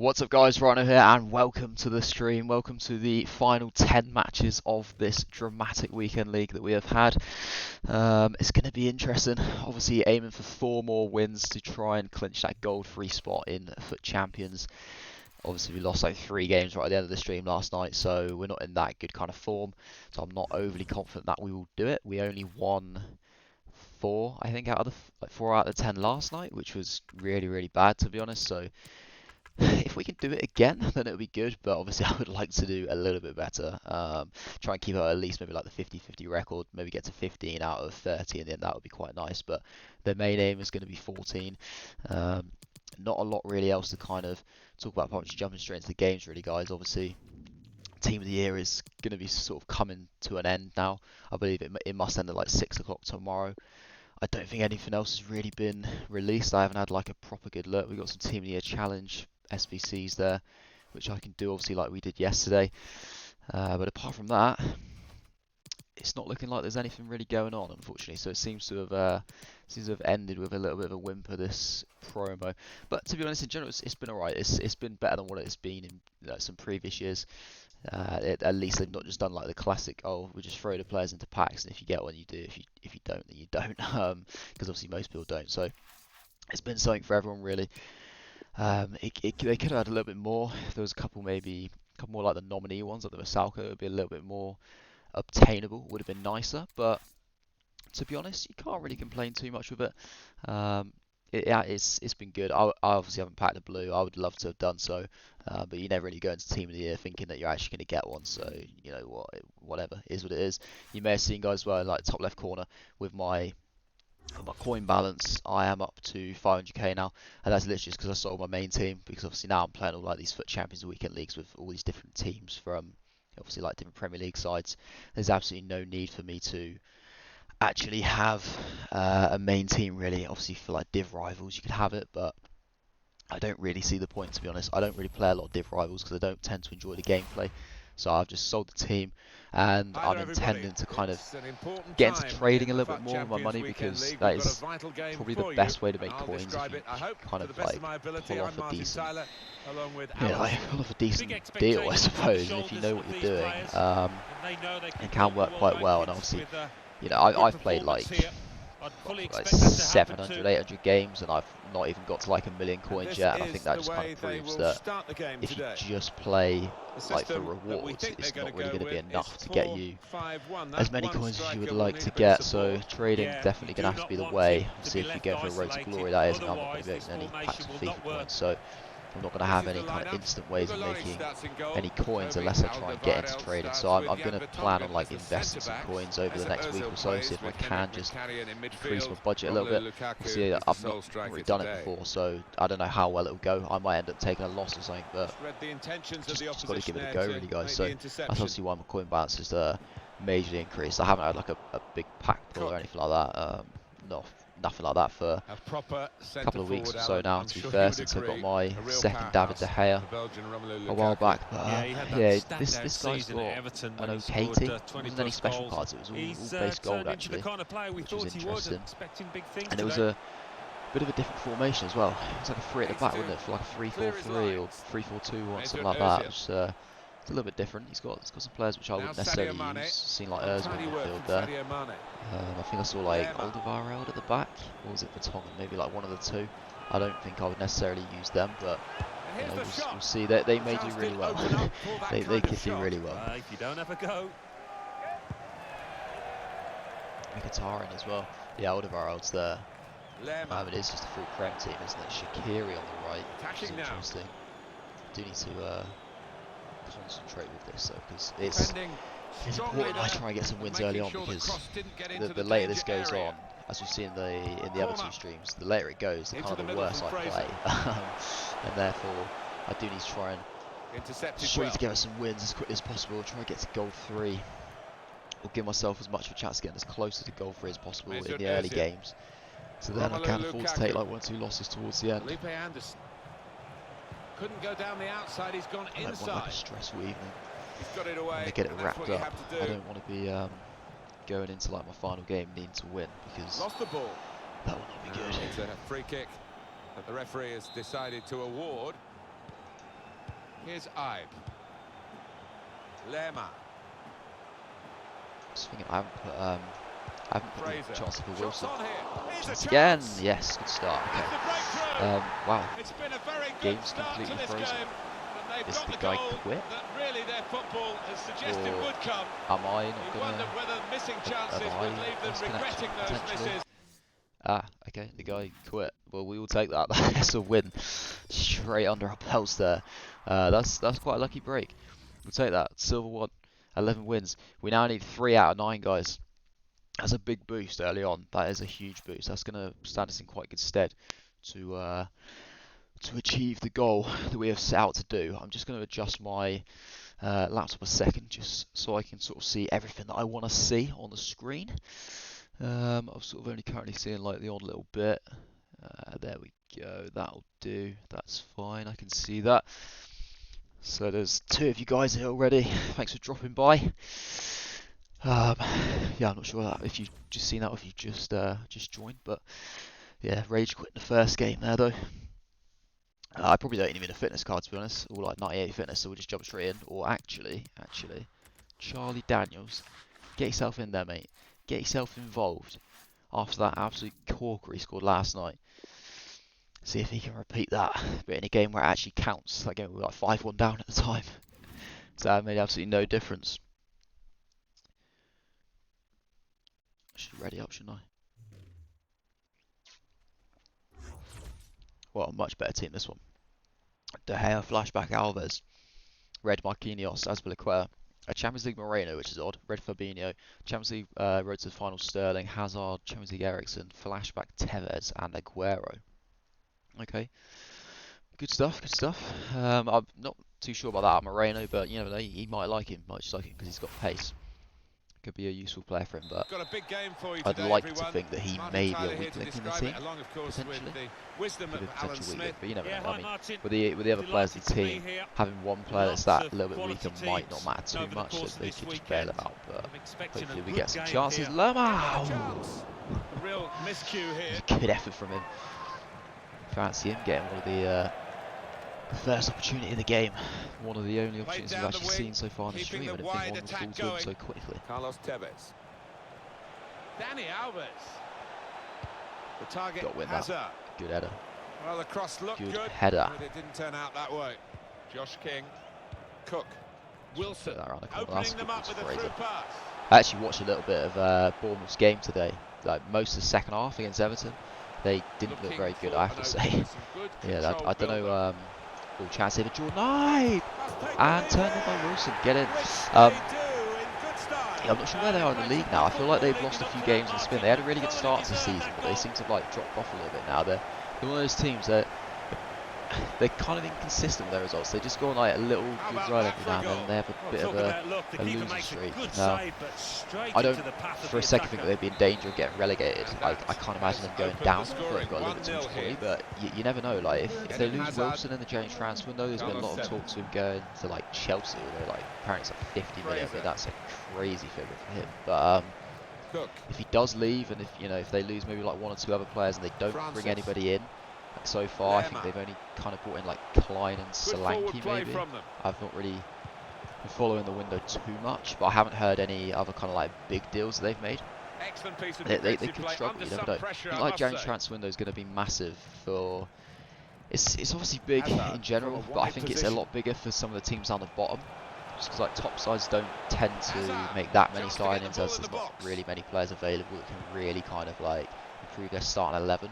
What's up guys, Rhino here and welcome to the stream. Welcome to the final 10 matches of this dramatic weekend league that we have had. It's going to be interesting, obviously aiming for 4 more wins to try and clinch that gold free spot in FUT Champions. Obviously we lost like 3 games right at the end of the stream last night, so we're not in that good kind of form, so I'm not overly confident that we will do it. We only won 4, I think, out of the 4 out of the 10 last night, which was really bad to be honest. So if we can do it again, then it'll be good, but obviously I would like to do a little bit better. Try and keep it at least maybe like the 50-50 record, maybe get to 15 out of 30 in the end. That would be quite nice, but the main aim is going to be 14. Not a lot really else to kind of talk about, apart from jumping straight into the games really, guys. Obviously Team of the Year is going to be sort of coming to an end now. I believe it must end at like 6 o'clock tomorrow. I don't think anything else has really been released. I haven't had like a proper good look. We've got some Team of the Year challenge SBCs there, which I can do obviously like we did yesterday. But apart from that, it's not looking like there's anything really going on, unfortunately. So it seems to have ended with a little bit of a whimper, this promo. But to be honest, in general, it's been alright. It's been better than what it's been in some previous years. At least they've not just done like the classic, oh, we just throw the players into packs, and if you get one, you do. If you don't, then you don't. Because obviously most people don't. So it's been something for everyone really. They could have had a little bit more. If there was a couple more like the nominee ones, like the Masalka, it would be a little bit more obtainable. Would have been nicer. But to be honest, you can't really complain too much with it. It's been good. I obviously haven't packed a blue. I would love to have done so, but you never really go into Team of the Year thinking that you're actually going to get one. So you know what, whatever is what it is. You may have seen, guys, well, like top left corner with my coin balance, I am up to 500k now, and that's literally just because I sold my main team, because obviously now I'm playing all like these FUT Champions weekend leagues with all these different teams from obviously like different Premier League sides. There's absolutely no need for me to actually have a main team really. Obviously for like div rivals you could have it, but I don't really see the point, to be honest. I don't really play a lot of div rivals because I don't tend to enjoy the gameplay. So I've just sold the team, and I'm intending to kind of get into trading a little bit more with my money, because that is probably the best way to make coins if you kind of like pull off a decent, pull off a decent deal, I suppose. And if you know what you're doing, it can work quite well. And obviously, you know, I've played like 700, 800 games, and I've not even got to like 1 million coins yet, and I think that just kind of proves that if you just play like for rewards, it's not really going to be enough to get you as many coins as you would like to get. So trading definitely going to have to be the way. Obviously if you go for a road to glory, that is, and I'm not going to be opening any packs of FIFA coins, so I'm not going to have any kind of instant ways of making any coins unless I try and get into trading. So I'm going to plan on like investing some coins over the next week or so, see if I can just increase my budget a little bit. See, I've not really done it before, so I don't know how well it'll go. I might end up taking a loss or something, but just got to give it a go really, guys. So that's obviously why my coin balance is majorly increased. I haven't had like a big pack pull or anything like that. Nothing like that for a couple of weeks or so now, to be fair, since I got my second David De Gea a while back. But yeah, this guy's got an okay team. There wasn't any special cards, it was all base gold actually, which was interesting. And it was a bit of a different formation as well. It was like a 3 at the back, wasn't it, for like a 3-4-3 or 3-4-2 or something like that. It was, it's a little bit different. He's got some players which I wouldn't necessarily use. Seen like Ozil in the midfield there. I think I saw like Alderweireld at the back, or was it Vertonghen? Maybe like one of the two. I don't think I would necessarily use them, but you know, we'll see. They may do really well. they could do really well. If you don't have a go. Mkhitaryan as well. Yeah, Alderweireld's there. It is just a full Prem team, isn't it? Shaqiri on the right, which is interesting. Do need to concentrate with this though, because it's important I try and get some wins early on, because the later this goes on, as we've seen in the other 2 streams, the later it goes, the kind of the worse I play. And therefore I do need to try and get some wins as quickly as possible. Try and get to gold 3, or give myself as much of a chance of getting as close to gold 3 as possible in the early games, so then I can afford to take like 1 or 2 losses towards the end. Couldn't go down the outside, he's gone inside. I don't want like a stressful evening. He's got it away. To get it wrapped up. I don't want to be going into like my final game needing to win, because lost the ball. That will not be good. It's a free kick that the referee has decided to award. Here's Ibe. Lerma. Just thinking, I haven't put the chance for Wilson. Chance A again. chance. Yes, good start. Okay. That's a breakthrough. Wow. It's been a very good Game's start completely to this frozen. game, and they've Is got the the guy goal quit? that really their football has suggested Or would come. am I not You gonna? wonder whether missing chances Am I would leave them disconnected regretting those potentially? misses. Ah, okay, the guy quit. Well, we will take that. That's a win, straight under our belts there. That's quite a lucky break. We'll take that. Silver one, 11 wins. We now need 3 out of 9, guys. That's a big boost early on. That is a huge boost. That's going to stand us in quite good stead to achieve the goal that we have set out to do. I'm just going to adjust my laptop a second, just so I can sort of see everything that I want to see on the screen. I'm sort of only currently seeing like the odd little bit. There we go. That'll do. That's fine. I can see that. So there's 2 of you guys here already. Thanks for dropping by. Yeah, I'm not sure if you've just seen that or if you just joined, but yeah, rage quit in the first game there though. I probably don't even need a fitness card to be honest, or like 98 fitness, so we'll just jump straight in. Or actually, Charlie Daniels, get yourself in there, mate. Get yourself involved after that absolute corker he scored last night. See if he can repeat that, but in a game where it actually counts. That game we were like 5-1 down at the time, so that made absolutely no difference. I should ready up, shouldn't I? Well, a much better team this one. De Gea, flashback Alves, red Marquinhos, Azpilicueta, a Champions League Moreno, which is odd, red Fabinho, Champions League road to the final Sterling, Hazard, Champions League Eriksen, flashback Tevez, and Aguero. Okay, good stuff, good stuff. I'm not too sure about that Moreno, but you never know, he might like him, might just like him because he's got pace. Could be a useful player for him, but Got a big game for you I'd today, like everyone. to think that he Martin may be Tyler a here weak to link in the describe team, it, along, of course, with potentially. the wisdom Could be of a Alan potential weak Smith. link, but you never know. Hi, I mean, Martin. with the other players in the Delighted to be team, here. having one player that's Lots that of a little bit quality weaker might not teams matter too over the much, course so of they this could just bail weekend. him out, but I'm expecting hopefully a we good get some game chances. here. Lerma! Chance. A real miscue here. Good effort from him. Fancy him getting one of the first opportunity of the game. One of the only opportunities we've actually seen so far in the stream. I didn't think one would fall to him so quickly. Carlos Tevez. Dani Alves. The target, Got to win Hazard. that. Good header. Well, the cross looked Good good, header. but it didn't turn out that way. Josh King. Cook. Wilson. That around the corner. That's Opening good them up with a Fraser. through pass. I actually watched a little bit of Bournemouth's game today. Like most of the second half against Everton, they didn't look very good, I have to say. Yeah, I don't know. All chance here for Jordan Ibe, and turned on by Wilson. Get in. Yeah, I'm not sure where they are in the league now. I feel like they've lost a few games in spin. They had a really good start to the season, but they seem to have like dropped off a little bit now. They're one of those teams that they're kind of inconsistent with their results. They just go on like a little good run every now and then, and they have a bit of a losing streak. I don't for a second think that they'd be in danger of getting relegated. I can't imagine them going down. I feel like they've got a little bit too much quality, but you never know. Like if they lose Wilson in the James transfer window, there's been a lot of talk to him going to like Chelsea. They're like apparently it's like 50 million, but that's a crazy figure for him. But if he does leave, and if they lose maybe like 1 or 2 other players and they don't bring anybody in. Like so far, I think they've only kind of brought in like Klein and Solanke maybe. I've not really been following the window too much, but I haven't heard any other kind of like big deals that they've made. They could struggle, you never know. I think like January transfer window is going to be massive for. It's obviously big in general, but I think it's a lot bigger for some of the teams down the bottom. Just because like top sides don't tend to make that many signings, as there's not really many players available that can really kind of like improve their starting 11.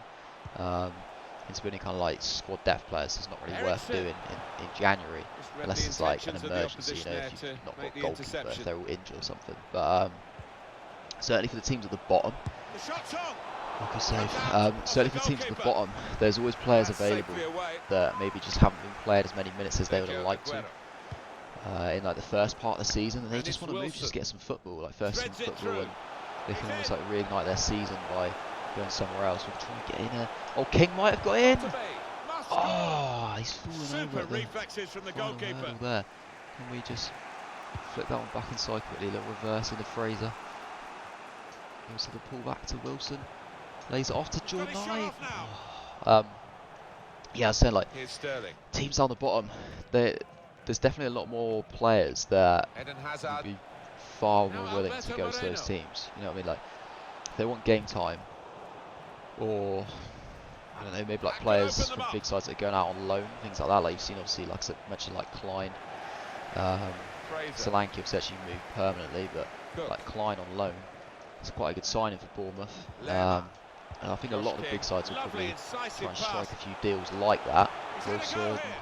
Into any kind of like squad depth players is not really worth doing in January, unless it's like an emergency, if you've not got goalkeeper, if they're all injured or something. But certainly for the teams at the bottom, good save. Certainly for teams at the bottom, there's always players available that maybe just haven't been played as many minutes as they would have liked to in like the first part of the season, and they just want to move, just get some football, like first team football, and they can almost like reignite their season by going somewhere else. We'll try and get in there. Oh, King might have got in. Oh, he's fallen over at the final hurdle there. Can we just flip that one back inside quickly? A little reverse into Fraser. Also the pull back to Wilson. Lays it off to Jordan Ibe. Yeah, I was saying like teams down the bottom, they there's definitely a lot more players that Eden would Hazard. be far more Now willing to Alberto go to those Moreno. teams. You know what I mean? Like, if they want game time, or I don't know, maybe like That could players open them from up. big sides that are going out on loan, things like that. Like you've seen, obviously, like I mentioned, like Klein, Fraser. Solanke have actually moved permanently, but Cook. like Klein on loan, it's quite a good signing for Bournemouth. Lemar. And I think a Josh lot of the King. big sides will Lovely probably incisive try and pass. strike a few deals like that. He's had a go Wilson. here.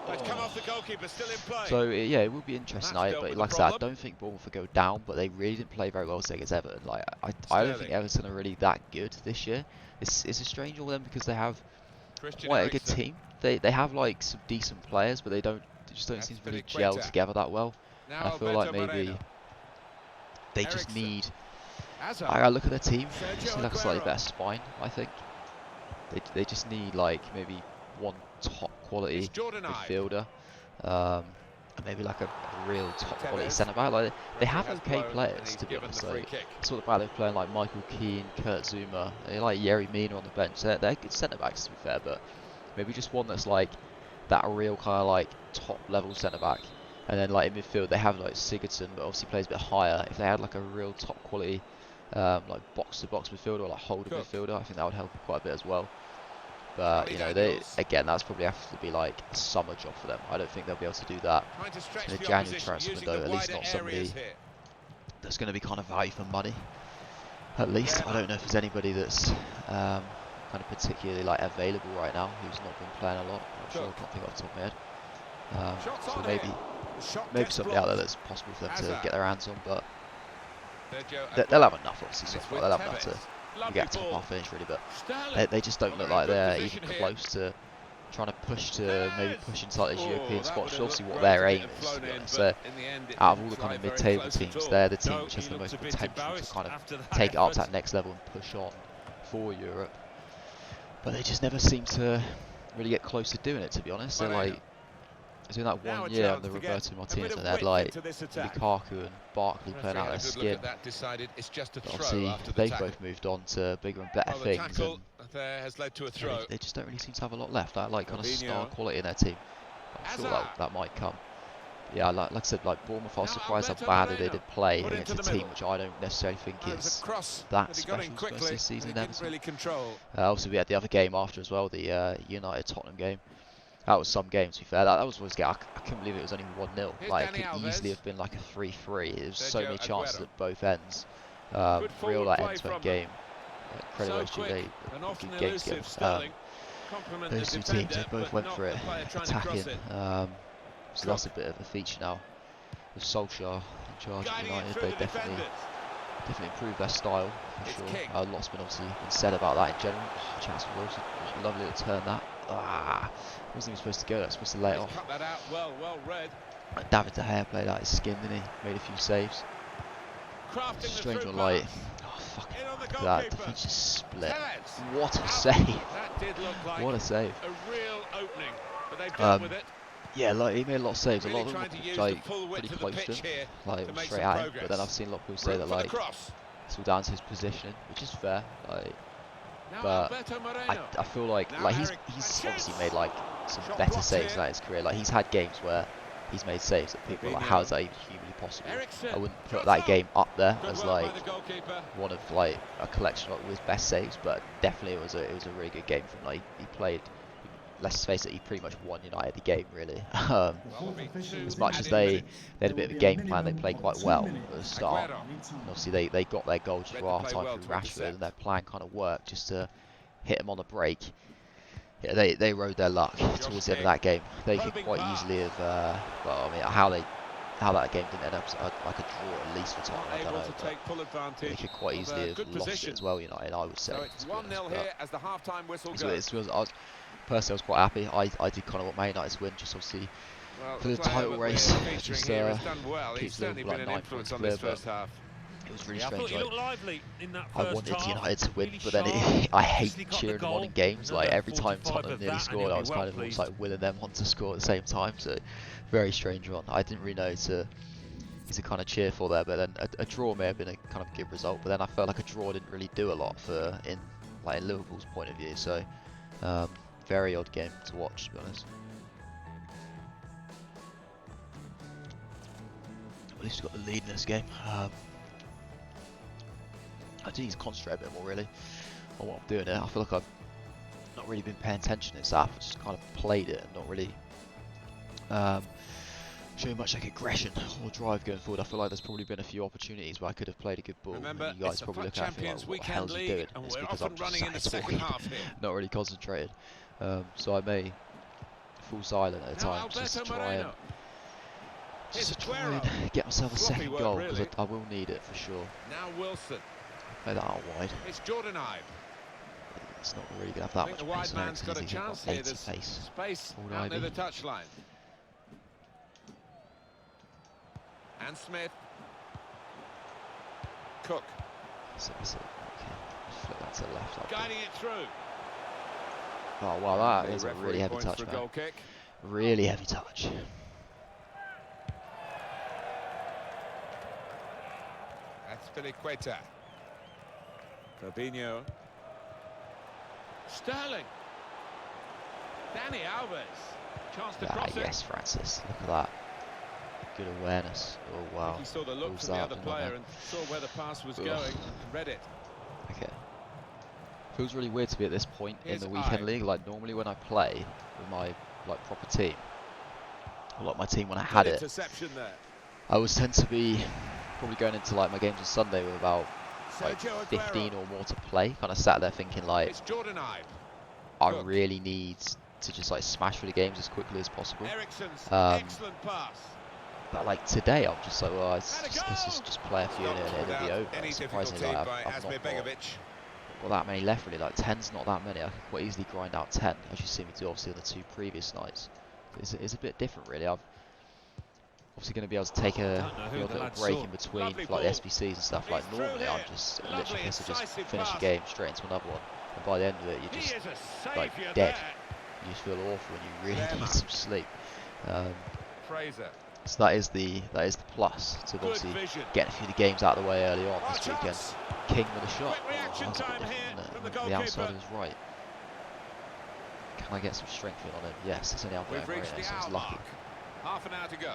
It's come off the goalkeeper, still in play. So yeah, it will be interesting. That's dealt But with like the I said, I problem. don't think Bournemouth will go down, but they really didn't play very well against Everton. Like I don't think Sterling. Everton are really that good this year. It's a strange one with them because they have Christian quite a good Eriksen. team. They have like some decent players, but they just don't That's seem to for really the gel equator. together that well. Now And I feel Alberto like maybe Moreno. they just Eriksen. need. Hazard. I look at their team, Sergio just need like a slightly Aguero. better spine. I think they just need like maybe one top quality It's Jordan Ibe. midfielder, and maybe like a real top quality Tevez. centre back. Like they have Has okay blown and players, he's to be given honest. the free Like kick. sort of they're playing like Michael Keane, Kurt Zouma, they like Yerry Mina on the bench. They're good centre backs, to be fair, but maybe just one that's like that real kind of like top level centre back. And then like in midfield they have like Sigurdsson, but obviously plays a bit higher. If they had like a real top quality like box to box midfielder or like holder Cook. midfielder, I think that would help quite a bit as well. But you know, Daniels. that's probably have to be like a summer job for them. I don't think they'll be able to do that Trying to stretch in a the January opposition transfer using window. the At least wider not somebody areas here. that's going to be kind of value for money. At least I Lemar. don't know if there's anybody that's kind of particularly like available right now who's not been playing a lot. I'm not sure, I Cook. can't think off the top of my head. Shots So on maybe here. The shot maybe gets somebody out there blocked. that's possible for them Hazard. to get their hands on, but Sergio they'll have Aguero. enough obviously so And it's far. with They'll have enough to Tevez. Lovely get a top ball. half finish really, but Sterling. they just don't Not look very like good they're position even here. close to trying to push to maybe push inside those Oh, European that spots, would which is have obviously looked what great their if it aim had is, flown to be in, honest. but in the end it Out of all didn't the kind fly of very mid-table close at teams, all. they're the team No, which he has the looked most a bit potential to embarrassed kind of after that take it up to effort. that next level and push on for Europe. But they just never seem to really get close to doing it, to be honest. They're Moreno. like, it's in that Now one a year chance under to get Roberto a Martinez bit when of they had width like into this attack. Lukaku and Barkley playing Referee out had their a good look skin. at that, decided it's just a But throw obviously, after the they've tackle. both moved on to bigger and better Well, the things, tackle and there has led to a yeah, throw. they just don't really seem to have a lot left. That like kind of star Fabinho. quality in their team. I'm sure Hazard. that might come. Yeah, like I said, like Bournemouth, I was Now surprised how Alberto badly they Moreno. did play Put against into a the team middle. which I don't necessarily think It was a is cross, that but he got in special quickly, this season and in he didn't Everton. really control. Also, we had the other game after as well, the United-Tottenham game. That was some game, to be fair. That was a game. I couldn't believe it was only 1-0. Here's Like, it Dani could easily Alves. have been like a 3-3. There was so Sergio many chances Aguero. at both ends. Good Real forward like play end-to-end from them. game. Credit So where it's due, quick and a often good game together. elusive Sterling. Compliment Those the two teams, defender, they both but went not for it, the player trying to cross attacking. it. So that's a bit of a feature now. With Solskjaer in charge of Guiding it United, through they the definitely defenders. improved their style for It's sure. King. A lot's been obviously been said about that in general. Oh, chance for Wilson, lovely to turn that. Wasn't even supposed to go. That's supposed to lay it He's off. cut that out well read. David De Gea played out his skin, didn't he? Made a few saves. Crafting the Strange through one, like, pass. oh fucking In on the look at that. goalkeeper. He just split. Tevez. What a Out. save! That did look like What a save! a real opening, but they've dealt with it. Yeah, like he made a lot of saves. Really a lot of trying them to were use like the full width pretty of the close to pitch him, here like to make straight some at him. But progress. then I've seen a lot of people say Room that for the like cross. it's all down to his positioning, which is fair. Like, Now but Alberto Moreno. I feel like Now he's Eric, a obviously chance. made like some Shot better blocked saves here. throughout his career. Like he's had games where he's made saves that people are like, Fabinho. how is that even humanly possible? Eriksen. I wouldn't put Shots that on. game up there Good as work like by the goalkeeper. one of like a collection of his best saves, but definitely it was a really good game from like he played. Let's face it, he pretty much won United the game really. Well, As much as added they minutes. had a bit of a game plan, they played quite well at the start. Aguero. And obviously they got their goal just Read for the half play time well through to Rashford, intercept. and their plan kind of worked just to hit them on the break. Yeah, they rode their luck towards the end of that game. They could Probing quite pass. easily have, well, I mean, how that game didn't end up like a draw at least for Tottenham, I Not don't able know, to but take full they advantage. could quite of easily a have good lost position. it as well, United, I would say. So it's to be honest, 1-0 but here as the half-time whistle it's goes. personally, I was quite happy. I did kind of want Man United to win, just obviously Well, for the player title that we're race. featuring Just here has done well. keeps He's certainly Liverpool been like an 9 influence points on this clear, but first half. it was really Yeah, I strange. thought he Like, looked lively in that I first wanted half. United to win, Really but then sharp. I hate Obviously got the cheering them on goal. in games. Like Another every time 45 Tottenham of nearly that and scored, he'll I be was well kind of almost pleased. like willing them on to score at the same time. So very strange one. I didn't really know to kind of cheer for there, but then a draw may have been a kind of good result. But then I felt like a draw didn't really do a lot for in Liverpool's point of view. So very odd game to watch, to be honest. at least we've got the lead in this game. I do need to concentrate a bit more really on what I'm doing here. I feel like I've not really been paying attention in half. I just kind of played it and not really showing much like aggression or drive going forward. I feel like there's probably been a few opportunities where I could have played a good ball. Remember, and you guys probably look at me like, what the hell's he doing? It's because I'm just sat talking, not really concentrated. So I may fall silent at times just to try and get myself a second goal, because I will need it for sure. Now Wilson. Play that out wide. It's Jordan Ibe. It's not really going to have that much the pace. wide man's got a chance here. There's space out near the touchline. And Smith. Cook. Okay. Just flip that to the left. Guiding it through. Oh wow, that is a really heavy touch, man. Really heavy touch. That's Filiqueta. Fabinho. Sterling. Dani Alves. Chance to cross it. Yes, Francis. Look at that. Good awareness. Oh wow. He saw the look from the other player and saw where the pass was going and read it. Okay. Feels really weird to be at this point in the weekend league. Like normally when I play with my proper team, or like my team when I had it, I always tend to be probably going into like my games on Sunday with about like 15 or more to play. Kind of sat there thinking like, it's Jordan Ibe. I really need to just like smash through the games as quickly as possible. Excellent pass. But like today, I'm just like, well, let's just play a few and it'll be over. Surprisingly, like, I've not got that many left really. Like 10's not that many. I could quite easily grind out 10, as you see me do obviously on the 2 previous nights. It's a bit different really. I'm obviously going to be able to take a little break in between for, like the SBCs and stuff. Like normally, I'm just literally just finish a game straight into another one, and by the end of it, you're just like dead. You just feel awful and you really need some sleep. So that is the plus to obviously getting a few of the games out of the way early on this weekend. King with a shot. Oh, that's a bit different, isn't it? The outside of his right. Can I get some strength in on him? Yes, it's only Alberto Moreno, so it's lucky. Half an hour to go.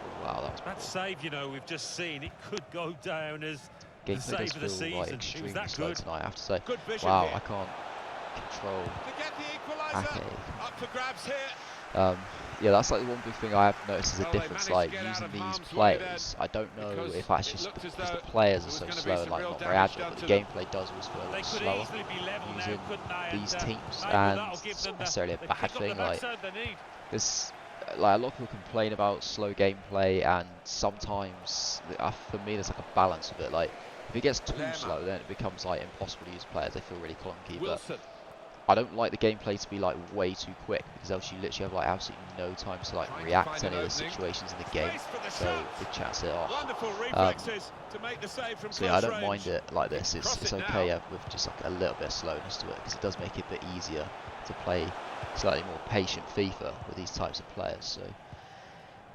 Oh, wow, that save, you know, we've just seen, it could go down as the save of the season. Like extremely slow good tonight, I have to say. Wow, here. I can't control Ake. Up for grabs here. Yeah, that's like the one big thing I have noticed is a difference. Like using these players, I don't know if that's just because the players are so slow and like not very agile, but the gameplay does always feel a lot slower using these teams, and it's not necessarily a bad thing. Like there's like a lot of people complain about slow gameplay, and sometimes for me there's like a balance of it. Like if it gets too slow, then it becomes like impossible to use players. They feel really clunky, but I don't like the gameplay to be like way too quick, because else you literally have like absolutely no time to like react to any of the situations in the game. So big chance it off. So yeah, I don't mind it like this. It's okay with just like a little bit of slowness to it, because it does make it a bit easier to play slightly more patient FIFA with these types of players. So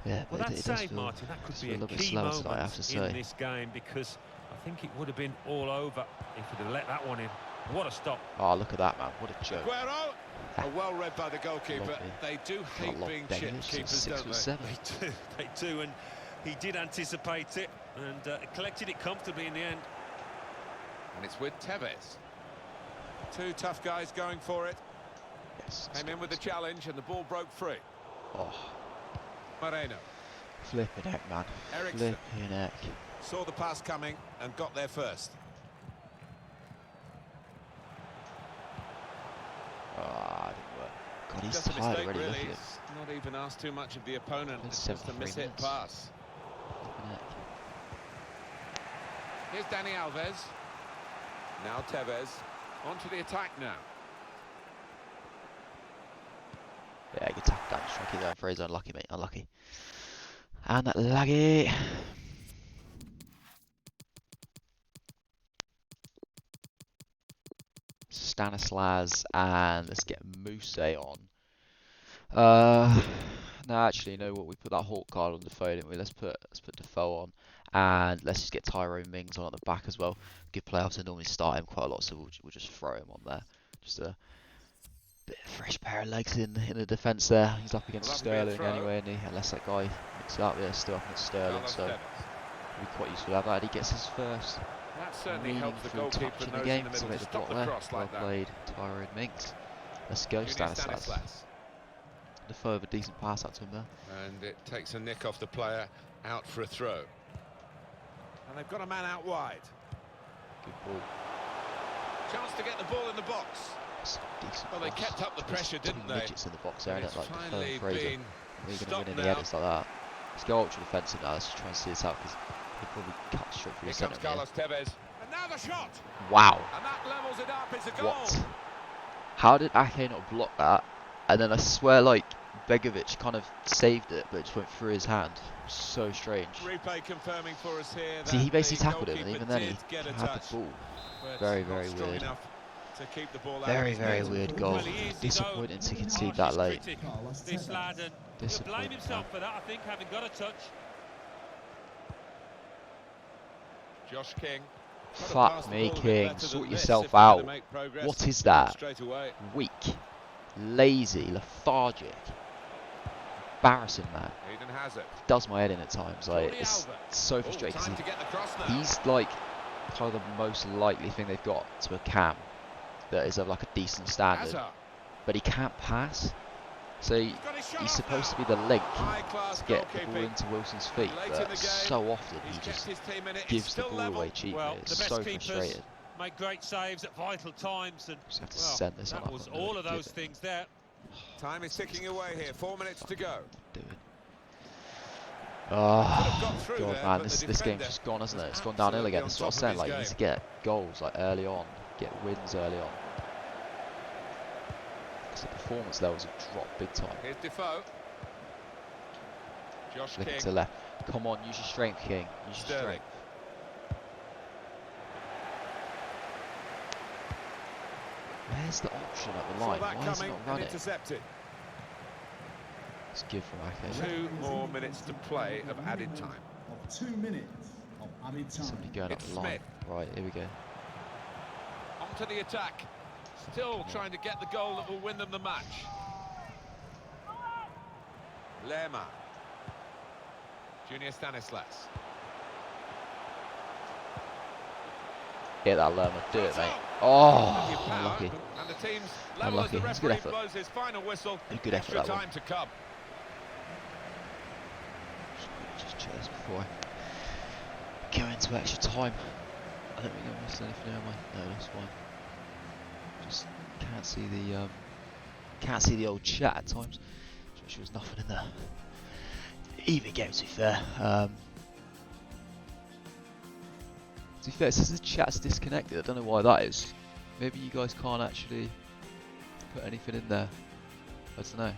yeah, well, but it does feel, Martin, that could be a little bit key slower tonight, I have to say. in this game, because I think it would have been all over if we'd have let that one in. What a stop. Oh, look at that, man. What a joke. Well read by the goalkeeper. They do hate being chipped, keepers, don't they? They do, and he did anticipate it and collected it comfortably in the end. And it's with Tevez. 2 tough guys going for it. Yes. Came in with the challenge and the ball broke free. Oh. Moreno. Flipping heck, man. Ericsson. Flipping heck. Saw the pass coming and got there first. Didn't work. God, he's just a tired mistake, already. really. Look at him. It's not even asked too much of the opponent. It's just a mishit pass. Here's Dani Alves. Now Tevez. On to the attack now. Yeah, good tackle down. Strike it down. Fraser, unlucky, mate. Unlucky. And lucky. Stanislas, and let's get Mousse on. No, actually, you know what? We put that Hawk card on Defoe, didn't we? Let's put Defoe on, and let's just get Tyrone Mings on at the back as well. Good player to normally start him quite a lot, so we'll just throw him on there. Just bit of fresh pair of legs in the defence there. He's up against Well, that'll be a Sterling throw. anyway, and unless that guy mixes it up, yeah, still up against Sterling, Carlos so Tevez. it'll be quite useful to have that. He gets his first That certainly helps the meaningful goalkeeper touch in and the those game in the to middle make to the stop block the there. cross Well like that. played, Tyrone Minks. Let's go, Junior Stanislas. Defoe with a decent pass out to him there. And it takes a nick off the player, out for a throw. And they've got a man out wide. Good ball. Chance to get the ball in the box. That's a decent Well, they cross. kept up the There's pressure, didn't two they? midgets in the box there, And isn't it? it's Like Defoe finally and Fraser. been We're going to stopped win any now. headers like that. Let's go ultra defensive now. Let's just try and see this out because he'll probably cut straight through Here the centre. comes Carlos Tevez. And now the shot. Wow. And that levels it up. It's a goal. What? How did Ake not block that? And then I swear, like, Begovic kind of saved it, but it just went through his hand. So strange. Replay confirming for us here. See, he basically the tackled him, and goalkeeper even then he did get a had touch, the ball. but Very, not very strong weird. enough to keep the ball out of Very, his very net. weird goal. Well, he is his own Disappointing to concede that harshest late. critic, this lad, and he'll blame Disappointing. himself for that, I think, having got a touch. Josh King. Fuck me, King. Sort yourself out. What is that? Straight away. Weak, lazy, lethargic, embarrassing, man. Eden Hazard. Does my head in at times. Like, Jordi it's Alba. so Oh, frustrating. 'Cause time to get the cross now. he's like kind of the most likely thing they've got to a cam that is of like a decent standard, Hazard. but he can't pass. So He's got his shot he's off supposed to now. be the link High-class to get the ball goalkeeping. into Wilson's feet, Late in the but game, so often He's he kept just his team in it. It's gives the still ball level. away cheaply. Well, It's the best so keepers frustrating. make great saves at vital times, and Just have to well, send this on that up. was I'm gonna all of give those it. things there. Time is ticking away here. 4 minutes to go. Do it. Could have got Oh, through God, there, man, but this the game's defender just gone, hasn't it? was It's gone downhill absolutely again. on That's what I was top saying. of Like, his you need to game. get goals like early on, get wins early on. Because the performance levels have dropped big time. Here's Defoe. Josh Flick it King. to the left. Come on, use your strength, King. Use your Sterling. strength. Where's the option at the Saw line? that Why is it coming not and running? intercepted. It's good from Ake. 2 more minutes to play of added time. Of 2 minutes of added time. Somebody going up It's the line. Smith. Right, here we go. Onto the attack. Still trying to get the goal that will win them the match. Lerma. Junior Stanislas. Get that Lerma. Do it, mate. Plenty Oh, of power, unlucky. and the team's level as Unlucky. the It's a good referee effort. blows his final whistle. A good effort, Extra that one. time to come. Just check this before I go into extra time. I don't think I missed anything, am I? No, that's fine. Just can't see the old chat at times. Just make sure there's nothing in there. Even game, to be fair. To be fair, it says the chat's disconnected. I don't know why that is. Maybe you guys can't actually put anything in there. I don't know.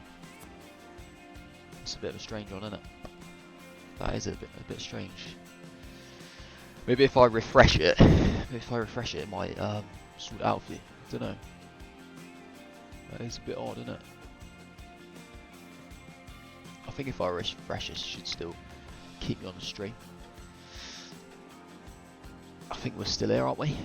It's a bit of a strange one, isn't it? That is a bit strange. Maybe if I refresh it, it might sort it out for you. I don't know. That is a bit odd, isn't it? I think if I refresh it, it should still keep me on the stream. I think we're still here, aren't we?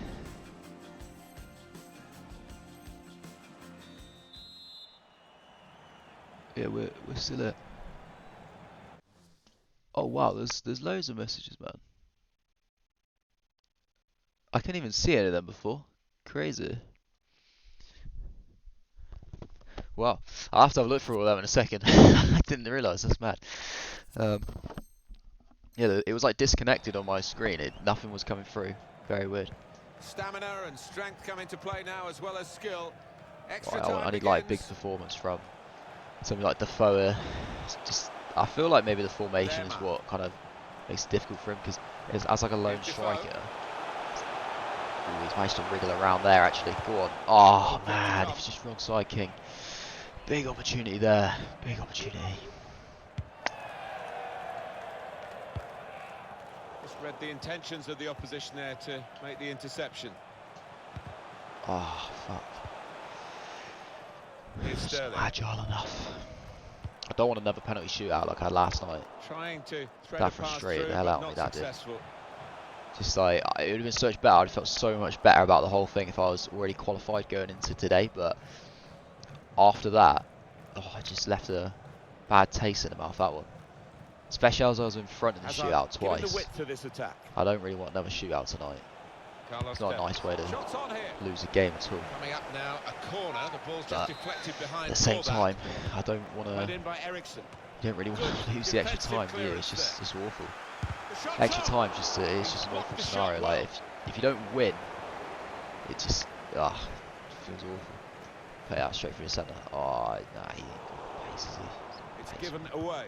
Yeah, we're still here. Oh wow, there's loads of messages, man. I couldn't even see any of them before. Crazy. Wow, I'll have to have a look through all of them in a second. I didn't realise, that's mad. Yeah, it was like disconnected on my screen. Nothing was coming through. Very weird. Stamina and strength come into play now, as well as skill. Extra Well, time I need like big begins. performance from something like Defoe. It's just, I feel like maybe the formation is Lerma. what kind of makes it difficult for him because as like a lone Here's Defoe. striker. Ooh, he's managed to wriggle around there actually. Go on. Oh man, it's just wrong side, King. Big opportunity there. Big opportunity. Just read the intentions of the opposition there to make the interception. Oh fuck. Here's Just Sterling. not agile enough. I don't want another penalty shootout like I had last night. Trying to thread That a pass frustrated through, the hell but out of me, not that did. successful. Just like, it would have been so much better. I'd have felt so much better about the whole thing if I was already qualified going into today, but after that, oh, I just left a bad taste in the mouth, that one. Especially as I was in front in the Hazard, shootout giving the twice. width to this attack. I don't really want another shootout tonight. It's not a nice way to Shots on here. lose a game at all. Coming up now, a corner. The ball's just deflected behind. At the same for that. time, I don't want Played to. in by Ericsson. You don't really want to lose the extra time, do you? It's just it's awful. The shot's Extra on. time it's just an Blocked awful the shot scenario. well. Like if you don't win, it just it feels awful. Play out straight through the centre. Oh nah, he ain't got pace, is he? It's Pace. given away.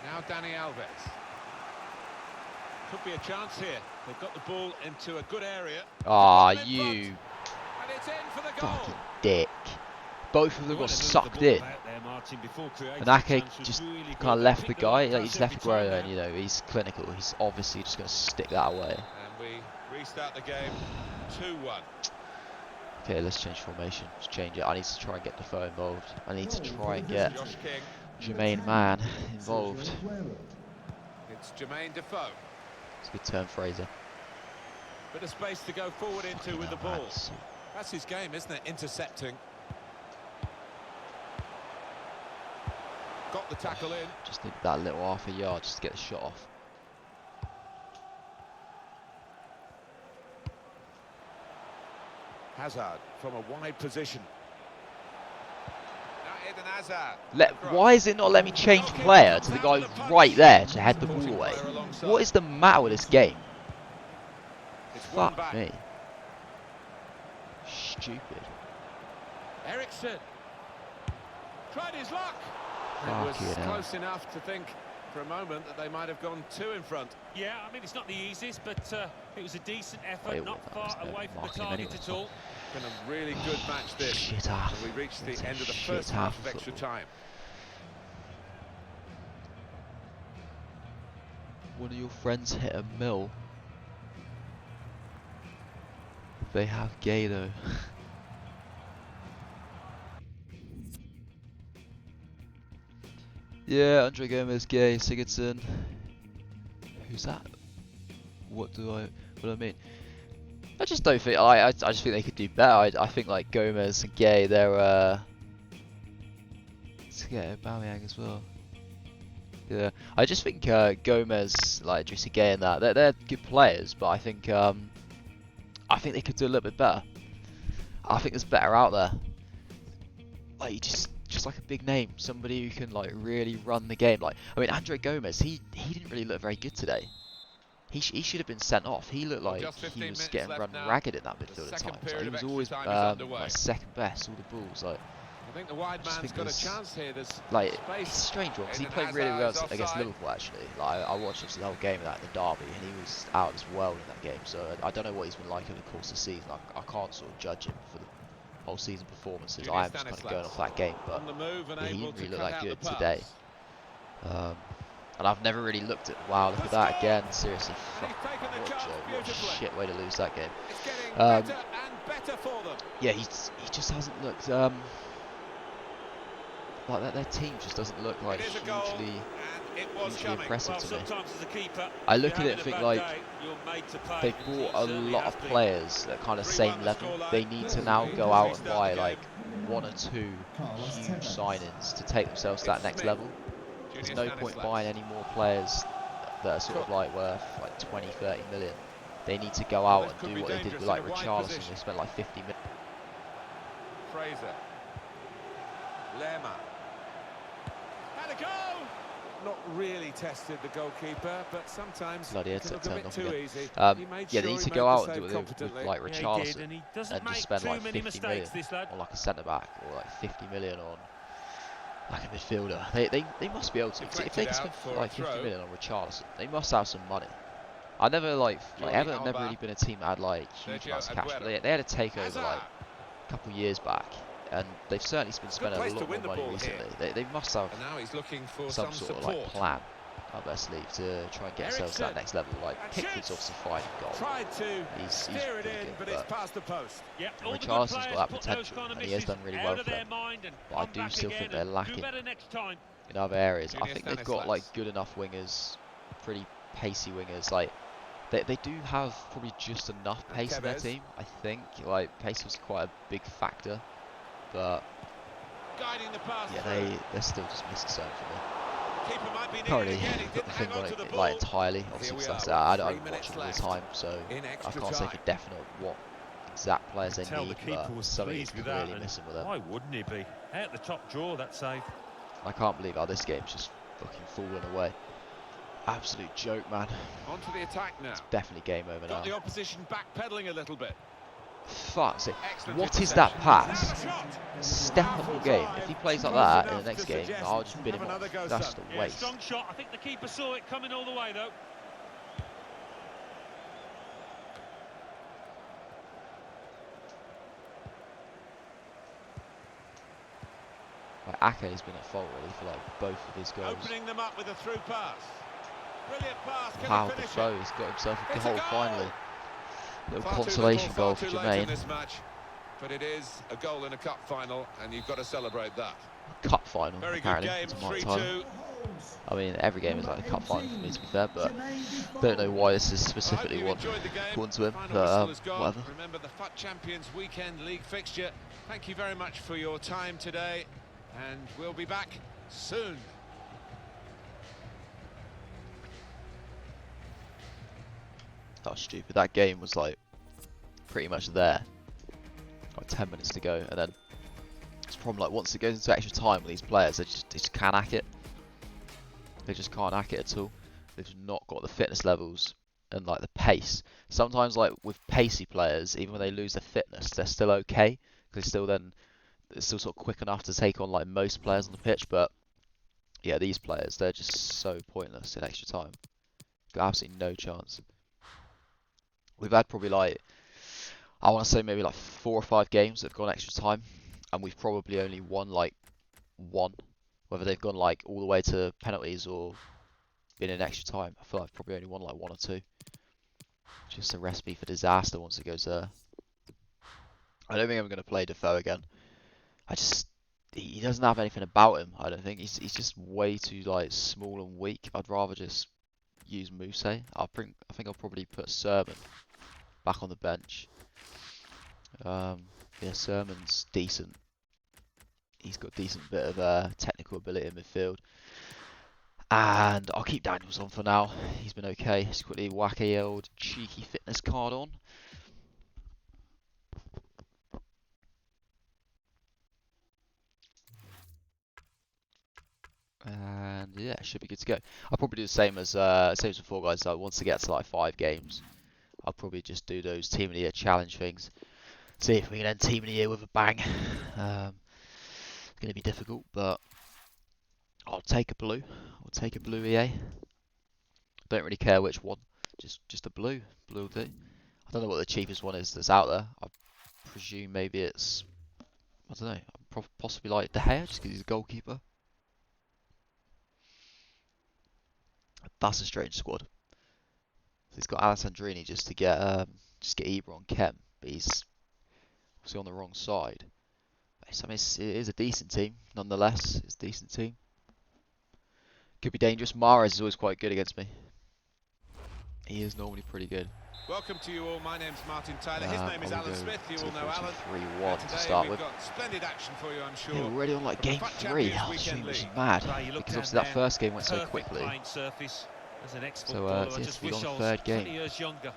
Now Dani Alves. Could be a chance here. They've got the ball into a good area. Ah, And you and it's in for the goal. fucking dick. Both of them got sucked in. And Ake just kind of left the guy. Like, he's left Aguero, and you know he's clinical. He's obviously just going to stick that away. And we restart the game 2-1. Okay, let's change formation. Let's change it. I need to try and get Defoe involved. I need to try and get Josh King. Jermaine Mann involved. It's Jermaine Defoe. It's a good turn, Fraser. Bit of space to go forward into with the ball. That's his game, isn't it? Intercepting. Got the tackle in. Just need that little half a yard just to get the shot off. Hazard from a wide position. Now Eden Hazard. Why is it not letting me change player to the guy who's right there to head the ball away? What is the matter with this game? It's one Fuck back. me. Stupid. Ericsson. Tried his luck. It Fucking was hell. close enough to think for a moment that they might have gone two in front. Yeah, I mean, it's not the easiest, but it was a decent effort, Wait, not that far was no away from the marking target anyway. at all. Been a really good match this. Shit half. And we reached It's the a end of the shit first half of half extra football. time. One of your friends hit a mill. They have gay though. Yeah, Andre Gomez, gay, Sigurdsson. Who's that? What do I mean? I just don't think I just think they could do better. I think like Gomez and Gay, they're let's get Aubameyang as well. Yeah, I just think Gomez, like Idrissa Gay and that, they're good players, but I think they could do a little bit better. I think there's better out there. Like just like a big name, somebody who can like really run the game. Like I mean, Andre Gomez, he didn't really look very good today. He should have been sent off. He looked like he was getting run ragged in that midfield at times. Like, he was always like second best, all the balls. Like I think the wide man's got a chance here. There's like space. it's a strange one because he Eden played really Hazard well is against offside. Liverpool actually. Like I watched the whole game of that in the derby, and he was out of his world in that game. So I don't know what he's been like over the course of the season. I can't sort of judge him for the whole season performances. I am just kind of going off that game, but On the move and yeah, he able didn't to really look cut that out good the pass. today. And I've never really looked at. Wow, look at that again. Seriously, And fuck. he's taken the charge What a beautifully. shit way to lose that game. It's getting Um, better and better for them. Yeah, he just hasn't looked. Like their team just doesn't look like It is a goal, hugely and it was hugely coming. impressive Well, to me. sometimes as a keeper, I look you're at it and having think a bad like day, you're made to play, they've and he bought a certainly lot has of been. players at kind of 3-1 same the level. scoreline. They need to now go out and buy like one or two huge signings to take themselves to that It's next Smith. level. There's Junior no point Stanislas. buying any more players that are sort of like worth like 20, 30 million. They need to go out this could and be do what they did dangerous with like in a wide Richarlison. position. They spent like 50 million. Fraser. Lerma. Had a go! Not really tested the goalkeeper, but sometimes Bloody it can headset look a turned bit off too again. easy. He made Yeah, sure they need he to made go the out and save do it with competently. like Yeah, he did, Richarlison and he doesn't and just make spend too like many 50 million mistakes, this lad. on like a centre back or like 50 million on like a midfielder. They must be able to. If they Deflected can out spend for a like 50 throw. million on Richarlison, they must have some money. I never like Jordi Everton have never Alba. really been a team that had like huge Sergio amounts of cash, but Aguero. they had a takeover Hazard. like a couple of years back, and they've certainly been spending a place to lot win more the money ball here. recently. They must have And now he's looking for some some sort of support. like plan up their sleeve to try and get themselves to that Ericsson. next level. Like And Pickford's shoots. obviously fine in goal. Tried to He's steer it pretty in, good, but it's but past the post. Yeah, all the good Richarlison's players got that put those potential, kind of and he has misses done really out well of for their them. mind and But I come do back still again think they're and lacking do better next time. in other areas. I Junior think they've got Stanislas. like good enough wingers, pretty pacey wingers. Like They do have probably just enough pace in their Tevez. team. I think like pace was quite a big factor, but Guiding the pass yeah, through. they're still just missing something for me. Keeper might be Can't needed really again. He put didn't the hang finger on on to the it ball. like entirely. Here Obviously, we because are, I with don't 3 watch minutes them all the left time, so in I extra can't say for time. definite what exact players they Tell the need, keeper but was something is pleased with that, clearly and missing with them. why wouldn't he be? Out the top drawer, that save. I can't believe how this game's just fucking falling away. Absolute joke, man. On to the attack now. It's definitely game over Got now. the opposition backpedaling a little bit. Fuck's sake. Excellent What is that interception. pass? Now a shot. Step up Powerful your game. drive. If he plays like Close that in enough the next to game, suggest I'll just bin have him off. another go, That's son. just a Yeah, waste. strong shot. I think the keeper saw it coming all the way, though. Like, Ake's been at fault really for like both of his goals. Opening them up with a through pass. Brilliant pass. Can Wow, he finish Defoe it? has got himself a It's goal a goal! finally. Little Far too consolation little, goal far for too late in Jermaine. this match, but it is a goal in a cup final, and you've got to celebrate that. Cup final, Very good apparently. game, It's a March title. 3-2. I mean, every game is like a cup final for me, to be fair, but don't know why this is I hope specifically you've one. enjoyed the game. According to him, Final but whistle is gone. whatever. Remember the FUT Champions Weekend League fixture. Thank you very much for your time today, and we'll be back soon. That was stupid. That game was like pretty much there. Like 10 minutes to go, and then it's a problem. Like once it goes into extra time with these players, they just can't hack it. They just can't hack it at all. They've just not got the fitness levels and like the pace. Sometimes like with pacey players, even when they lose their fitness, they're still okay because they're still sort of quick enough to take on like most players on the pitch. But yeah, these players, they're just so pointless in extra time. Got absolutely no chance. We've had probably like, I want to say maybe like 4 or 5 games that have gone extra time, and we've probably only won like one. Whether they've gone like all the way to penalties or been in extra time, I feel like I've probably only won like 1 or 2. Just a recipe for disaster once it goes there. I don't think I'm going to play Defoe again. He doesn't have anything about him. I don't think he's just way too like small and weak. I'd rather just use Muse. I think I'll probably put Sermon back on the bench. Yeah, Sermon's decent. He's got a decent bit of technical ability in midfield. And I'll keep Daniels on for now. He's been okay. Just quickly whack a old cheeky fitness card on. And yeah, should be good to go. I'll probably do the same as before, guys. So once I get to like 5 games, I'll probably just do those Team of the Year challenge things. See if we can end Team of the Year with a bang. It's going to be difficult, but I'll take a blue. I'll take a blue EA. Don't really care which one. Just a blue. Blue will do. I don't know what the cheapest one is that's out there. I presume maybe it's, I don't know, possibly like De Gea, just because he's a goalkeeper. That's a strange squad. So he's got Alessandrini just to get Ibra on Kem, but he's obviously on the wrong side. I mean, it is a decent team, nonetheless. It's a decent team. Could be dangerous. Mahrez is always quite good against me. He is normally pretty good. Welcome to you all. My name's Martin Tyler. His name is I'll Alan go Smith. You to all know Alan. 3-1 to Today start we've with. got splendid action for you, I'm sure. Yeah, we're already on like from the game FUT 3, Champions which Weekend is League. mad. Right, you look Because down obviously that there, first game went so perfect quickly. playing surface. As an So ex-footballer, I yes, just we've wish got I a was third 20 game. years younger.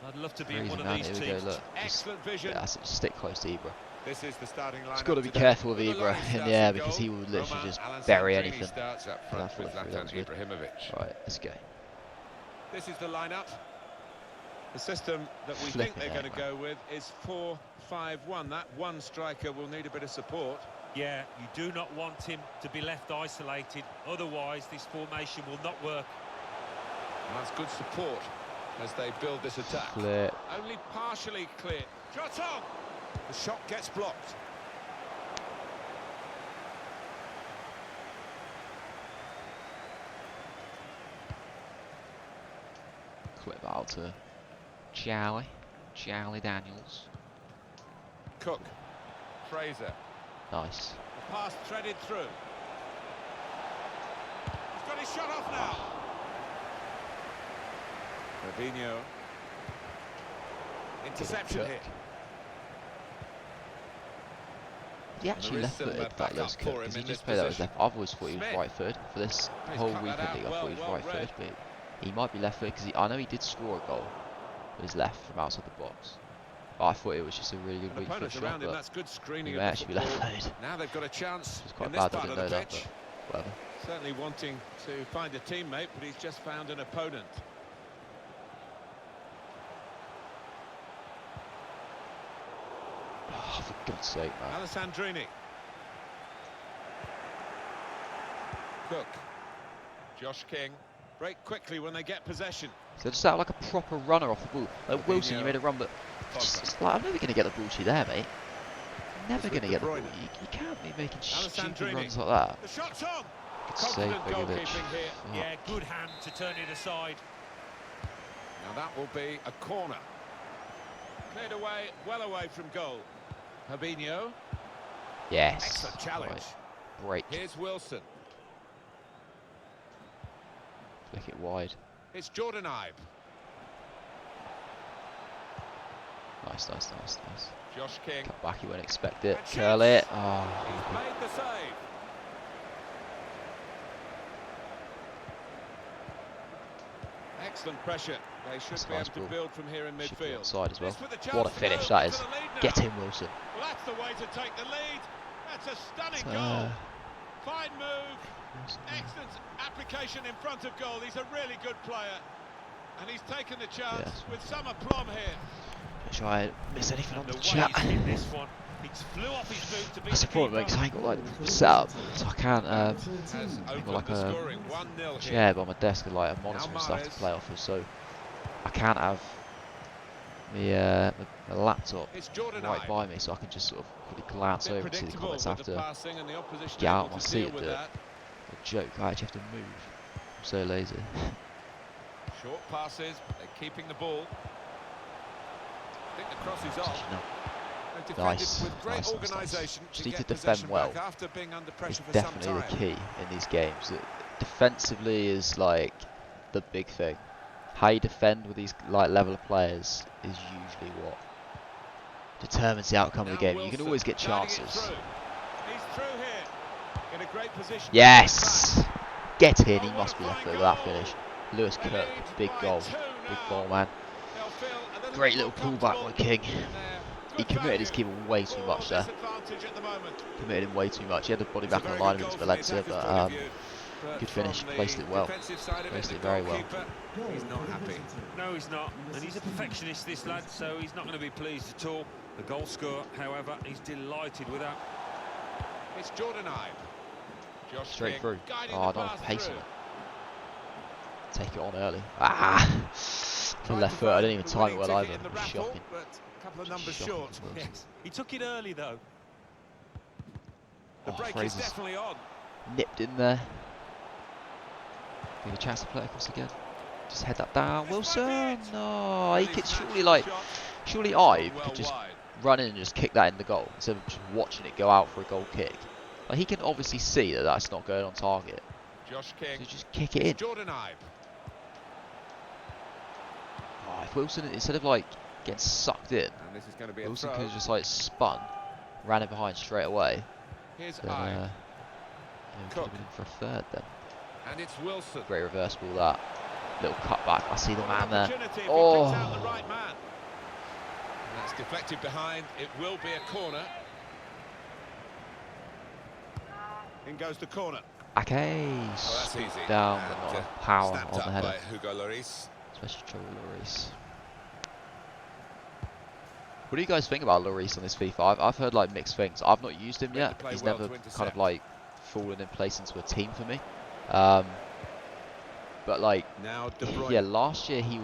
I'd love to be in Crazy, one of man. these Here we teams. go, look. Excellent vision. Yeah, that's it. Stick close to Ibra. This is the starting lineup. Just got to be today. careful with Well, the Ibra line in starts the air in because goal. he will literally Roman just Alessandrini bury anything. starts up Yeah, front I thought with that Zlatan was weird. Ibrahimovic. Right, let's go. This is the lineup. The system that we think they're going to go with is 4-5-1. That one striker will need a bit of support. Yeah, you do not want him to be left isolated. Otherwise, this formation will not work. And that's good support as they build this attack. Clear. Only partially clear. Shot on! The shot gets blocked. Clip out to Charlie Daniels. Cook. Fraser. Nice. The pass threaded through. He's got his shot off now. Fabinho. Interception Cook. here. He actually There is left some footed, that backup Lewis for Cook. him Does he in just this play that as position. left? I've always thought he was Smith. right footed for this He's whole cut that weekend out league. I thought he was well right footed, read. but he might be left footed because I know he did score a goal with his left from outside the box. But I thought it was just a really good And weak foot opponents shot, around him, but that's good he screening may of the actually be left football. footed. Now they've got a chance It's quite in this bad I part didn't of know the that, pitch. but whatever. Certainly wanting to find a teammate, but he's just found an opponent. Oh, for God's sake, man. Alessandrini. Cook. Josh King. Break quickly when they get possession. So just out like a proper runner off the ball. Like Wilson, you made a run, but it's like, I'm never going to get the ball to you there, mate. Never going to get the ball. You can't be making stupid runs like that. The shot's on. Good save, Confident Begovic. goalkeeping here. Yeah, good hand to turn it aside. Now that will be a corner. Cleared away, well away from goal. Fabinho. Yes. Excellent challenge. Right. Break. Here's Wilson. Flick it wide. It's Jordan Ibe. Nice, nice, nice, nice. Josh King. Cut back, you wouldn't expect it. And Curl shoots. it. Oh. He's made the save. Excellent pressure. They should That's be nice able to ball. build from here in Should be midfield. onside as well. This with a chance What a to finish go that to is. the lead now. Get him, Wilson. Well, that's the way to take the lead. That's a stunning goal. Fine move. Excellent application in front of goal. He's a really good player. And he's taken the chance Yes. with some aplomb here. Make sure I miss anything on And the the way chat. he's hit this one, he flew off his boot to beat That's the the problem, keeper. because I ain't got like the proper setup, so I can't Has I've opened got like the a scoring 1-0 here. chair by my desk with like a monitor and stuff to Mahrez. play off of, so I can't have my laptop It's Jordan right Ibe. by me, so I can just sort of quickly glance Bit over and see the predictable comments with the after. passing and the opposition Get out able my to seat deal and with do it. that. A joke, I actually have to move. I'm so lazy. Short passes, they're keeping the ball. I think the cross is off. Actually, no. They've defended Nice, with great nice, nice, organisation nice. Just to need get to defend possession well. back after being under It's pressure for some definitely time. the key in these games. That defensively is like the big thing. How you defend with these like level of players is usually what determines the outcome of the Now game. You can Wilson always get guiding it chances. through. He's through here. In a great position. Yes! Get in, he Oh, what must a be left fine footed with that goal. finish. Lewis They Cook, lead big by goal. 2 Big now. goal, man. They'll feel a little Great bit little more pullback by comfortable King. in their He good committed his value keeper way too for much there. disadvantage at the moment. Committed him way too much. He had the body It's a back on very the line good against goal from the Valencia, attacker's but point of view. But good finish. from the Placed it well. defensive side of Placed the it very well. goalkeeper, he's not happy. No, he's not. And he's a perfectionist, this lad, so he's not going to be pleased at all. The goal scorer, however, he's delighted with that. It's Jordan Ibe. Josh Straight King through. guiding Oh, the I don't have pass pace through. on it. Take it on early. Ah! To the Tried left to foot. I find didn't even the time it winning well ticket either. in the Shocking. raffle, but a couple of numbers Shocking short. for Wilson. Yes, he took it early, though. The Oh, break is Fraser's definitely on. nipped in there. Give a chance to play across again. Just head that down. This might be Wilson! it. No, Well, he he's could matched surely the like, shot. surely It's gone Ibe well could just wide. run in and just kick that in the goal instead of just watching it go out for a goal kick. Like he can obviously see that that's not going on target. Josh So King. just kick it in. It's Jordan Ibe. Oh, if Wilson, instead of like getting sucked in, And this is going to be a Wilson throw. could have just like spun, ran it behind straight away. Here's Then Ibe. we could Cook. have been in for a third then. And it's Wilson. Great reverse ball that. Little cutback. I see the What an man there. opportunity if he Oh. picks out the right man. And that's deflected behind. It will be a corner. In goes the corner. Okay, Oh, that's swoop easy. down, And, but not a power snapped on the up header. by Hugo Lloris. Especially trouble Lloris. What do you guys think about Lloris on this FIFA? I've heard like mixed things. I've not used him Made yet. the play He's well never to kind of intercept. like fallen in place into a team for me. But like, Now De Bruyne. yeah, last year he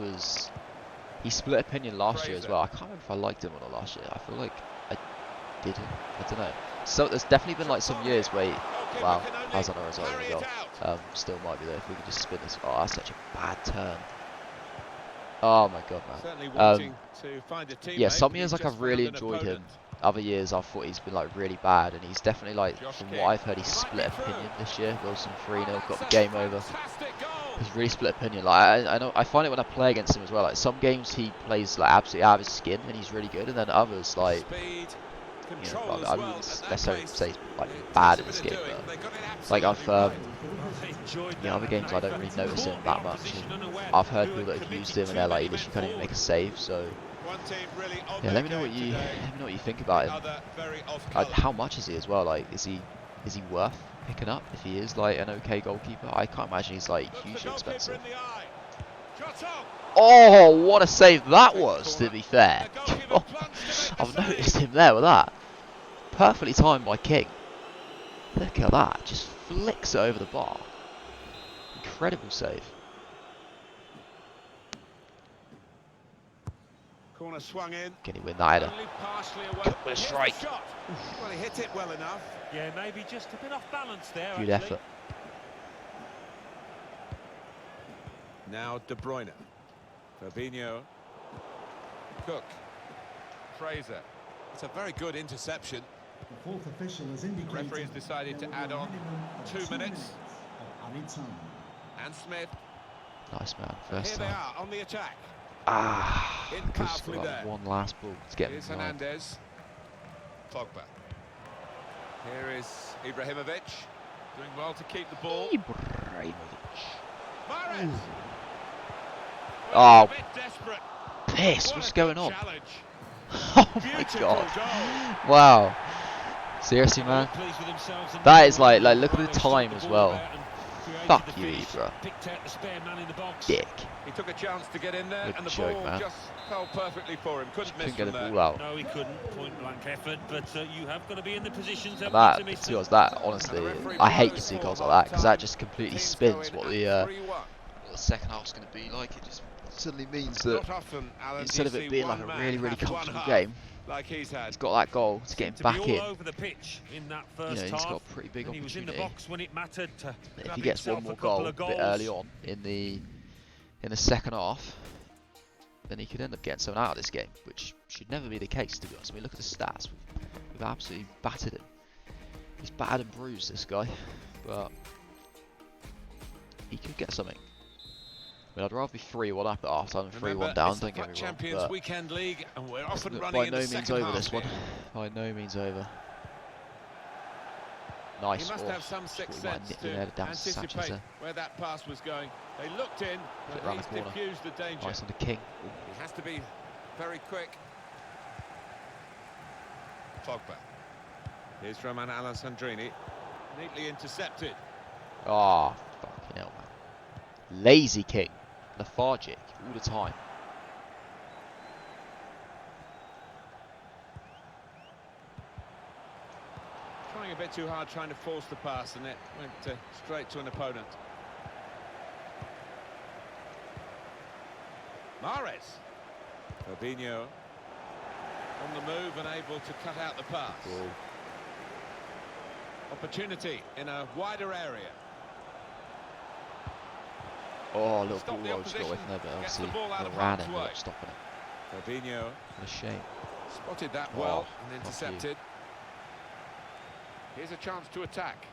split opinion last year as Fraser. well. I can't remember if I liked him or not last year. I feel like I didn't. I don't know. So there's definitely been like some years where, Goalkeeper wow, can only has on a result parry as it well. out. Still might be there if we could just spin this. Oh, that's such a bad turn. Oh my god, man. Certainly wanting to find a teammate, Yeah, some but years he's like I've just really found an enjoyed him. opponent. Other years I've thought he's been like really bad, and he's definitely like, Josh from King. what I've heard, he's He might split be through. opinion this year. Wilson 3-0, got That's the a game over. fantastic goal. There's really split opinion. Like I know I find it when I play against him as well. Like some games he plays like absolutely out of his skin and he's really good, and then others like Speed, you control know, as I well wouldn't at that necessarily pace. say he's like It bad takes in a this bit game, of doing. but They got it like absolutely I've right. you know, other games I don't really notice him that much. And I've heard people that have used him and they're like, he literally can't even make a save. So One team really on yeah, their let me know game today. let me know what you think about him. Other very off colour. How much is he as well? Like, is he worth picking up if he is like an okay goalkeeper? I can't imagine he's like Looks the hugely goalkeeper expensive. in the eye. Shot on. Oh, what a save that was! To be fair, The goalkeeper plunged to make the I've save. noticed him there with that. Perfectly timed by King. Look at that, just flicks it over the bar. Incredible save. Corner swung in. Can he win that header? Only partially away. With a Here's the strike. shot. Well, he hit it well enough. Yeah, maybe just a bit off balance there. Good actually. effort. Now De Bruyne. Fabinho. Cook. Fraser. It's a very good interception. The fourth official has indicated Referee's decided there to will add be a on minimum of 2 minutes. of added time. And Smith. Nice man, Here first they time. are on the attack. Ah, In just powerfully got that there. one last ball to get Here's him behind. Hernandez. Pogba. Here is Ibrahimovic. Doing well to keep the ball. Ibrahimovic. Mahrez. Oh, Well, he's a bit desperate. piss, What what's a going good on? challenge. Oh my Beautiful god. goal. Wow. Seriously, man? Pleased with themselves and That is well, like look at they the struck time the as ball well. about and created Fuck the you, finish, Ibra. picked out the spare man in the box. Dick. He took a chance to get in there, Good and the joke, ball man. just fell perfectly for him. Couldn't miss Couldn't get from the there. ball out. No, he couldn't. Point blank effort, but you have got to be in the positions And haven't that, you, to miss to be them. honest, that honestly, I hate to see goals like that because that just completely Teams spins going what at the 3-1. second half's going to be like. It just suddenly means that Not often, Alan, instead do of you it see being one like a man really, really have one comfortable half game, like he's had. he's got that goal to get him Seemed to back be in. all over the pitch in that You first know, he's half. got a pretty big And he was in the opportunity. box when it mattered to If grab he gets one himself more a couple goal a of bit goals. early on in the second half, then he could end up getting something out of this game, which should never be the case, to be honest. I mean, look at the stats. We've absolutely battered him. He's battered and bruised, this guy, but he could get something. I mean, I'd rather be 3-1 up at half time than 3-1 down, don't get me wrong, Champions but Weekend League, and we're off and it's running by in no the means second over half this one. here. By no means over. Nice. He must have some just sixth thought he might sense have nipped to the header down Sanchez anticipate there. where that pass was going. They looked in, Flip but round he's the corner. diffused the danger. Nice on the King. He has to be very quick. Pogba. Here's Roman Alessandrini. Neatly intercepted. Oh, fucking hell, man. Lazy King. Lethargic all the time. Trying a bit too hard, trying to force the pass, and it went straight to an opponent. Mahrez. Fabinho. On the move and able to cut out the pass. Cool. Opportunity in a wider area. Oh, a little Stop ball the roll just got away opposition, from there, but gets the obviously ball out of ran harm's it, way. not stopping it. Fabinho What a shame. spotted that well Oh, and fuck you. intercepted. Here's a chance to attack.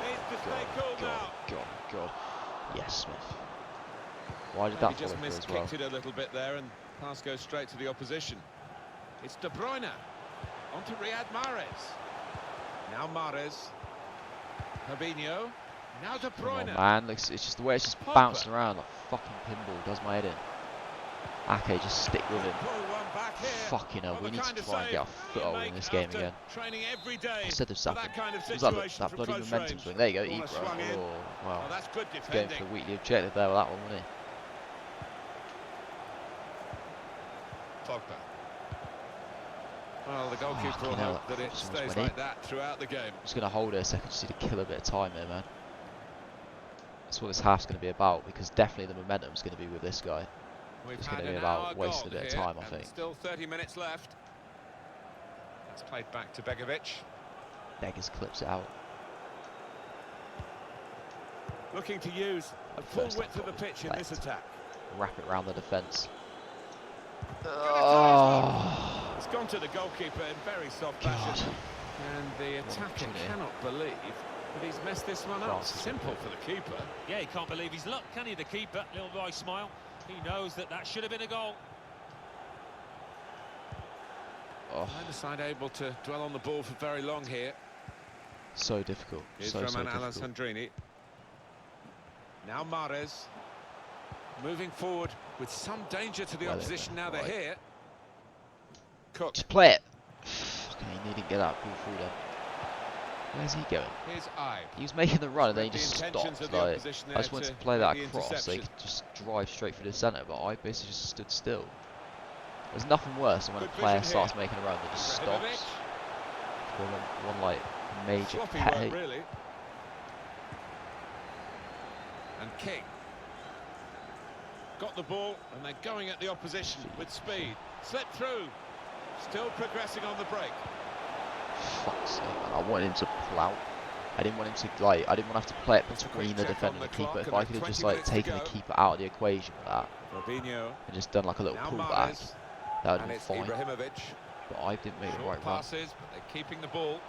Needs to stay cool now. God. Yes, Smith. Why did Maybe that just follow through as well? miskicked it a little bit there, and pass goes straight to the opposition. It's De Bruyne. On to Riyad Mahrez. Now Mahrez. Fabinho. Now De Come on, Bruyne. man. Looks, it's just the way it's just Pogba. bouncing around like fucking pinball. Does my head in. Ake, just stick with him. Pull one back here. Fucking hell, Well, we the need kind to of try and save get our you foothold in make this game after again. Training every day I said there's for something. that kind of Who's that, situation that from bloody close momentum range. swing? There you go, Corner Ibra. swung in. Oh, wow. Oh, that's good Going for defending. the weekly objective there with that one, wasn't he? Pogba. Well, the goalkeeper will Fucking hell, hope that it that stays almost like went that throughout the game. Just going to hold it a second just need to kill a bit of time here, man. That's what this half's going to be about, because definitely the momentum's going to be with this guy. We've It's had gonna be an about hour wasting a gone bit of here, time, I and think. Still 30 minutes left. That's played back to Begovic. Beggars clips it out. Looking to use the full First width of the half pitch in this left. attack. Wrap it around the defence. Oh. It's gone to the goalkeeper in very soft God. fashion. And the attacker opportunity. cannot believe But he's messed this one up. Francis. Simple for the keeper. Yeah, he can't believe his luck, can he, the keeper? Little boy smile. He knows that should have been a goal. Oh, Neither side able to dwell on the ball for very long here. so difficult. Here's So Roman difficult. Alessandrini. Now Mahrez. Moving forward with some danger to the Well, opposition. Now they're right. here. Cook. Just play it. Fucking, he needn't get that ball through then. Where's he going? Here's Ibe. He was making the run and then he The just intentions stopped. of the Like, opposition I there just wanted to to play make that the cross so he interception. could just drive straight through the centre, but I basically just stood still. There's nothing worse than when a Good player vision starts here. making a run that just Ibrahimovic. stops. One like major Sloppy pet work, hate. really. And King. Got the ball, and they're going at the opposition with speed. Slip through. Still progressing on the break. Fuck's sake, man. I wanted him to plout. I didn't want him to like. I didn't want to have to play it That's a between quick the check defender on and the the clock, keeper. If and I with could have just 20 like minutes to taken the go. keeper out of the equation with that Fabinho. and just done like a little Now pullback, Mahrez. that would And have it's been fine. Ibrahimovic. But I didn't make the Short right run. passes, but they're keeping the ball.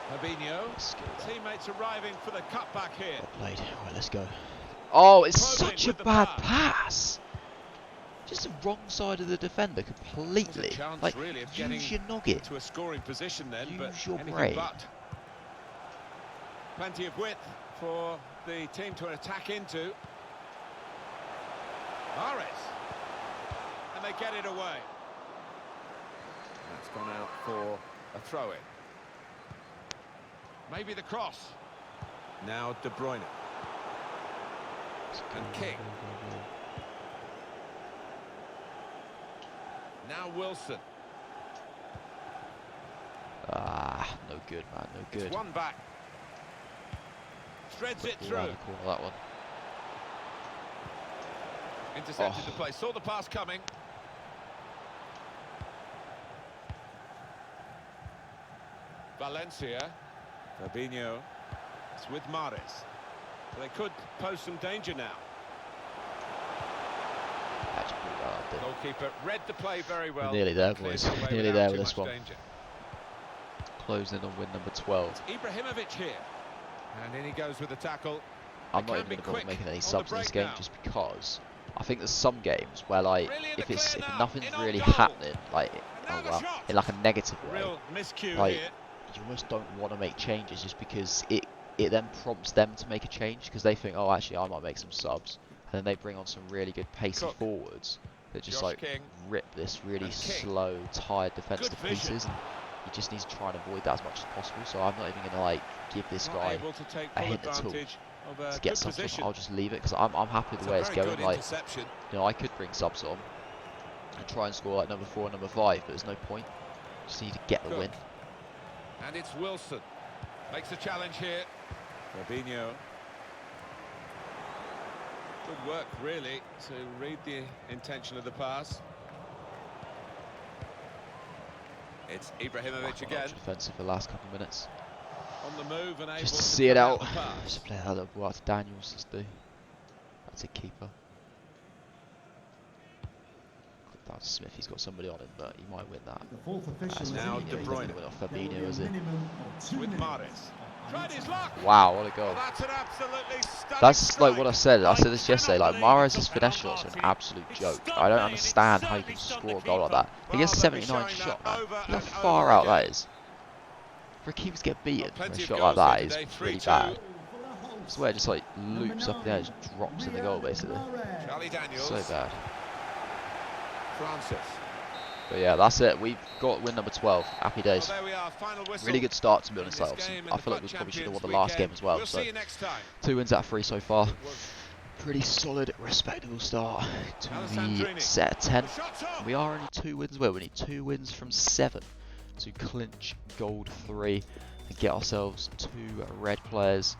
Fabinho. Skill there. Teammates arriving for the cutback here. Well played. Right, let's go. Oh, it's Probing such a with the bad pass. pass. Just the wrong side of the defender completely. There's a chance, Like, really, of getting use your nugget. to a scoring position then, but Use your anything brain. but. Plenty of width for the team to attack into. Mahrez. And they get it away. That's gone out for a throw-in. Maybe the cross. Now De Bruyne. And King. Now Wilson. Ah, no good, man. No good. It's one back. Threads it Ball through. around the corner, that one. Intercepted Oh. the play. Saw the pass coming. Valencia. Fabinho. It's with Mahrez. So they could pose some danger now. Actually, pulled that out, didn't it? Goalkeeper read the play very well. Nearly there, Cleared boys. it away Nearly without there too with this much one. danger. Closing in on win number 12. Ibrahimovic here. And in he goes with the tackle. I'm They not can be even going to bother quick making any on the subs in this break game now. just because I think there's some games where like Really in the if clear now, nothing's in on really goal. happening, like Now the shot. in like a negative way, Real miscue like here. you almost don't want to make changes just because it then prompts them to make a change because they think, oh, actually I might make some subs, and then they bring on some really good pacey Cook. forwards that just Josh like King. rip this really And King. slow, tired defence Good to vision. pieces. And you just need to try and avoid that as much as possible. So I'm not even going to like give this Not guy able to take a full hint at all advantage of a to good get subs on. position. I'll just leave it because I'm happy with the way it's a very going. good Like, interception. you know, I could bring subs on and try and score like number 4 and number 5, but there's no point. Just need to get the Cook. win. And it's Wilson. Makes a challenge here. Fabinho. Good work, really, to read the intention of the pass. It's Ibrahimovic again. Defensive for the last couple of minutes. On the move and able Just to to see it put out. the pass. Just play that little ball out to Daniels. Just do. That's a keeper. Clip out to Smith. He's got somebody on him, but he might win that. The fourth official That's is now Fabinho. De He's Bruyne. gonna win off There will be Fabinho, a is it? minimum of 2 With minutes Mahrez. of Tried added his time. luck. Wow, what a goal. Well, that's an absolutely stunning That's like what I strike. said. I said I this yesterday. cannot Like believe Mahrez's he took that finesse on, shots are an Martin. absolute It's joke. stunned I don't me, and it understand how you certainly can stunned score a the goal like keeper. that. He gets Well, they'll be 79 showing shot, that man. over Look how and far over out again. that is. For a keeper to get beaten from plenty a of shot goals like here that today, is really 3-2. bad. For the I host, swear, it just like number loops up in the air, just drops in the goal basically. Mahrez. Charlie Daniels. So bad. Francis. But yeah, that's it. We've got win number 12. Happy Well, days. there we are, final whistle. Really good start, to be in honest. this Like, obviously, game in I the feel like FUT we probably should have won Champions the last game weekend. as well. We'll So see you next time. 2 wins out of 3 so far. It was Pretty solid, respectable start to the Alessandrini. set of 10. the shot's on. We are only 2 wins away. We need 2 wins from 7 to clinch gold 3 and get ourselves 2 red players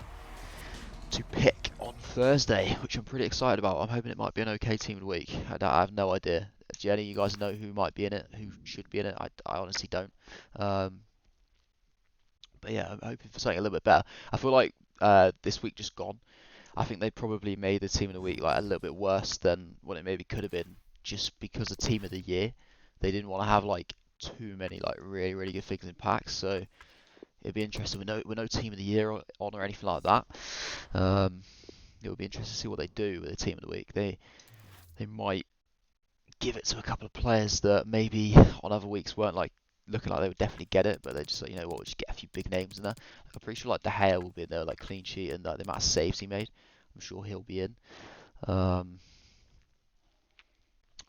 to pick on Thursday, which I'm pretty excited about. I'm hoping it might be an okay team of the week. I have no idea. Do any of you guys know who might be in it, who should be in it? I honestly don't. But yeah, I'm hoping for something a little bit better. I feel like this week just gone, I think they probably made the team of the week like a little bit worse than what it maybe could have been, just because the team of the year, they didn't want to have like too many like really good things in packs. So it'd be interesting. We're no team of the year on or anything like that. It would be interesting to see what they do with the team of the week. They might give it to a couple of players that maybe on other weeks weren't like looking like they would definitely get it, but they just like, you know what, we'll just get a few big names in there. Like, I'm pretty sure like De Gea will be in there, like clean sheet, and the amount of saves he made, I'm sure he'll be in. I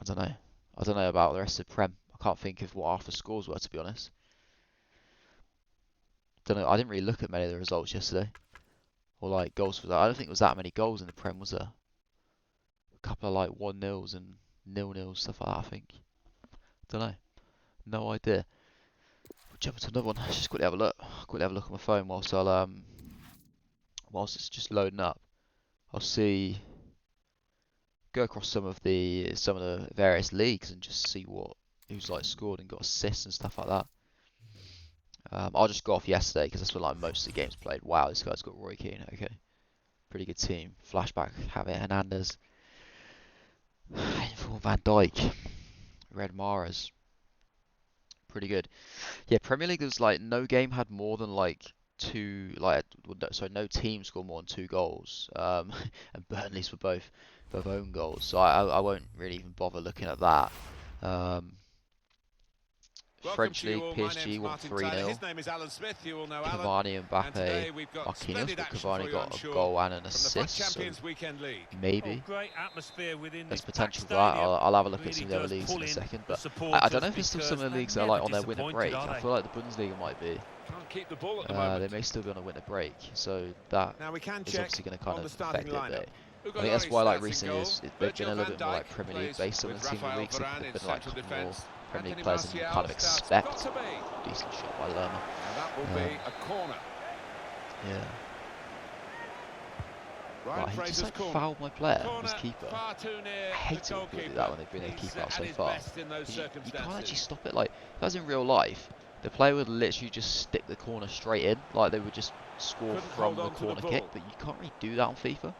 don't know. I don't know about the rest of the Prem. I can't think of what half the scores were, to be honest. Don't know. I didn't really look at many of the results yesterday, or like goals for that. I don't think there was that many goals in the Prem, was there? A couple of like 1-0s and 0-0s, stuff like that, I think. Don't know. No idea. We'll jump into another one. Let's just quickly have a look. Quickly have a look on my phone whilst it's just loading up. I'll see. Go across some of the various leagues and just see who's like scored and got assists and stuff like that. I'll just go off yesterday because that's when like most of the games played. Wow, this guy's got Roy Keane. Okay, pretty good team. Flashback, Javier Hernandez, Van Dijk, Red Mahrez. Pretty good. Yeah, Premier League, there's like no game had more than like no team scored more than 2 goals. And Burnley's for both own goals. So I won't really even bother looking at that. French League, PSG won 3-0. His name is Alan Smith. You all know Alan. Cavani, Mbappe, Marquinhos, but Cavani got a goal and an assist. So maybe Great atmosphere within there's this potential for packed that. stadium. I'll have a look at Really some of the other does leagues in pull a in second, the but I don't know if supporters there's still some of the because leagues that are they're like on their never winter disappointed, break. are I they? feel like the Bundesliga might be. Can't keep the ball at the They moment. may still be on a winter break, so that Now we can is check obviously going to kind on the of starting affect it. lineup. But I think that's why, like recently, they've been a little bit more like Premier League based on the team of the weeks. They've been like a couple more Premier League players than you kind of expect. Decent shot by Lerma. That will be a corner. Yeah. Ryan Right, he just Fraser's like corner. fouled my player, his Corner keeper. far too near I hate it when people do that when they bring their keeper out so far. You can't actually stop it. Like, if that was in real life, the player would literally just stick the corner straight in, like they would just score Couldn't from hold the on to the corner ball. kick, but you can't really do that on FIFA.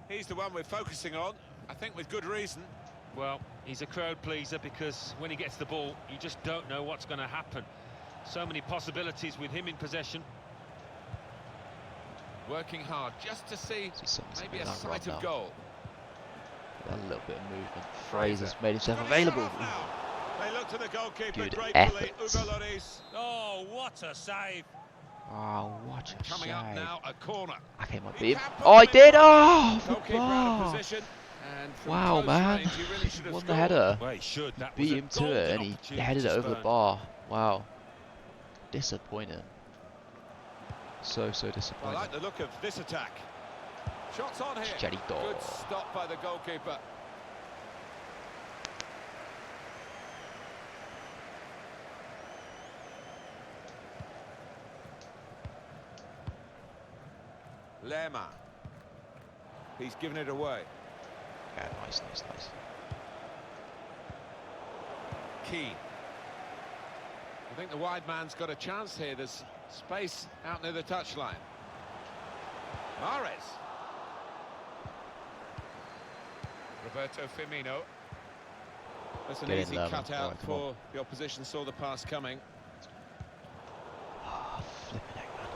He's the one we're focusing on, I think with good reason. Well, he's a crowd pleaser because when he gets the ball, you just don't know what's going to happen. So many possibilities with him in possession. Working hard just to see Someone's maybe made a that sight run of now. goal. A little bit of movement. Fraser's made himself Got his shot available. off now. They look to the goalkeeper Good gratefully. effort. Hugo Lloris Oh, what a save! Oh, what a coming up shame. now, a corner. Okay, might He beat him. can put Oh, I them in did! front. Oh, the Goalkeeper out of bar! position. And from Wow, close man. range, he really should He have won the scored. header. Well, he should. That Beat was a him to it, golden and he opportunity headed to it over the spurn. bar. Wow. Disappointing. So I disappointing. like the look of this attack. Shots on here. Jenny Dor. Good stop by the goalkeeper. Lerma. He's given it away. Yeah, nice. Keane. I think the wide man's got a chance here. There's space out near the touchline. Mahrez. Roberto Firmino. That's an Get in, easy Lerma. cut out Alright, come for the opposition. Saw the pass coming. Oh, flipping heck, man.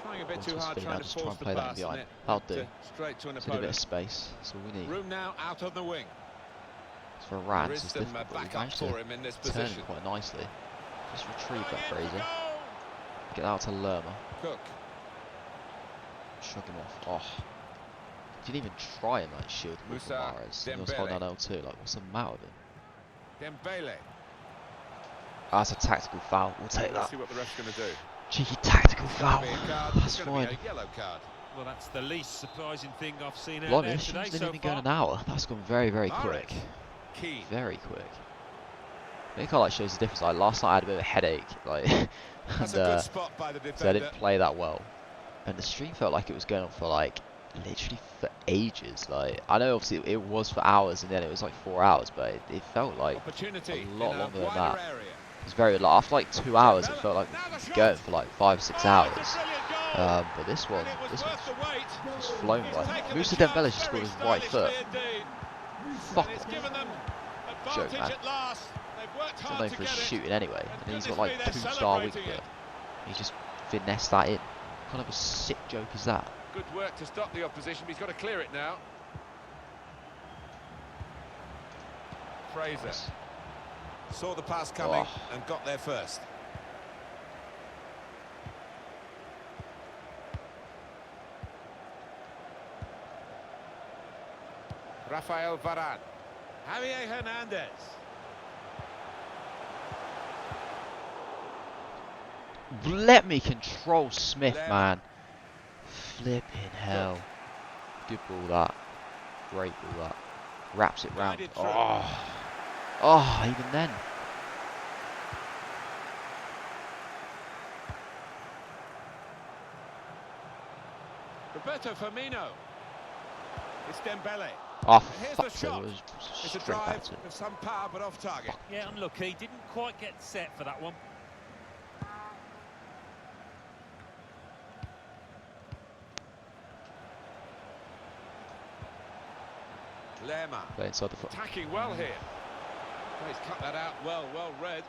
Trying a bit too Just hard, spinning trying out, to just try force and the play that in pass. behind. And That'll it do. went, straight to an Just need a bit of opponent. space. That's all we need. Room now out on the wing. It's for There Rans, is it's some difficult, but we backup managed for to him in this turn position. it quite nicely. Just retrieve Going that in for Fraser. goal. Get out to Lerma. Cook. Shrug him off. Oh. Didn't even try and like shield with Moussa Mahrez. He was Dembele. holding on L2. Like, what's the matter with him? Dembele. Ah, that's a tactical foul. We'll take Let's that. see what the ref's going to do. Cheeky tactical It's foul. gonna be a card. That's It's going to fine. be a yellow card. Well, that's the least surprising thing I've seen out Blimey, there this today didn't so even go far. an hour. That's gone very, very Mahrez. quick. Keane. Very quick. I think it like shows the difference. Like last night I had a bit of a headache, like, That's and a good spot by the so I defender. didn't play that well. And the stream felt like it was going on for like literally for ages. Like I know obviously it was for hours and then it was like 4 hours, but it felt like Opportunity a lot in longer than wider that. area. It was very like after like 2 hours it felt like Now the it was shot. going for like 5 or 6 Oh, hours. it's a brilliant goal. But this one's just flown He's by. taken Moussa the Dembele chance just scored very his right foot. stylishly indeed. Fuck And it's off. given them Joke, advantage man. at last. They've worked He's not hard known to for get his it. shooting anyway, And and he's got goodness like me, they're 2-star weak celebrating foot. it. He's just finessed that in. What kind of a sick joke is that? Good work to stop the opposition, but he's got to clear it now. Fraser Nice. Saw the pass coming and got there first. Rafael Varane. Javier Hernandez. Let me control Smith, man. Flipping hell. Good ball that. Great ball that. Wraps it round. Oh, even then. Roberto Firmino. It's Dembele. Oh, Here's fuck, the it shot. was It's a straight back drive to it. of some power, but off target. Yeah, unlucky. Didn't quite get set for that one. Lerma Play inside the foot. attacking well here. Oh, he's cut that out well read.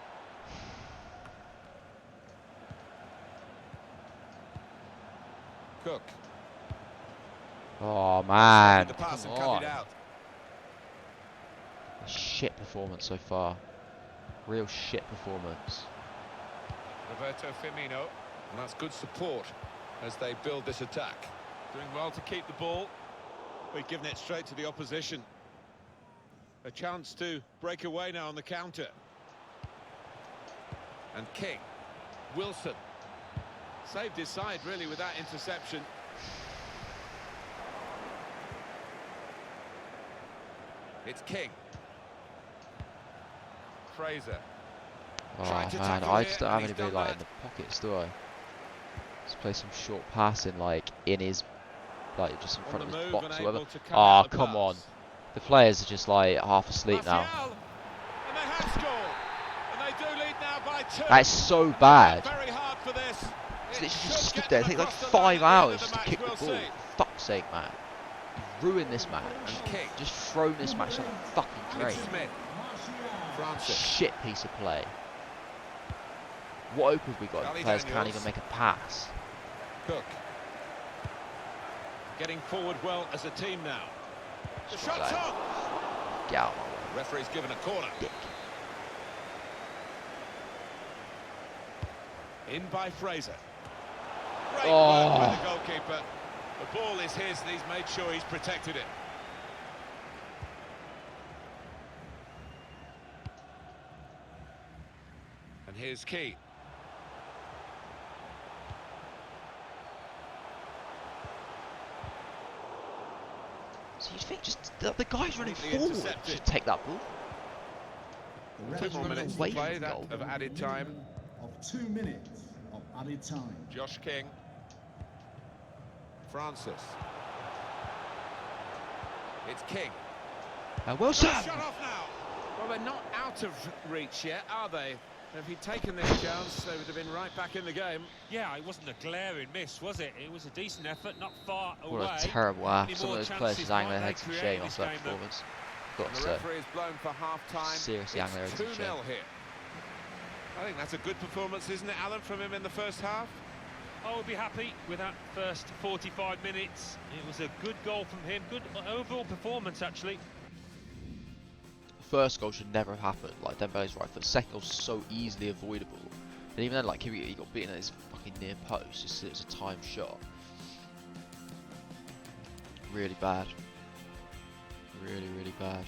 Cook. Oh, man. The pass Come and cut on. it out. A shit performance so far. Real shit performance. Roberto Firmino. And that's good support as they build this attack. Doing well to keep the ball. We've given it straight to the opposition. A chance to break away now on the counter. And King. Wilson. Saved his side really with that interception. It's King. Fraser. Oh, Tried to man. tackle I here, just don't and have he's anybody done like in that. the pockets, do I? Just play some short passing, like, in his... Like, just in front of his box or whatever. Oh, come on. The players are just, like, half asleep now. Martial, and they have scored. And they do lead now by 2. That's so bad. Very hard for this. It's It literally should just stood get there. them It takes like across the line 5 at the end hours of just the to match, kick the we'll ball. see. For fuck's sake, man. You've ruined this match. King. Just thrown this match down the fucking drain. Smith. Francis. Shit piece of play. What open have we got? Charlie The players can't Daniels. even make a pass. Cook. Getting forward well as a team now. The Just shot's like, on. get out of my way. Referee's given a corner. Dick. In by Fraser. Great Oh. work by the goalkeeper. The ball is his and he's made sure he's protected it. And here's Key. So you'd think just the guys running Neatly forward intercepted. should take that ball. 2 more minutes to away play, from that goal. of added time. Of 2 minutes of added time. Josh King. Francis. It's King. Wilson! Shut off now. Well, they're not out of reach yet, are they? If he'd taken this chance, they would have been right back in the game. Yeah, it wasn't a glaring miss, was it? It was a decent effort, not far away. What a terrible How many half. Some more of those players chances just hang their might heads they in create shame in after that this game, though? performance. Got And to the say. referee is blown for half-time. Seriously, hang their It's heads in 2-0 shame. here. I think that's a good performance, isn't it, Alan, from him in the first half? I would be happy with that first 45 minutes. It was a good goal from him. Good overall performance, actually. First goal should never have happened. Like Dembele's right foot. Second goal's so easily avoidable. And even then, like he got beaten at his fucking near post. It was a time shot. Really bad. Really, really bad.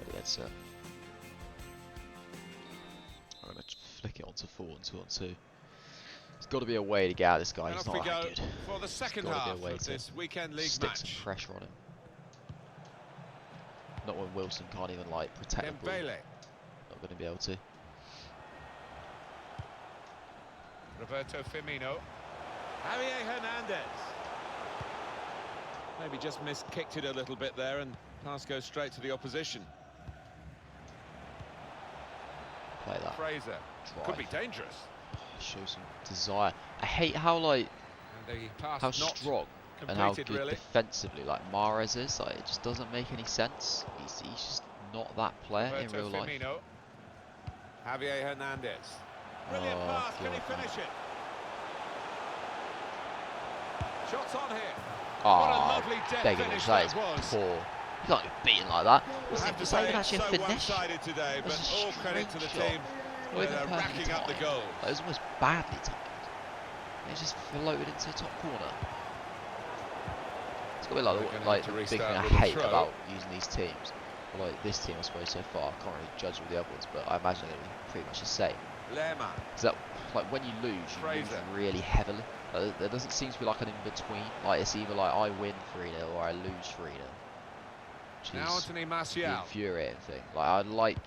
Bloody headset. I'm gonna flick it onto 4 and 2 on 2. There's got to be a way to get out of this guy. And He's off we not go that good. for the second There's gotta half be a way of to this weekend league stick match. some pressure on him. Not when Wilson can't even like protect the ball. Dembele. Not going to be able to. Roberto Firmino. Javier Hernandez. Maybe just kicked it a little bit there and pass goes straight to the opposition. play that. Fraser. Drive. Could be dangerous. Show some desire. I hate how like And the pass how not strong and completed, how good really. defensively like Mahrez is. Like it just doesn't make any sense. He's just not that player in Roberto real life. Firmino. Javier Hernandez. Brilliant Oh, pass, can he God, finish it? Shots on here. Oh, What a lovely dead begging finish that is that was. poor. You can't get beaten like that. I Listen, have to it's not say even it's actually so a finish. one-sided today, It was but a all credit to the straight team. shot. Where Not even they're perfectly racking up the timed. goals. Like, it was almost badly timed. It just floated into the top corner. It's got to be They're like, gonna like have the to big thing I restart with a hate throw. about using these teams. Well, like this team, I suppose, so far. I can't really judge all the other ones, but I imagine they're going to be pretty much the same. Lema. Is that like when you lose Fraser. really heavily? There doesn't seem to be like an in between. Like it's either like I win 3-0 or I lose 3-0. Which Now is Anthony the Martial. infuriating thing. Like I'd like,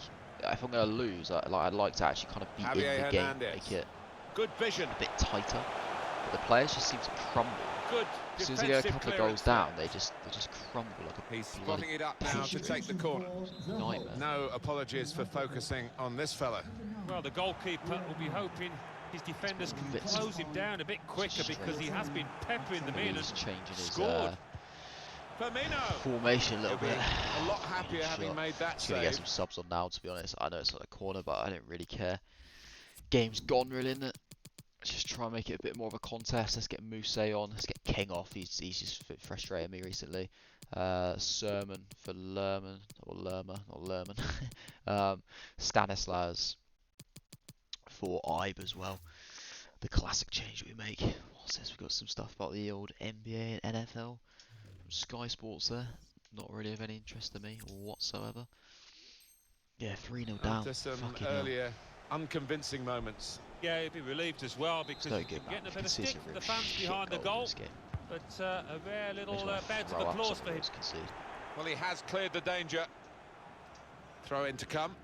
if I'm going to lose, I'd like to actually kind of be Javier in the game, Hernandez. make it Good vision. a bit tighter. But the players just seem to crumble. Good As soon as they get a defensive couple of clearance goals down, there. they just crumble like a He's bloody spotting it up now to take the corner. nightmare. No apologies for focusing on this fella. Well, the goalkeeper will be hoping his defenders can Bit close him down a bit quicker because he has been peppering them in He's and changing his scored. Firmino. formation a little He'll be bit. a lot happier having made that Just gonna get save. some subs on now, to be honest. I know it's not a corner, but I don't really care. Game's gone, really, isn't it? Let's just try and make it a bit more of a contest. Let's get Mousse on. Let's get King off. He's just frustrated me recently. Sermon for Lerman, or Lerma, not Lerman. Stanislas for Ibe as well. The classic change we make. What's this? We've got some stuff about the old NBA and NFL. Sky Sports there. Not really of any interest to me whatsoever. Yeah, 3-0 down. After some Fucking hell. earlier unconvincing moments. Yeah, he'd be relieved as well because It's no he's good, been man. getting a bit of Conceded stick a from real the fans shit behind the in goal, this game. but a rare little Makes me wanna bout of throw up applause some for him. goals conceded. Well, he has cleared the danger. Throw in to come.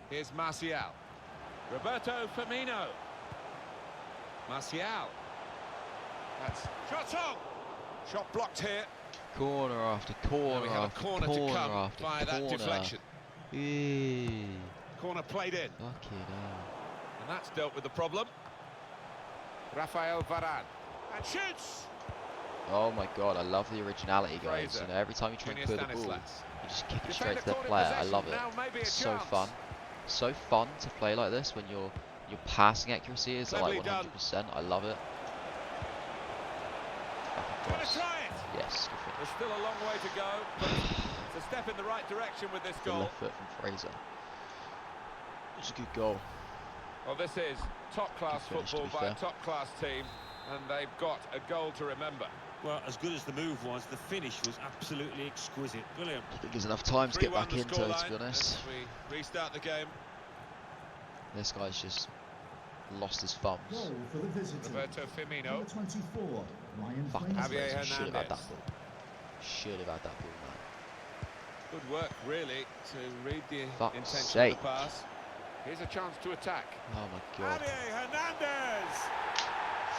Here's Martial. Roberto Firmino. Martial. That's Shots on. shot blocked here. Corner after Now corner we have a after corner corner to come after via that corner. deflection. Eee, Corner played in. fucking hell. And that's dealt with the problem. Rafael Varane. And shoots. Oh my god, I love the originality, guys. Fraser. You know, every time you try and Junior clear the ball, Stanislas. you just kick it Defender straight to the caught in player. I possession. love it. Now maybe a It's so chance. fun. So fun to play like this when your passing accuracy is at like Cleverly 100%. I love it. Fucking Gonna cross. try it. Yes, good finish. There's still a long way to go, but it's a step in the right direction with this The goal. left foot from Fraser. It's a good goal. Well, this is top-class Good finish, to football be by a fair. top-class team, and they've got a goal to remember. Well, as good as the move was, the finish was absolutely exquisite. Brilliant. I think there's enough time to get 3-1 back the into it, to scoreline be honest. as we restart the game. This guy's just lost his thumbs. Goal for the visitors. Roberto Firmino. Number 24, Ryan Fucking Fraser. Javier Fraser should have had that Hernandez. ball. Should have had that ball, man. Good work, really, to read the Fuck's intention sake. of the pass. Here's a chance to attack. Oh my god. Javier Hernandez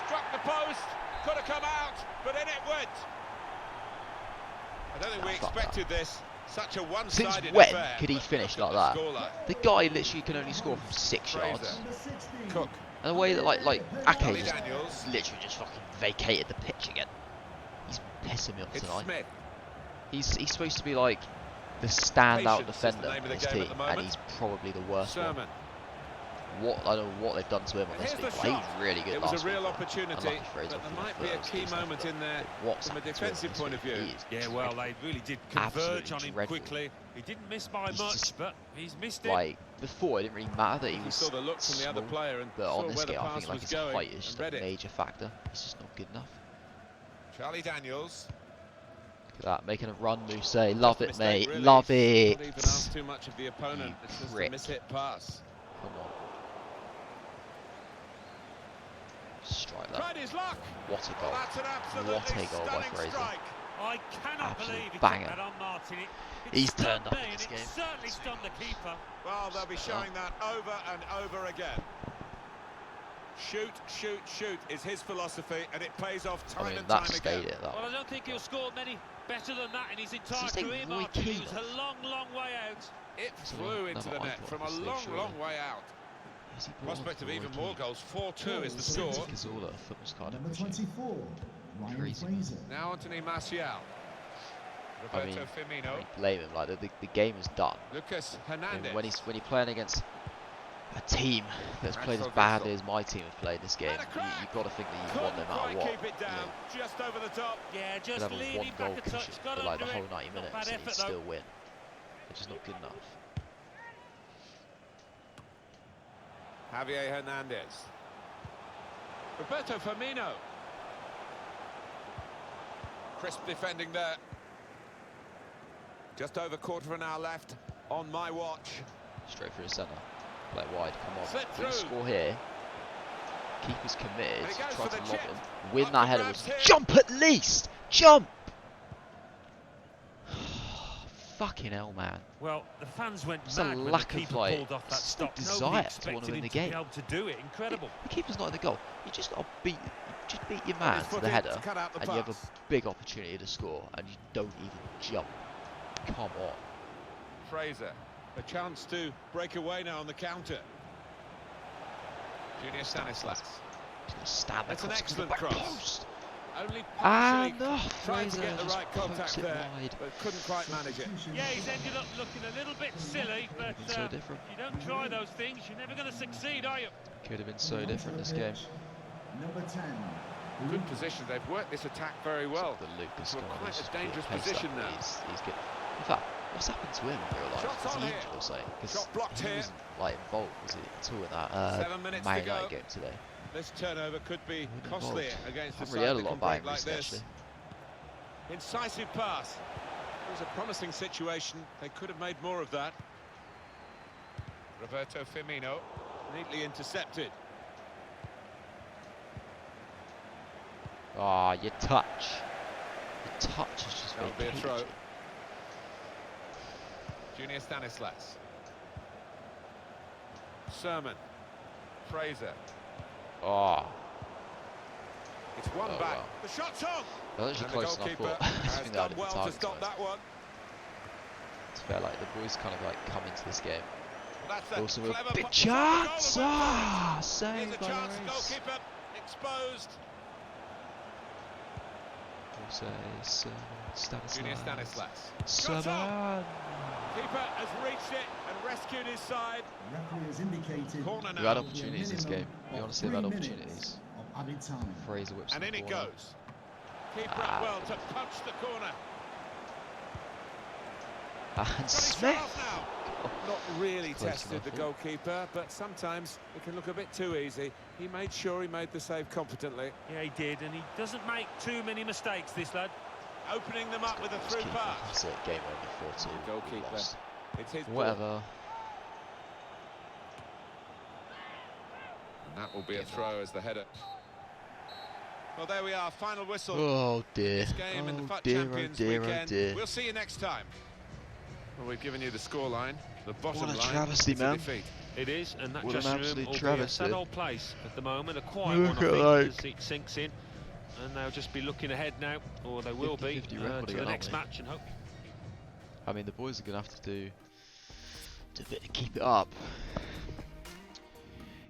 struck the post, could have come out, but in it went. I don't think we Fuck that. expected this. Such a Since one-sided when affair. could he but finish look like at that? the scoreline. The guy literally can only score from 6 Fraser. yards. Number 16, Cook. And the way that like Ake Charlie just Daniels. literally just fucking vacated the pitch again. He's pissing me off It's tonight. Smith. He's supposed to be like the standout Patience is the defender name of in the this game at team, the moment. and he's probably the worst one. Sermon. I don't know what they've done to him on this Here's week. the Like, shot. he's really good It was last a real week. opportunity, Unlucky Fraser but there for might the be a first key stuff, moment in there but what's from a happened to him defensive this point of week? view. He is Yeah, well, they really did converge Absolutely on him dreadful. quickly. He didn't miss by He's much, just but he's missed it. like before, it didn't really matter that he He was saw the look from the other small, player and but saw on this where the game, I pass think like was his going height is and just read a it. major factor. He's just not good enough. Charlie Daniels. Look at that, making a run, Mousse. Love it, Mistake, mate. really. Love Not it. even ask too much of the opponent. You It's just a prick. mishit pass. Come on. Strike that. Tried his luck. What a Well, goal. that's an absolutely What a goal by stunning Fraser. strike. I cannot Absolute believe he banger. took that on Martin. It He's stunned turned up me in this and it game. certainly stunned the keeper. Well, they'll be showing that over and over again. Shoot, shoot, shoot is his philosophy, and it pays off time I mean, and that time stayed again. it. That Well, I don't think he'll score many better than that in his entire He's like career, Roy Martin. He Keane. was a long, long way out. out. It That's flew into the another net icon from on a the sleeve, long, surely. long way out. Is he Prospect of Bournemouth even or more goals. 4-2 is the Goal, score. Cazorla, football's card. Number 24, Ryan Crazy. Fraser. Now Anthony Martial. I Roberto mean, Firmino. can't really blame him. Like the game is done. Lucas I mean, Hernandez. when you're playing against a team that's played as Axel badly Witsel. as my team have played this game, And a crack. you've got to think that you won no Couldn't matter quite what. keep it down, just over the top. Yeah, You just could have a leaning one goal back a touch. cushion Got for like the under whole it. 90 Not minutes bad and you'd effort still though. win, which is not good enough. Javier Hernandez. Roberto Firmino. Crisp defending there. Just over quarter of an hour left on my watch. Straight through the centre, play it wide. Come on, Slip if we through. score here. Keeper's committed. And he goes Try for to the lob chip. him. Win Up that the header. grabs here. Jump at least. Jump. Fucking hell, man. Well, the fans went Just a mad when the lack of, keeper like, pulled off that just no stop. desire Nobody to expected want to win him the to game. be able to do it. Incredible. The keeper's not in the goal. You just got to beat your On man his to foot the in header, to cut out the and you have a pass. big opportunity to score, and you don't even jump. Come on. Fraser. A chance to break away now on the counter. Junior Stanislas. He's going to stand That's an across the excellent back cross. post. Only partially And trying to Fraser get the just right pokes contact it there, wide. but couldn't quite manage it. Yeah, he's ended up looking a little bit silly, but So different. if you don't try those things, you're never going to succeed, are you? Could have been so different this game. Number 10. Good position. They've worked this attack very well. The Lucas To a goal quite is a just dangerous pure pace position up. now. He's good. In fact, what's happened to him in real life? Shots Is on he here. injured or something? 'Cause Shot blocked he here. wasn't like involved, was he, at all in that 7 minutes Man to go. United game today? This turnover could be Wasn't costly involved. against a Haven't really heard side a that lot can about break him like recently, this. actually. Incisive pass. It was a promising situation. They could have made more of that. Roberto Firmino. Neatly intercepted. Ah, your touch. Your touch is just That'll be a vacated throw. you. Junior Stanislas. Sermon. Fraser. Oh, It's one Oh, back. wow. The shot's on. that was actually And the close enough goalkeeper for. I Has think that done would well have to been stop targeted. that one. It's fair, like the boys kind of like come into this game. That's a Also clever a big shot. The goal chance. and well Ah, done. saved Here's a by chance. the race. Goalkeeper exposed. Also, Stanislas. Junior Stanislas. Sermon. Keeper has reached it and rescued his side. Referee has indicated. Corner We had now. opportunities this game. We honestly have had opportunities. Of added time. Fraser whips And in in the it corner. goes. Keeper Ah. up well to punch the corner. And Got his Smith. shot off now. Not really Close tested enough, the yeah. goalkeeper, but sometimes it can look a bit too easy. He made sure he made the save competently. Yeah, he did, and he doesn't make too many mistakes, this lad. Opening them up with a Just through keep- pass. That's it. Game over. 4-2. We Goalkeeper. lost. It's his ball. Whatever. And that will be a Give throw as the header. Well, there we are. Final whistle. Oh dear. This game in the Oh FUT dear, Champions oh dear, weekend. oh dear. We'll see you next time. Well, we've given you the scoreline. The bottom What a line. travesty, it's a man. defeat. It is, and that What an dressing room absolute will be a travesty. sad old place at the moment. A quiet Look one, I at think, like- as it sinks in. And they'll just be looking ahead now, or they will be, 50-50 to record the again, next aren't match and hope. I mean, the boys are going to have to do a bit to keep it up.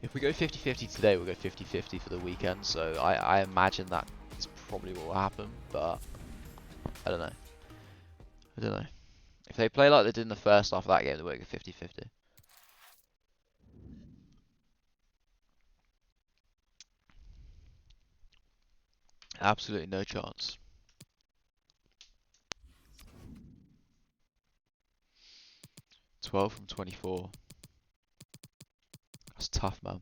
If we go 50-50 today, we'll go 50-50 for the weekend. So I imagine that is probably what will happen. But I don't know. I don't know. If they play like they did in the first half of that game, they won't go 50-50. Absolutely no chance. From 24. That's tough, man.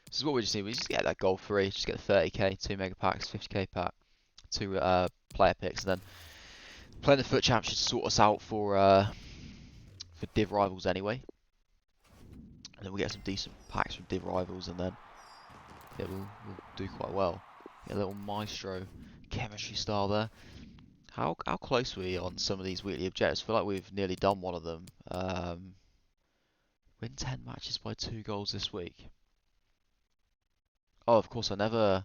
This is what we just need. We just get that goal free. Just get the 30k, 2 mega packs, 50k pack, 2 player picks, and then playing the FUT Champ should sort us out for Div Rivals anyway. And then we get some decent packs from Div Rivals, and then yeah, we'll do quite well. Get a little Maestro chemistry style there. How close were we on some of these weekly objectives? I feel like we've nearly done one of them. Win 10 matches by 2 goals this week. Oh, of course, I ended up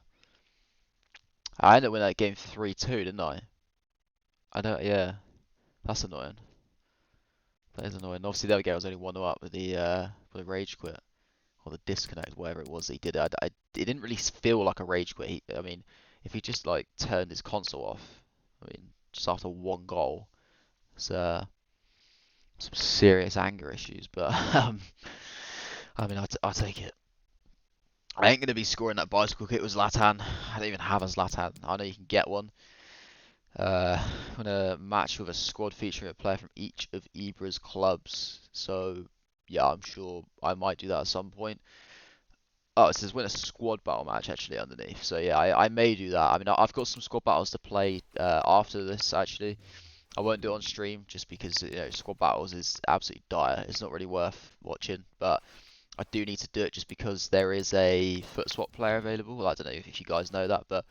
winning that game 3-2, didn't I? I don't, yeah. That's annoying. That is annoying. Obviously, there we go. I was only 1-0 up with the rage quit or the disconnect, whatever it was that he did. It didn't really feel like a rage quit. I mean, if he just like turned his console off, I mean, just after one goal, it's some serious anger issues. But I mean, I'll take it. I ain't gonna be scoring that bicycle kick with Zlatan. I don't even have a Zlatan. I know you can get one. I'm gonna match with a squad featuring a player from each of Ibra's clubs. So yeah, I'm sure I might do that at some point. Oh, it says win a squad battle match actually underneath. So yeah, I may do that. I mean, I've got some squad battles to play after this actually. I won't do it on stream just because squad battles is absolutely dire. It's not really worth watching, but I do need to do it just because there is a FUT swap player available. Well, I don't know if you guys know that, but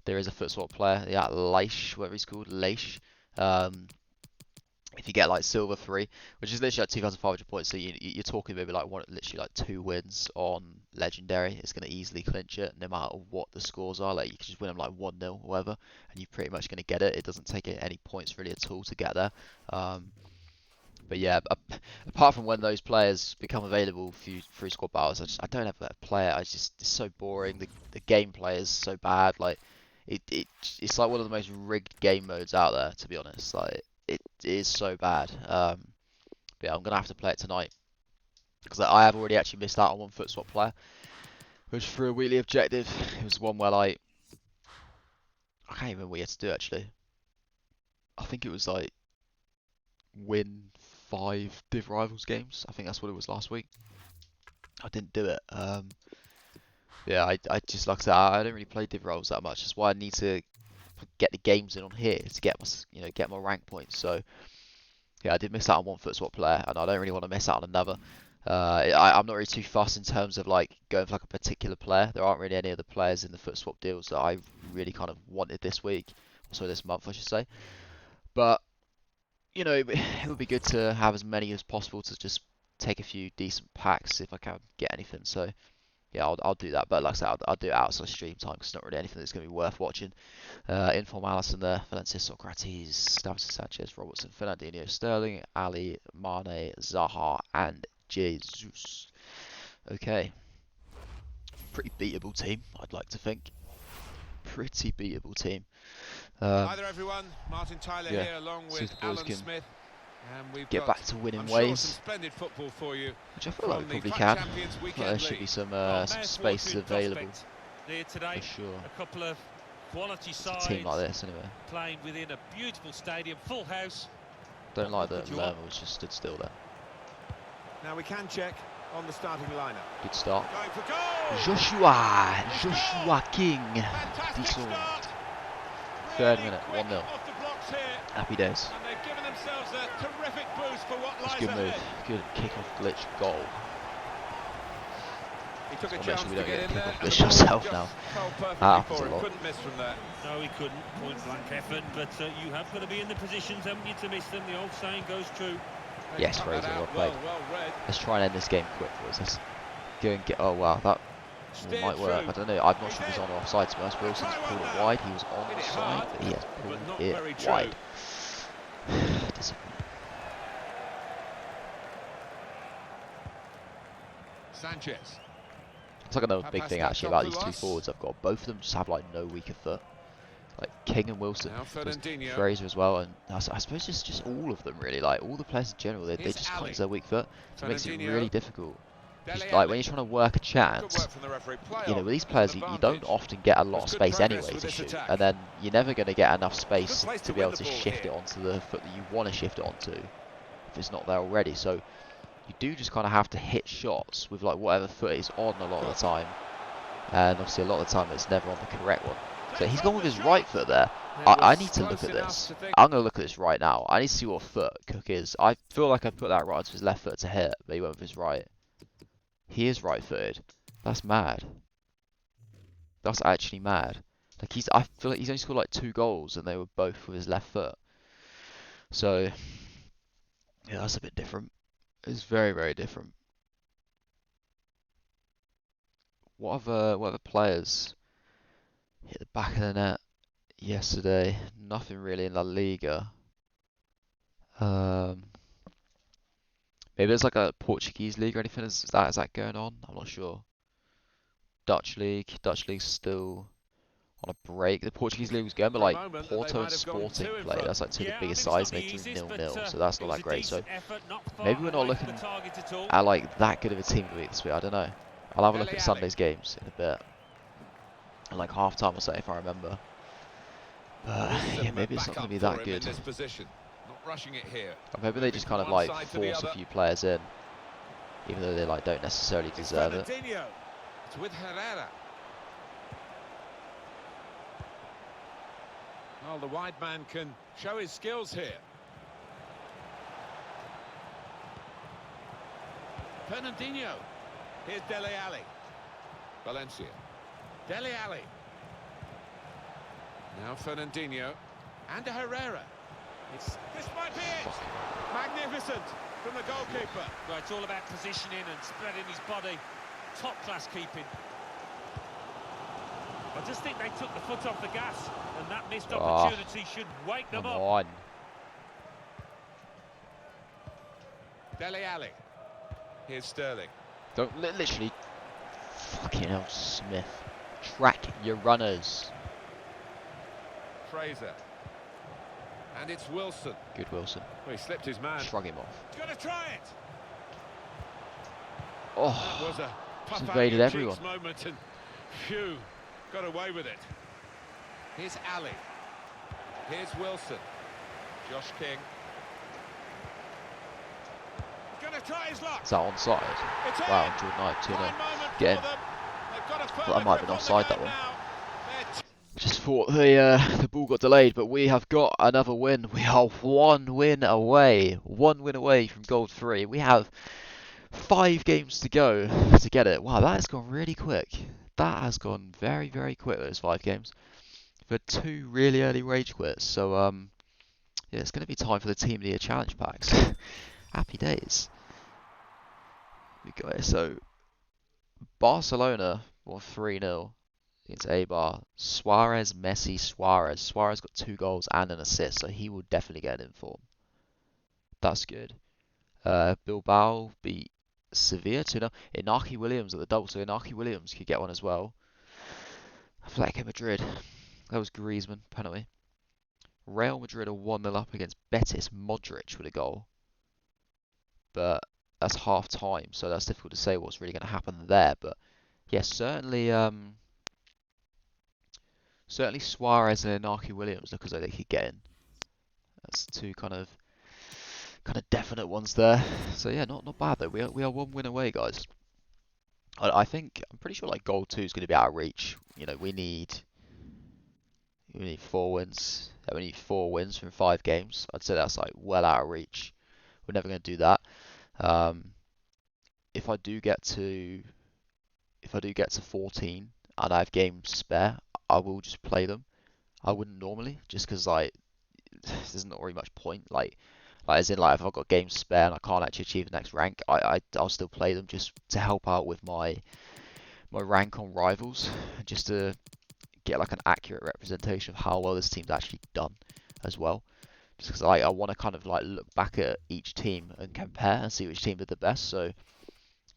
there is a FUT swap player. Yeah, Leish, whatever he's called, Leish. If you get like silver 3, which is literally like 2,500 points, so you're talking maybe like literally like 2 wins on legendary. It's going to easily clinch it, no matter what the scores are. Like you can just win them like 1-0 or whatever, and you're pretty much going to get it. It doesn't take any points really at all to get there. But yeah, apart from when those players become available through squad battles, I don't ever play it. It's so boring. The gameplay is so bad. Like it's like one of the most rigged game modes out there, to be honest. Like it is so bad. But yeah, I'm gonna have to play it tonight because I have already actually missed out on one FUT swap player, which for a weekly objective, it was one where like I can't even remember what you had to do actually. I think it was like win 5 Div Rivals games. I think that's what it was last week. I didn't do it. Yeah, I just like I said, I don't really play Div Rivals that much. That's why I need to get the games in on here to get my get my rank points. So yeah, I did miss out on one FUT swap player, and I don't really want to miss out on another. I'm not really too fussed in terms of like going for like a particular player. There aren't really any other players in the FUT swap deals that I really kind of wanted this week, so this month I should say. But it would be good to have as many as possible to just take a few decent packs if I can get anything. So yeah, I'll do that. But like I said, I'll do it outside stream time because it's not really anything that's going to be worth watching. Inform Alisson there, Valencia, Socrates, Davinson Sanchez, Robertson, Fernandinho, Sterling, Ali, Mane, Zaha, and Jesus. Okay, pretty beatable team, I'd like to think. Pretty beatable team. Hi there, everyone. Martin Tyler yeah, here, along see with if the boys Alan can Smith. And we've get got, back to winning I'm ways. sure, some splendid football for you. Which I feel like we from the probably FUT can. Champions Well, Weekend there should be League. some spaces available Here today, for sure. a couple of quality It's sides a team like this anyway. playing within a beautiful stadium, full house. Don't like that Put you Lerma on. was just stood still there. Now we can check on the starting lineup. Good start. Going for goal! Joshua King. Fantastic Decent. start. Third Really minute, quick 1-0. off the blocks here, Happy days. and they've given themselves a terrific boost for what That's a lies good move. ahead. Good kick-off glitch goal. He took a Just chance wanna make sure we to don't get get in there. kick-off and glitch the ball yourself just now. fell perfectly Happens for a him. lot. Couldn't miss from there. No, he couldn't. Point blank effort, but you have got to be in the positions, haven't you, to miss them? The old saying goes true. They Yes, cut Fraser, that well out. played. Well read. Let's try and end this game quick, boys. Let's go and get. Oh wow, that Steered might work. through. I don't know. I'm not sure if he's on or offside. To be honest, Wilson's pulled it wide. He was on Hit the it side, hard, but he has but pulled not it very true. wide. Disappointing. Sanchez. It's like another How big past thing that actually shot about these to two us. forwards I've got. Both of them just have like no weaker foot. Like King and Wilson, Now Fernandinho. Fraser as well, and I suppose just all of them really. Like all the players in general, they Here's just Ali. can't use their weak foot. So it makes it Fernandinho. really difficult. Dele Just, like Alli. when you're trying to work a Good chance, work from the referee. Play you know, on. with these That's players, an you don't advantage. often get a lot There's of good space progress anyway with to this shoot, attack. and then you're never going to get enough space place to to be win able the to ball shift here. it onto the foot that you want to shift it onto if it's not there already. So you do just kind of have to hit shots with like whatever foot is on a lot of the time, and obviously a lot of the time it's never on the correct one. So he's gone with his right foot there. It I was need to look close at enough this. to think- I'm going to look at this right now. I need to see what foot Cook is. I feel like I put that right onto his left foot to hit, but he went with his right. He is right-footed. That's mad. That's actually mad. Like I feel like he's only scored like 2 goals, and they were both with his left foot. So yeah, that's a bit different. It's very, very different. What other players hit the back of the net yesterday? Nothing really in La Liga. Maybe there's like a Portuguese league or anything. Is that going on? I'm not sure. Dutch league's still on a break. The Portuguese league was going, but For a like moment, they Porto might and have gone Sporting 2 in play. front. That's like two of the Yeah, I biggest think it's not sides, the and they drew easiest, 0-0. but So that's it not was that a great. So decent effort, not far maybe we're not away from looking the target at all. at like that good of a team of the week this week. I don't know. I'll have a look Dele at Alli. Sunday's games in a bit, at like half time or so if I remember. But yeah, maybe it's not going to be that good. This position. Not rushing it here. I'm hoping they just kind of like force a few players in, even though they like don't necessarily deserve it. It's with Herrera. Well, the wide man can show his skills here. Fernandinho. Here's Dele Alli. Valencia. Dele Alli. Now Fernandinho. And Herrera. This might be it. Magnificent from the goalkeeper. Well, it's all about positioning and spreading his body. Top-class keeping. I just think they took the foot off the gas, and that missed opportunity should wake them Come up. on. Dele Alli. Here's Sterling. Don't literally. Fucking hell, Smith. Track your runners. Fraser. And it's Wilson. Good Wilson. Well, he slipped his man. Shrug him off. He's going to try it. That Oh, was a just puff invaded out everyone. cheeks moment, and phew, got away with it. Here's Ali. Here's Wilson. Josh King. He's going to try his luck. is that onside? It's Wow, in. Jordan Knight 2-0. Fine moment Get in. for them. They've got a Thought further that might have grip been on the offside, that game one. now. Just thought the ball got delayed, but we have got another win. We are one win away from gold 3. We have 5 games to go to get it. Wow, that has gone really quick. That has gone very, very quick, those 5 games. For 2 really early rage quits. So, yeah, it's going to be time for the Team of the Year challenge packs. Happy days. We got it. So, Barcelona won 3-0 against Eibar. Suarez, Messi, Suarez. Suarez got 2 goals and an assist, so he will definitely get an inform. That's good. Bilbao beat Sevilla 2-0. Inaki Williams at the double, so Inaki Williams could get one as well. Atletico Madrid. That was Griezmann, penalty. Real Madrid are 1-0 up against Betis. Modric with a goal. But that's half time, so that's difficult to say what's really going to happen there. But yes, certainly Suarez and Inaki Williams look as though they could get in. That's 2 kind of definite ones there. So yeah, not bad though. We are 1 win away, guys. I'm pretty sure like goal 2 is going to be out of reach. You know, we need 4 wins. Yeah, we need 4 wins from 5 games. I'd say that's like well out of reach. We're never going to do that. If I do get to 14 and I have games spare, I will just play them. I wouldn't normally, just because like there's not really much point. Like as in like if I've got games spare and I can't actually achieve the next rank, I'll still play them just to help out with my rank on rivals, just to get like an accurate representation of how well this team's actually done as well. Just because I want to kind of like look back at each team and compare and see which team did the best. So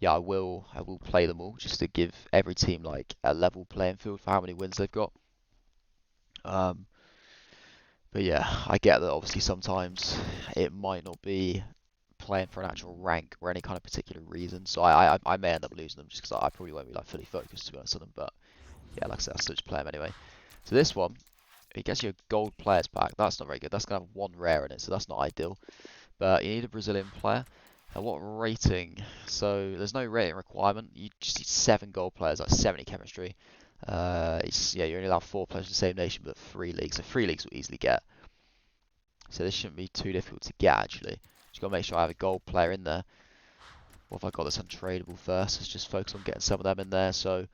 yeah, I will play them all just to give every team like a level playing field for how many wins they've got. But yeah, I get that obviously sometimes it might not be playing for an actual rank or any kind of particular reason. So I may end up losing them just because I probably won't be like fully focused to be honest on them. But yeah, like I said, I still just play them anyway. So this one, it gets you a gold players pack. That's not very good. That's going to have 1 rare in it, so that's not ideal. But you need a Brazilian player. And what rating? So there's no rating requirement. You just need 7 gold players, like 70 chemistry. You're only allowed 4 players from the same nation, but 3 leagues. So 3 leagues will easily get. So this shouldn't be too difficult to get actually. Just gotta make sure I have a gold player in there. What have I got that's untradeable first? Let's just focus on getting some of them in there. So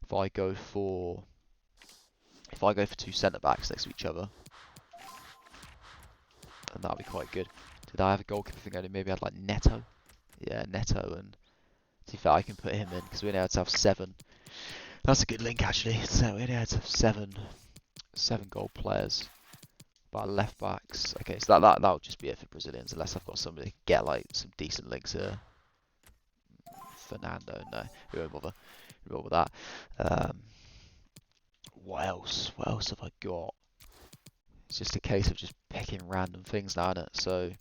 if I go for 2 centre backs next to each other, then that'll be quite good. Did I have a goalkeeper thing? Only maybe I had like Neto. Yeah, Neto, and to be fair, I can put him in because we only had to have 7. That's a good link actually. So we only had to have 7 gold players. But left backs. Okay, so that'll just be it for Brazilians, unless I've got somebody to get like some decent links here. Fernando, no, we won't bother. We won't bother with that. What else? What else have I got? It's just a case of just picking random things now, isn't it? So,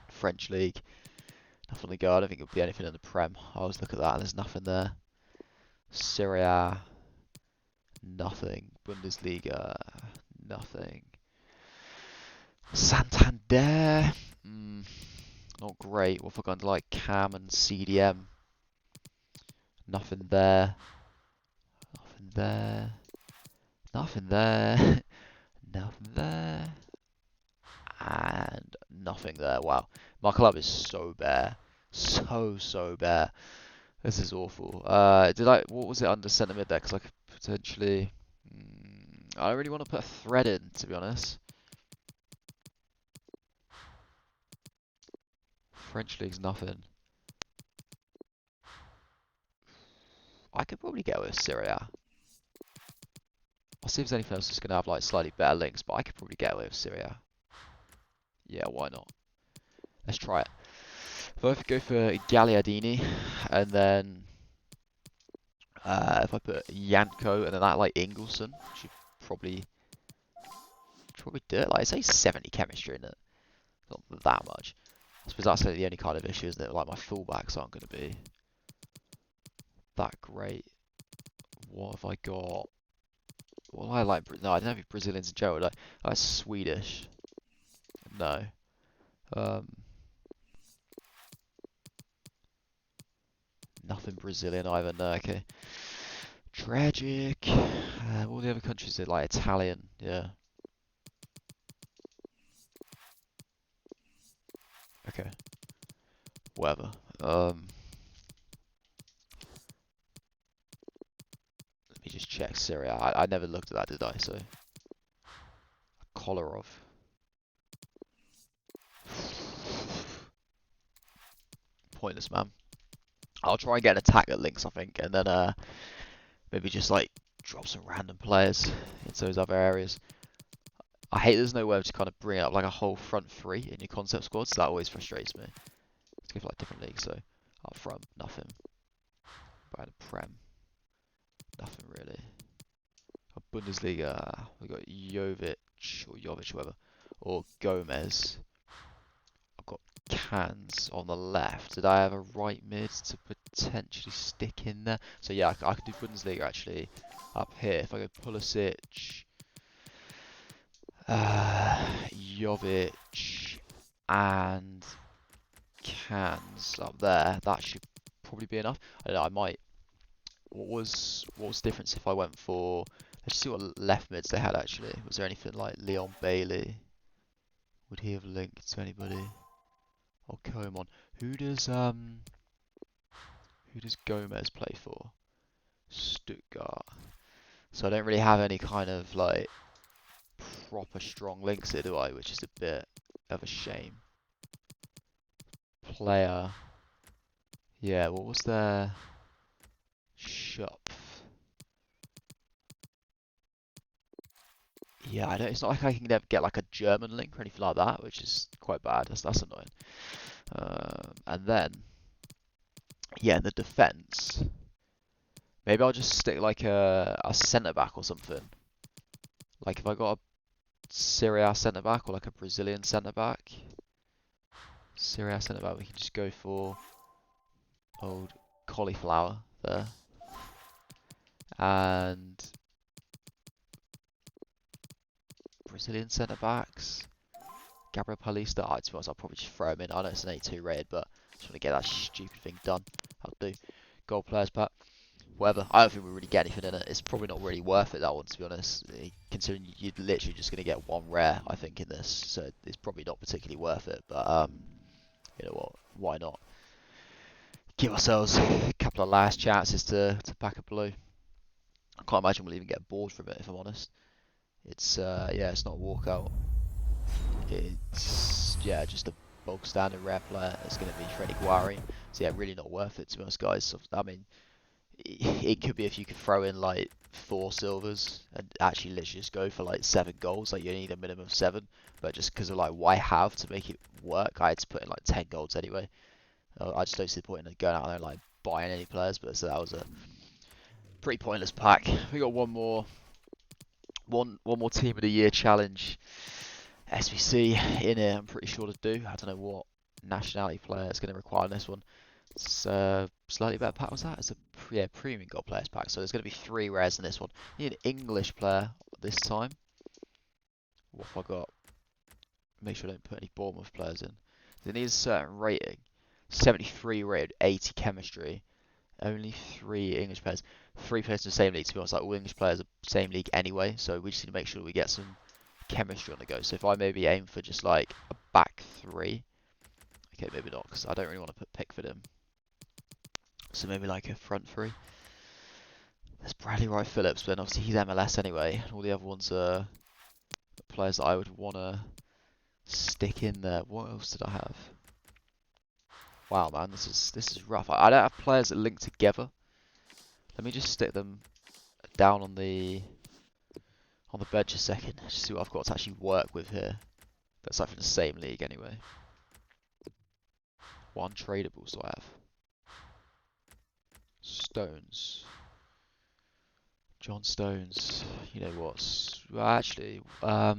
French league, nothing on the go. I don't think it'll be anything in the Prem. I always look at that and there's nothing there. Serie A, nothing. Bundesliga, nothing. Santander, not great. What if I go into like Cam and CDM? Nothing there. Nothing there. Nothing there. Nothing there. And nothing there. Wow. My club is so bare. So bare. This is awful. What was it under centre mid there? Because I could potentially... I don't really want to put a thread in, to be honest. French league's nothing. I could probably get with Serie A. I'll see if there's anything else that's going to have like slightly better links, but I could probably get away with Serie A. Yeah, why not? Let's try it. If I go for Gagliardini, and then if I put Janko, and then that like Ingelsson, should probably do it. Like, say 70 chemistry in it. Not that much. I suppose that's the only kind of issue, isn't it? Like, my fullbacks aren't going to be that great. What have I got? Well, I like... No, I don't have Brazilians in general. Like Swedish. No. Nothing Brazilian either. No, okay. Tragic. All the other countries are like Italian. Yeah. Okay. Whatever. Let me just check Syria. I never looked at that, did I? So, Kolarov. Pointless, man. I'll try and get an attack that links, I think, and then maybe just like drop some random players into those other areas. I hate there's nowhere to kind of bring up like a whole front three in your concept squad, so that always frustrates me. Let's go for like different leagues. So up front, nothing. By the Prem, nothing really. Bundesliga, we've got Jovic or Jovic, whatever, or Gomez. I've got Cans on the left. Did I have a right mid to potentially stick in there? So yeah, I could do Bundesliga actually up here. If I go Pulisic, Jovic, and Cans up there, that should probably be enough. I don't know, I might. What was the difference if I went for? Let's see what left mids they had actually. Was there anything like Leon Bailey? Would he have linked to anybody? Or Coman? Who does Gomez play for? Stuttgart. So I don't really have any kind of like proper strong links here, do I? Which is a bit of a shame. Player. Yeah, what was their shop? Yeah, it's not like I can never get like a German link or anything like that, which is quite bad. That's annoying. And then, yeah, in the defence, maybe I'll just stick like a centre back or something. Like if I got a Serie A centre back or like a Brazilian centre back. Serie A centre back, we can just go for old cauliflower there. And Brazilian centre backs. Gabriel Paulista. To be honest, I'll probably just throw him in. I know it's an 82 rated, but I just want to get that stupid thing done. I'll do. Gold players pack. Whatever. I don't think we really get anything in it. It's probably not really worth it, that one, to be honest. Considering you're literally just going to get one rare, I think, in this. So it's probably not particularly worth it. But, you know what? Why not? Give ourselves a couple of last chances to pack a blue. I can't imagine we'll even get bored from it, if I'm honest. It's, yeah, it's not a walkout. It's, yeah, just a bulk standard rare player. It's going to be Freddie Guari. So, yeah, really not worth it, to be honest, guys. So, I mean, it could be if you could throw in like 4 silvers and actually literally just go for like 7 goals. Like you only need a minimum of 7, but just because of like what I have to make it work, I had to put in like 10 golds anyway. I just don't see the point in going out there and like buying any players. But so that was a pretty pointless pack. We got one more team of the year challenge SBC in here. I'm pretty sure to do. I don't know what nationality player is going to require in this one. It's slightly better pack. Was that? It's a premium gold players pack. So there's going to be 3 rares in this one. Need an English player this time. What have I got? Make sure I don't put any Bournemouth players in. They need a certain rating. 73 rated, 80 chemistry. Only 3 English players. 3 players in the same league. To be honest, like all English players are same league anyway. So we just need to make sure we get some chemistry on the go. So if I maybe aim for just like a back 3. Okay, maybe not, because I don't really want to put Pickford in. So maybe like a front 3. There's Bradley Wright Phillips, but then obviously he's MLS anyway. All the other ones are players that I would want to stick in there. What else did I have? Wow, man, this is rough. I don't have players that link together. Let me just stick them down on the bench a second. Just see what I've got to actually work with here. That's like from the same league anyway. What untradables do I have? Stones. John Stones. You know what? Well, actually, no,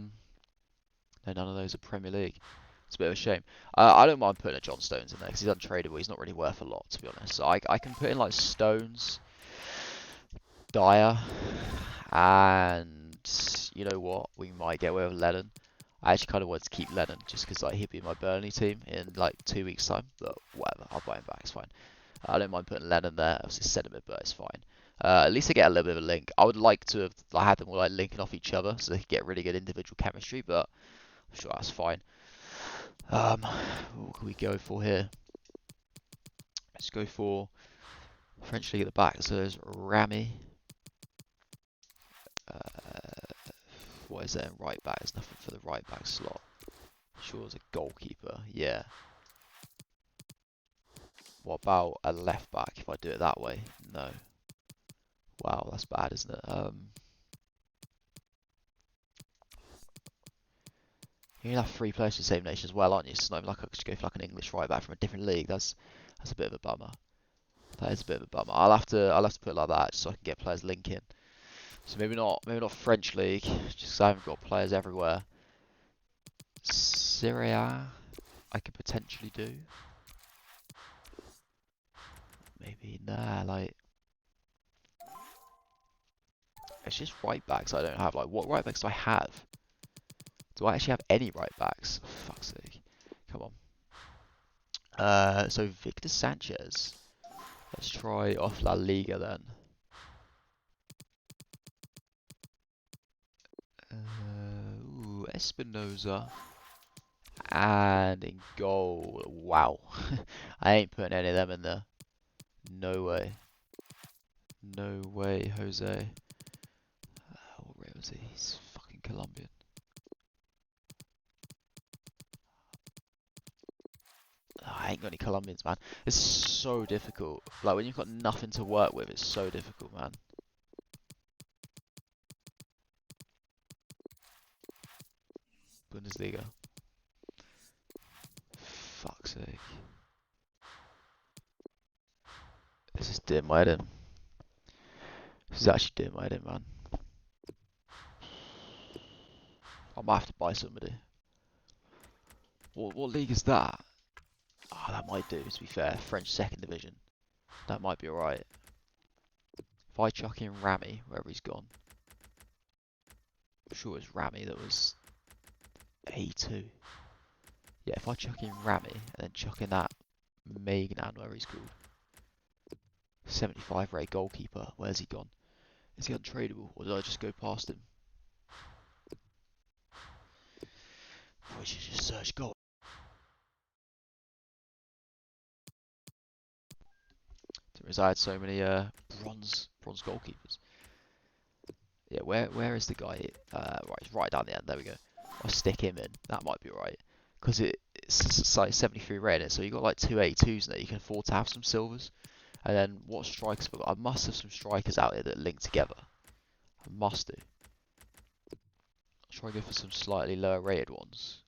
none of those are Premier League. It's a bit of a shame. I don't mind putting a John Stones in there because he's untradeable. He's not really worth a lot, to be honest. So I can put in like Stones, Dyer, and you know what? We might get away with Lennon. I actually kind of wanted to keep Lennon just because like he'd be in my Burnley team in like 2 weeks' time. But whatever, I'll buy him back. It's fine. I don't mind putting Lennon there. Obviously sentiment, but it's fine. At least they get a little bit of a link. I would like to have had them all like linking off each other so they could get really good individual chemistry, but I'm sure that's fine. What can we go for here? Let's go for French league at the back. So there's Rami. What is there in right back? There's nothing for the right back slot. Sure, there's a goalkeeper. Yeah. What about a left back if I do it that way? No. Wow, that's bad, isn't it? You're gonna have 3 players from the same nation as well, aren't you? So it's not even like I could just go for like an English right back from a different league. That's a bit of a bummer. That is a bit of a bummer. I'll have to put it like that just so I can get players linking. So maybe not French league, just because I haven't got players everywhere. Serie A, I could potentially do. Maybe nah, like it's just right backs I don't have. Like what right backs do I have? Do I actually have any right backs? For fuck's sake. Come on. So Victor Sanchez. Let's try off La Liga then. Ooh, Espinoza. And in goal. Wow. I ain't putting any of them in there. No way. No way, Jose. What rate was he? He's fucking Colombian. I ain't got any Colombians, man. It's so difficult. Like, when you've got nothing to work with, it's so difficult, man. Bundesliga. Fuck's sake. This is doing my head in. This is actually doing my head in, man. I might have to buy somebody. What league is that? Oh, that might do, to be fair. French second division. That might be alright. If I chuck in Rami, wherever he's gone. I'm sure it's Rami that was A2. Yeah, if I chuck in Rami, and then chuck in that Magnan, wherever he's called. 75 rate goalkeeper. Where's he gone? Is he untradeable, or did I just go past him? We should just search goal. I had so many bronze goalkeepers. Yeah, where is the guy? Right, he's right down the end. There we go. I'll stick him in. That might be right. Because it's like 73 red, so you got like 2 82s in there. You can afford to have some silvers. And then what strikers have I got? I must have some strikers out here that link together. I must do. I'll try and go for some slightly lower rated ones.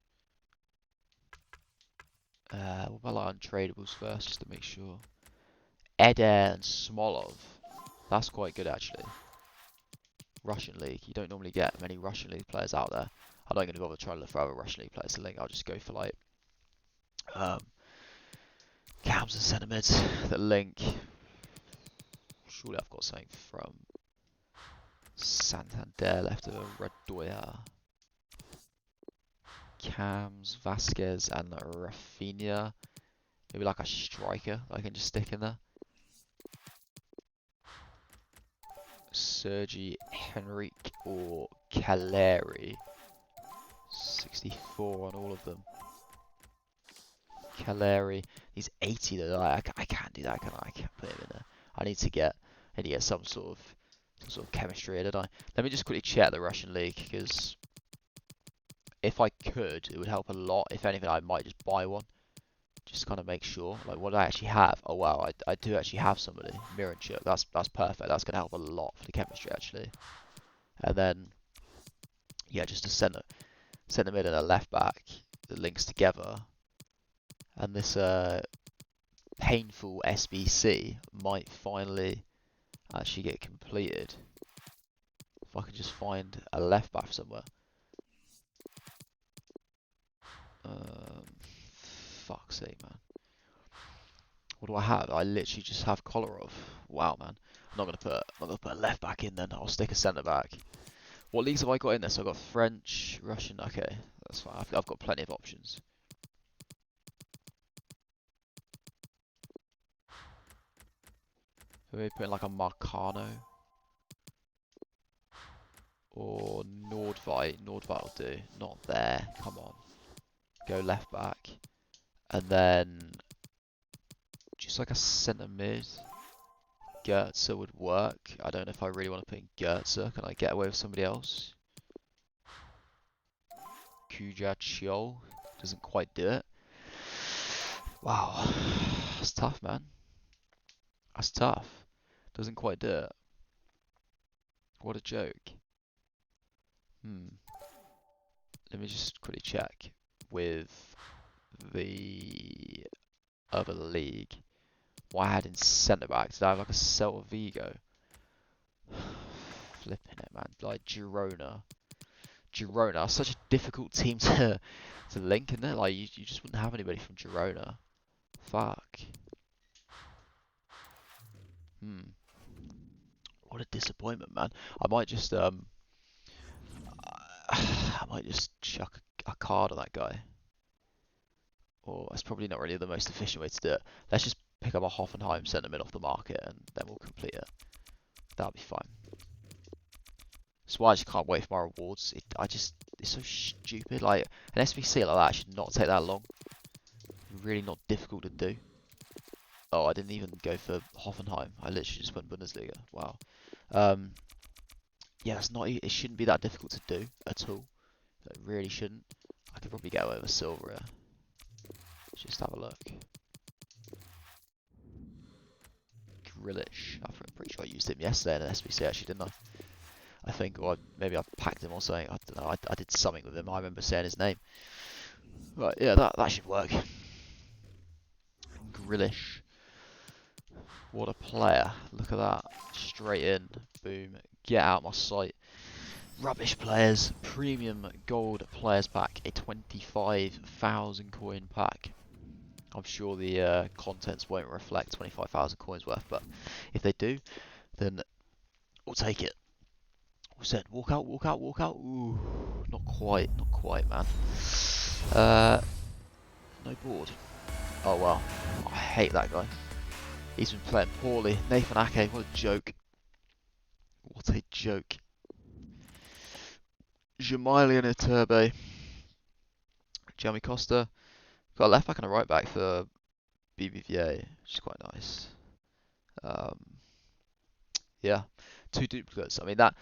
What about like untradables first, just to make sure. Eder and Smolov. That's quite good actually. Russian League. You don't normally get many Russian League players out there. I'm not going to bother trying to look for other Russian League players to link. I'll just go for like cams and centre mids that link. Surely I've got something from Santander left of Radoja. Cams, Vasquez and Rafinha. Maybe like a striker that I can just stick in there. Sergi, Henrique or Caleri. 64 on all of them. Caleri, he's 80 though. I can't do that, can I? I can't put him in there. I need to get some sort of chemistry here, don't I? Let me just quickly check the Russian league, because if I could, it would help a lot. If anything, I might just buy one, just to kind of make sure. Like, what do I actually have? Oh wow, I do actually have somebody. Miranchuk. That's perfect. That's gonna help a lot for the chemistry actually. And then yeah, just a centre mid and a left back that links together. And this painful SBC might finally actually get completed if I can just find a left back somewhere. Fuck's sake, man. What do I have? I literally just have Kolarov. Wow, man. I'm not gonna put a left back in then. I'll stick a centre back. What leagues have I got in there? So I've got French, Russian. Okay, that's fine. I've got plenty of options. So maybe put in like a Marcano or Nordveit. Nordveit will do. Not there. Come on. Go left back. And then just like a centre mid. Goetze would work. I don't know if I really want to put in Goetze. Can I get away with somebody else? Kujachio doesn't quite do it. Wow. That's tough, man. That's tough. Doesn't quite do it. What a joke. Let me just quickly check with the other league. What I had in centre back. Did I have like a Celta Vigo? Flipping it, man. Like Girona. Girona, such a difficult team to link, isn't it? Like you just wouldn't have anybody from Girona. Fuck. What a disappointment, man. I might just chuck a card on that guy. Or it's probably not really the most efficient way to do it. Let's just pick up a Hoffenheim centre mid off the market and then we'll complete it. That'll be fine. That's why I just can't wait for my rewards. It's so stupid. Like an SVC like that should not take that long. Really not difficult to do. Oh, I didn't even go for Hoffenheim. I literally just went Bundesliga. Wow. Yeah, it shouldn't be that difficult to do at all. It really shouldn't. I could probably get away with silver here. Let's just have a look. Grealish. I'm pretty sure I used him yesterday in an SBC actually, didn't I? I think, or maybe I packed him or something. I don't know. I did something with him. I remember saying his name. Right, yeah, that should work. Grealish. What a player. Look at that. Straight in. Boom. Get out my sight. Rubbish players. Premium gold players pack. A 25,000 coin pack. I'm sure the contents won't reflect 25,000 coins worth, but if they do, then we'll take it. All said. Walk out, walk out, walk out. Ooh, not quite, man. No board. Oh well, I hate that guy. He's been playing poorly. Nathan Ake, what a joke. What a joke. Jamilian Iturbe. Jamie Costa. Got a left back and a right back for BBVA, which is quite nice. Yeah, 2 duplicates. I mean that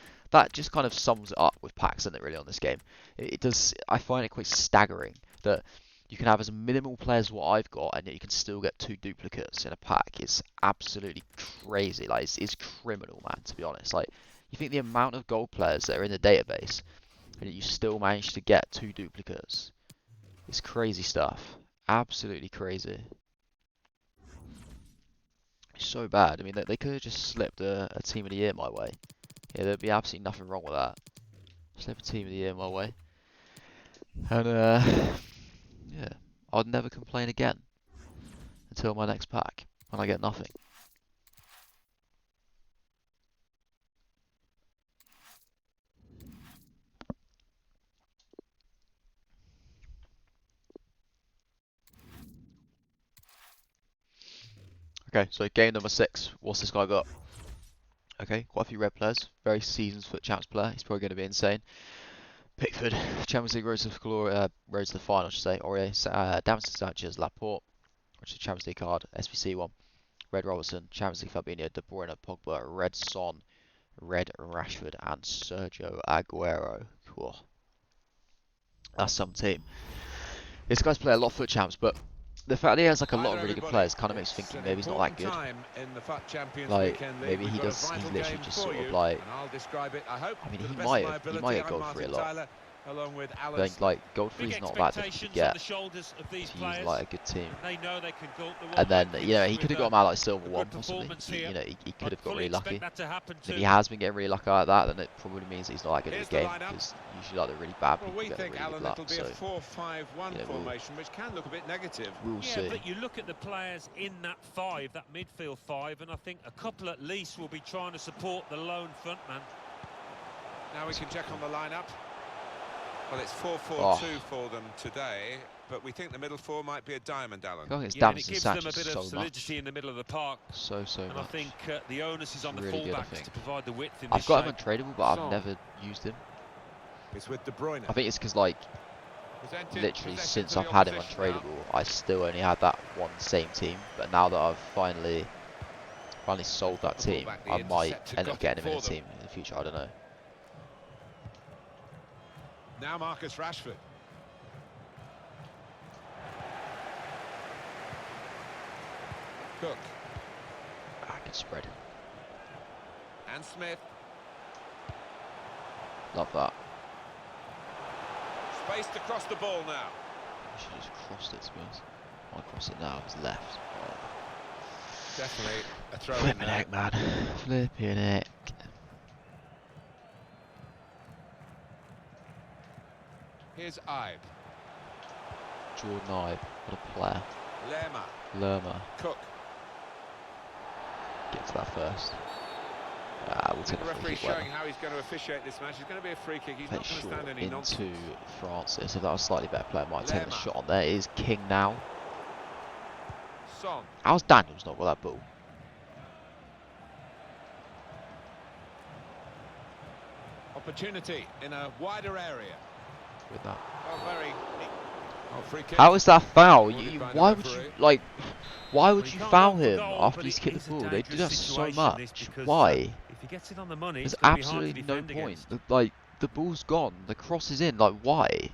just kind of sums it up with packs, isn't it? Really on this game, it does. I find it quite staggering that you can have as minimal players as what I've got, and yet you can still get 2 duplicates in a pack. It's absolutely crazy. Like, it's criminal, man, to be honest. Like, you think the amount of gold players that are in the database, and yet you still manage to get 2 duplicates. It's crazy stuff. Absolutely crazy. It's so bad. I mean, they could have just slipped a team of the year my way. Yeah, there'd be absolutely nothing wrong with that. Slip a team of the year my way. And, yeah, I'd never complain again until my next pack, when I get nothing. Okay, so game number 6. What's this guy got? Okay, quite a few red players. Very seasoned FUT Champs player. He's probably going to be insane. Pickford, Champions League rose to the final, I should say. Aurier, Davinson Sanchez, Laporte, which is a Champions League card. SBC one. Red Robertson, Champions League Fabinho, De Bruyne, Pogba, Red Son, Red Rashford, and Sergio Aguero. Cool. That's some team. This guy's played a lot of FUT Champs, but the fact that he has like a lot of really good players kind of makes me think maybe he's not that good. Like, maybe he's literally just sort of like, I mean, he might get gold free a lot. But like, gold free is not that difficult to get if you use like a good team. And then, you know, he could have got him out like silver 1 possibly. You know, he could have got really lucky. If he has been getting really lucky like that, then it probably means that he's not that good at the game, because usually like the really bad people get really good luck. So, we'll see. But you look at the players in that 5, that midfield 5, and I think a couple at least will be trying to support the lone frontman. Now we can check on the lineup. Well, it's 4-4-2 for them today, but we think the middle 4 might be a diamond, Alan. I think it's Yeah, and it gives them a Sanchez bit of so solidity in the middle of the park. So and much. I think the onus is on the Really good, I fullbacks think. to provide the width in I've this got shape. him untradeable, but I've never used him. It's with De Bruyne. I think it's because, like, literally since I've had him untradeable, I still only had that one same team. But now that I've finally sold that team, I might end up getting him in a team in the future. I don't know. Now Marcus Rashford. Cook. Good spread. And Smith. Love that. Spaced across the ball now. I should just crossed it, to be honest. I'll cross it now, it's left. Oh. Definitely a throw in Flipping there. heck, man. Flipping heck. Here's Ibe. Jordan Ibe, what a player. Lerma. Cook. Get to that first. We'll take The a free referee kick. showing how he's going to officiate this match. It's going to be a free kick. He's not going to stand any Into nonsense. Francis. If that was a slightly better player, might have taken a shot on there. It is King now. Son. How's Daniels not got that ball? Opportunity in a wider area. With that. Oh, very. Oh, free kick. How is that foul? Ordered by the Why would you referee. like? Why would Well, you can't foul go for him goal, after but he's it kicked is the a ball? They do that dangerous so situation, much. this, because, Why? If he gets it on the money, There's it's going to be hard to absolutely no defend point. against. Like, the ball's gone. The cross is in. Like, why?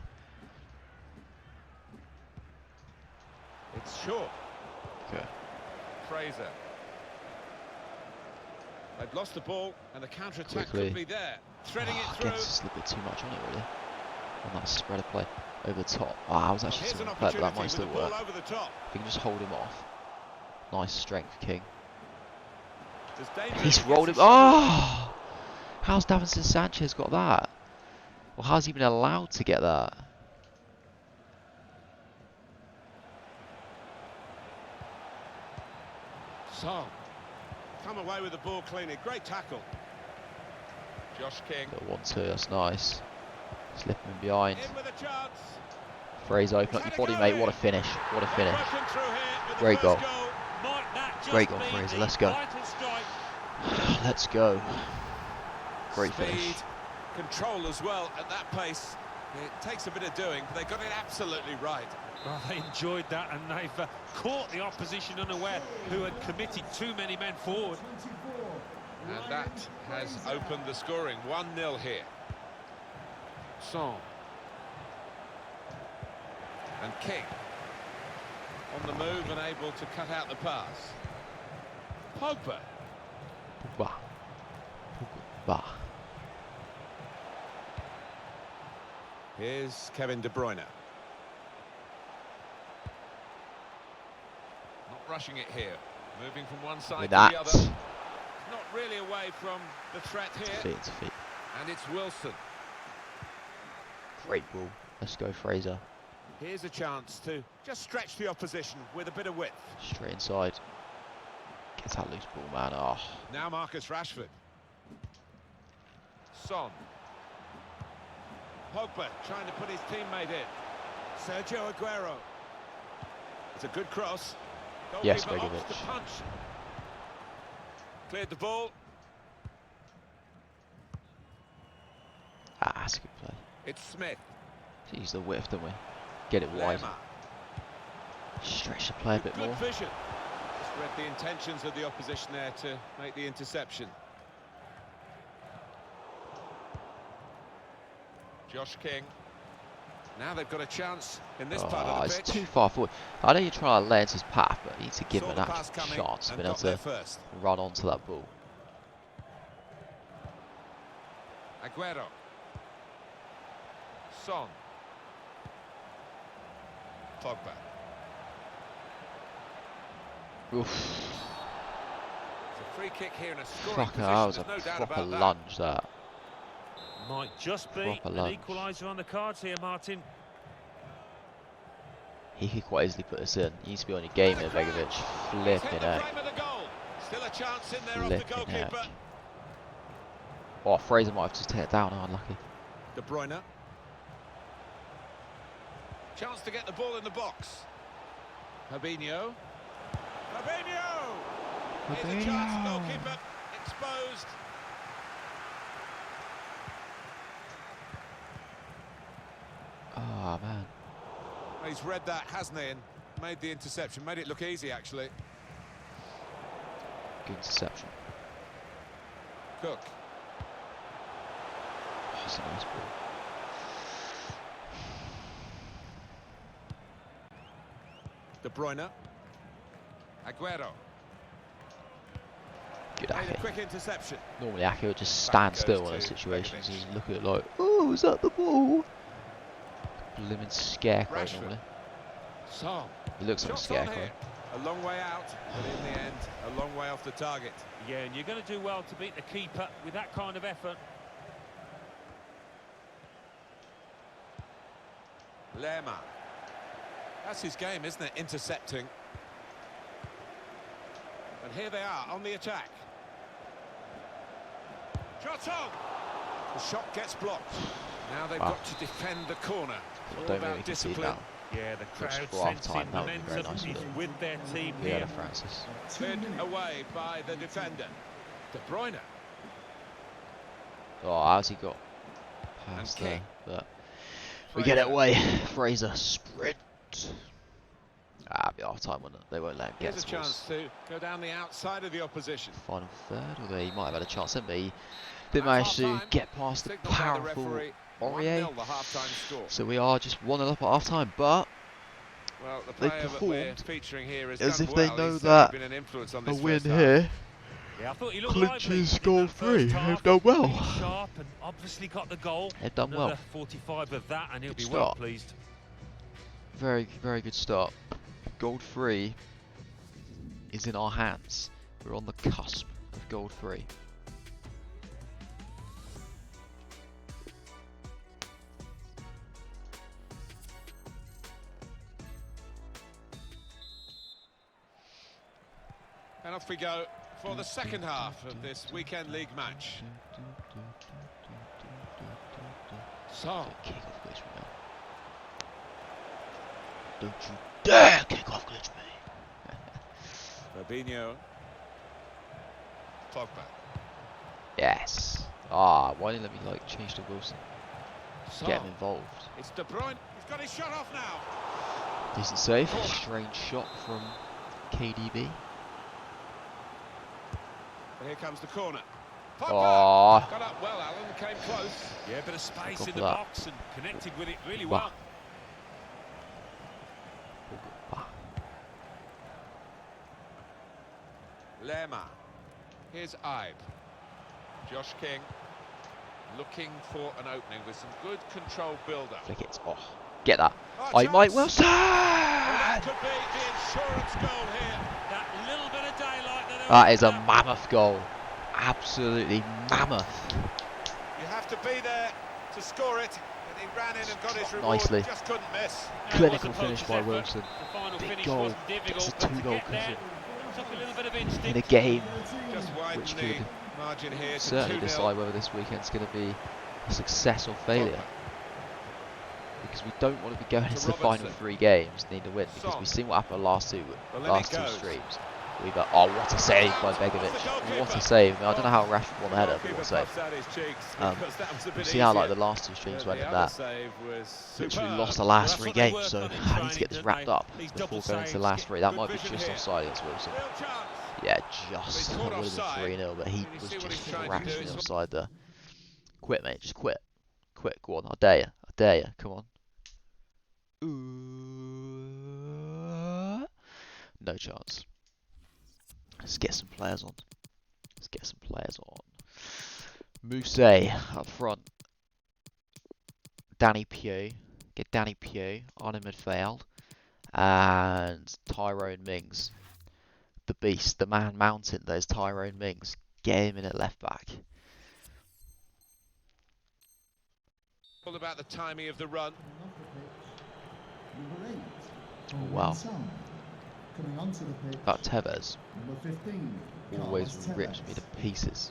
It's short. Okay. Fraser. They've lost the ball, and the counter-attack Quickly. could be there. Threading it Again, through. just a little bit too much on it, really. On that spread of play over the top. I was actually Here's too an play, but that opportunity might with still the ball work. over the top. If you can just hold him off. Nice strength, King. There's danger He's if he rolled him. gets his shot. Oh! How's Davinson Sanchez got that? Or how's he been allowed to get that? Song. Come away with the ball cleanly. Great tackle. Josh King. Got 1-2, that's nice. Slip him in behind. In with a chance. Fraser, open up your body, mate. What a finish. What a finish. Broken through here with the Great first goal. Might that just Great goal, be Fraser. the Let's go. vital strike? Let's go. Great Speed, finish. control as well at that pace. It takes a bit of doing, but they got it absolutely right. Well, they enjoyed that, and they've caught the opposition unaware, who had committed too many men forward. And that has opened the scoring. 1-0 here. Son. And King. On the move and able to cut out the pass. Pogba. Pogba. Here's Kevin De Bruyne. Not rushing it here. Moving from one side With to that. the other. Not really away from the threat here. Defeat. And it's Wilson. Great ball. Let's go, Fraser. Here's a chance to just stretch the opposition with a bit of width. Straight inside. Gets that loose ball, man. Oh. Now Marcus Rashford. Son. Pogba trying to put his teammate in. Sergio Aguero. It's a good cross. Yes, Goalkeeper opts Begovic. to punch. Cleared the ball. Ah, that's a good play. It's Smith. Use the width, don't we? Get it wide. Lerma. Stretch the play a bit Good more. vision. Just read the intentions of the opposition there to make the interception. Josh King. Now they've got a chance in this part of the It's pitch. too far forward. I know you're trying to lay into his path, but you need to give Saw him the an pass actual coming chance of and being able got there to first. run onto that ball. Aguero. Son. Pogba. Oof. It's a free kick here in a scoring Fuck, position. that was a There's no doubt proper about that. lunge, that. Might just be Proper an lunge. equaliser on the cards here, Martin. He could quite easily put this in. He needs to be on your game here, Begovic. He's hit Flipping the heck. frame of the goal. Still a chance in there off the Flipping heck. goalkeeper. Oh, Fraser might have just taken it down. Oh, unlucky. De Bruyne. Chance to get the ball in the box. Fabinho. Here's a chance, goalkeeper exposed. Oh, man. He's read that, hasn't he, and made the interception. Made it look easy, actually. Good interception. Cook. Oh, that's a nice ball. De Bruyne. Aguero. Good Made a Ake. quick interception. Normally Ake would just stand Back still goes in those to situations Begovic. and look at it like, oh, is that the ball? Blimmin' scarecrow Rashford. normally. Son. He looks like a Shots on scarecrow. here. A long way out, but in the end, a long way off the target. Yeah, and you're going to do well to beat the keeper with that kind of effort. Lerma. That's his game, isn't it? Intercepting. And here they are on the attack. Shot on! The shot gets blocked. Now they've got to defend the corner. It's all Don't make about me concede discipline. now. Yeah, the Looks crowd for half sensing time, that would be very momentum nice is of them. with their team Yeah, here. Francis. 2 Hid minutes. away by the defender. De Bruyne. Oh, how's he got past And there? King. But we get it Fraser. away. Fraser, sprint. Ah, it'll be half time, won't it? They won't let him get Here's a towards chance to go down the outside of the opposition. final third, although he might have had a chance, didn't he? Didn't That's manage to half-time. get past the Signalled by the powerful referee. Aurier. 1-0 the half-time score. So we are just 1-0 up at half time, but Well, the They player that we're performed featuring here has as done if they well. know He's that been an influence on a this win first half. here Yeah, I thought he looked clinches lively in goal that first three. half. They've done well. Really sharp and obviously got the goal. They've done well. Another 45 of that, and he'll Good be well start. pleased. Very, very good start. Gold 3 is in our hands. We're on the cusp of gold 3. And off we go for the second half of this weekend league match. So, Kick off glitch me now. Don't you dare kick off glitch me. Fabinho. Pogba. Yes. Ah, why didn't you let me like change to Wilson? So, Get him involved. it's De Bruyne. He's got his shot off now. Decent save. Strange shot from KDB. And here comes the corner. Pogba. Oh, Got up well, Alan. Came close. Yeah, a bit of space Go in for the that. box and connected with it really Pogba. well. Lerma. Here's Ibe. Josh King looking for an opening with some good control build-up. Flick it. Oh, get that. Oh, I might well chance. Well, that stand. could be the insurance goal here. That little bit of daylight that That is a mammoth goal. Absolutely mammoth. You have to be there to score it, and he ran in and got his reward. Nicely. Just couldn't miss. Clinical finish by Wilson. The final Big finish goal. wasn't Gets a difficult, but to 2-goal get there, cushion took a little bit of in instinct. a game Just widen which the could margin here to certainly 2-0. decide whether this weekend's going to be a success or failure. Because we don't want to be going To into the final Robertson. 3 games need to win, because Son. we've seen what happened last two Well, in last it two goes. streams. We got, oh, what a save by Begovic! What a save! I mean, I don't know how Rashford won the header, but what a save! We'll see how like the last two streams went in that. Literally lost the last 3 games, so I need to get this wrapped up before going into the last 3. That might be just offside against Wilson. Yeah, just. It would have been 3-0, but he was just fractionally offside there. Quit, mate, just quit. Quit, go on, I dare you. I dare you, come on. Ooh. No chance. Let's get some players on. Let's get some players on. Mousse up front. Danny Pugh. Get Danny Pugh on in midfield. And Tyrone Mings. The beast, the man mountain, there's Tyrone Mings. Get him in at left back. All about the timing of the run. Number 8. Oh, wow. Son. Coming onto the pitch. That Tevez Number 15. always Carlos rips Tevez. me to pieces.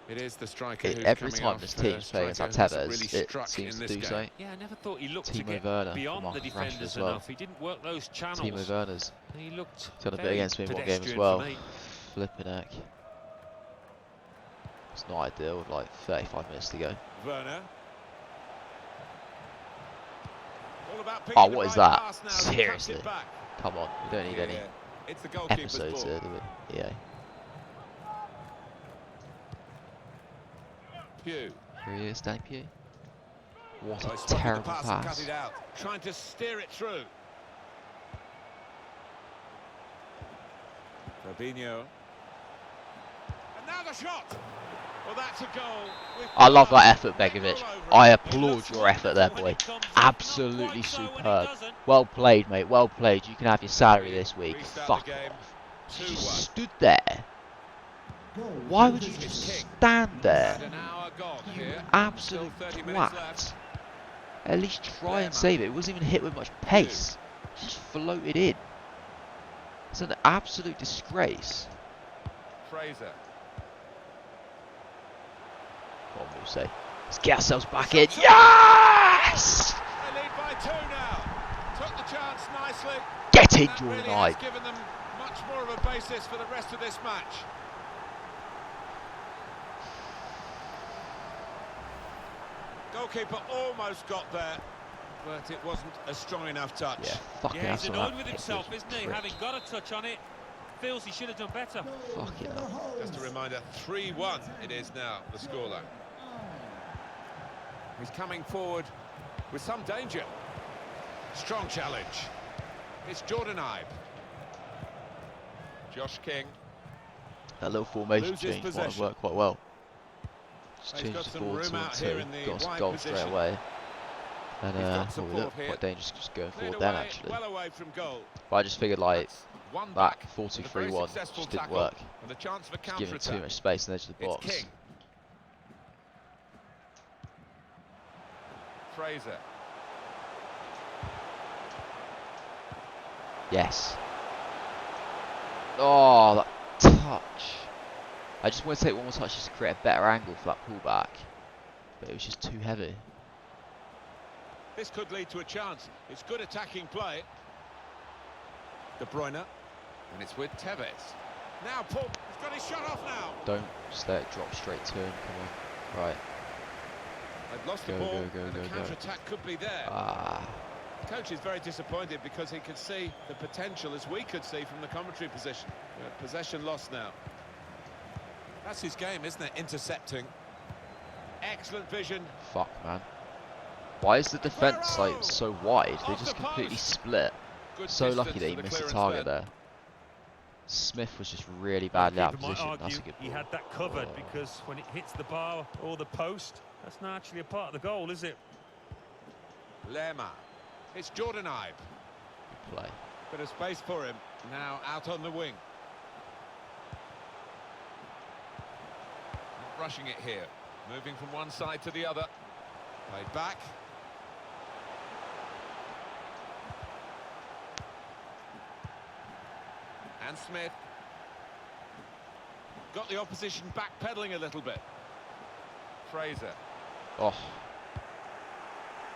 It is the striker who's Every coming time off, this team's playing against that striker who Tevez, hasn't really it struck seems in to this do game. so. Yeah, I never thought he looked to Timo get Werner, beyond the Marcus Rashford defenders as well. enough. He didn't work those channels. Timo Werner's He looked done a bit very against me in one game as pedestrian well. for me. Flipping heck. It's not ideal with like 35 minutes to go. Werner. All about Oh, picking what the is right that? pass now as he cuts Seriously? it back. Come on, we don't need any Yeah, it's the goalkeeper's episodes ball. here, do we? Yeah. Pugh. Here he is, Danny Pugh. What Oh, he a spotted the terrible pass and cut pass. it out. Trying to steer it through. Fabinho. And now the shot. Well, that's a goal. I love that effort, Begovic. I applaud your effort there, boy. Absolutely superb. Well played, mate. Well played. You can have your salary this week. Restart Fuck the game. off. You just 2-1. stood there. Goal Why for would you Vision. just stand there? Had an hour gone You here. absolute Still 30 minutes twat. left. At least try and save it. It wasn't even hit with much pace. It just floated in. It's an absolute disgrace. Fraser. Come on, Mousse. Let's get ourselves back in. Yes! They lead by 2 now. Took the chance nicely. Get in, That Jordan really has Ibe. given them much more of a basis for the rest of this match. Goalkeeper almost got there, but it wasn't a strong enough touch. Yeah, fucking Yeah, he's hell, annoyed that with hit himself, was isn't he? prick. Having got a touch on it, feels he should have done better. Goal Fucking for the hell. Holes. Just a reminder, 3-1 it is now, the scoreline. He's coming forward with some danger. Strong challenge. It's Jordan Ibe. Josh King. That little formation Loses change might have possession. worked quite well. Just He's changed got the some forward room to out 2, here in the got some wide goal straight position. away. And He's got well, we support looked here. quite dangerous just going Cleared forward then away, actually. well away from goal. But I just figured like One that back. 4-2-3-1 successful just didn't tackle work. And a chance for Just giving too counter-attack. much space on the edge of the It's box. King. Fraser. Yes. Oh, that touch. I just want to take one more touch just to create a better angle for that pullback. But it was just too heavy. This could lead to a chance. It's good attacking play. De Bruyne. And it's with Tevez. Now Paul, he's got his shot off now. Don't just let it drop straight to him. Come on. Right. They've lost Go, the ball. go, and the go, go. counter-attack could be there. Ah. The coach is very disappointed because he could see the potential, as we could see from the commentary position. Possession lost now. That's his game, isn't it? Intercepting. Excellent vision. Fuck, man. Why is the defence like so wide? They Off just the completely post. split. Good So lucky distance that he for the missed the clearance target then. there. Smith was just really Well, the badly out keeper of might position. That's argue a good he ball. had that covered Oh. because when it hits the bar or the post, that's not actually a part of the goal, is it? Lerma. It's Jordan Ibe. Good play. Bit of space for him. Now out on the wing. Not rushing it here. Moving from one side to the other. Played back. And Smith. Got the opposition backpedaling a little bit. Fraser. Oh,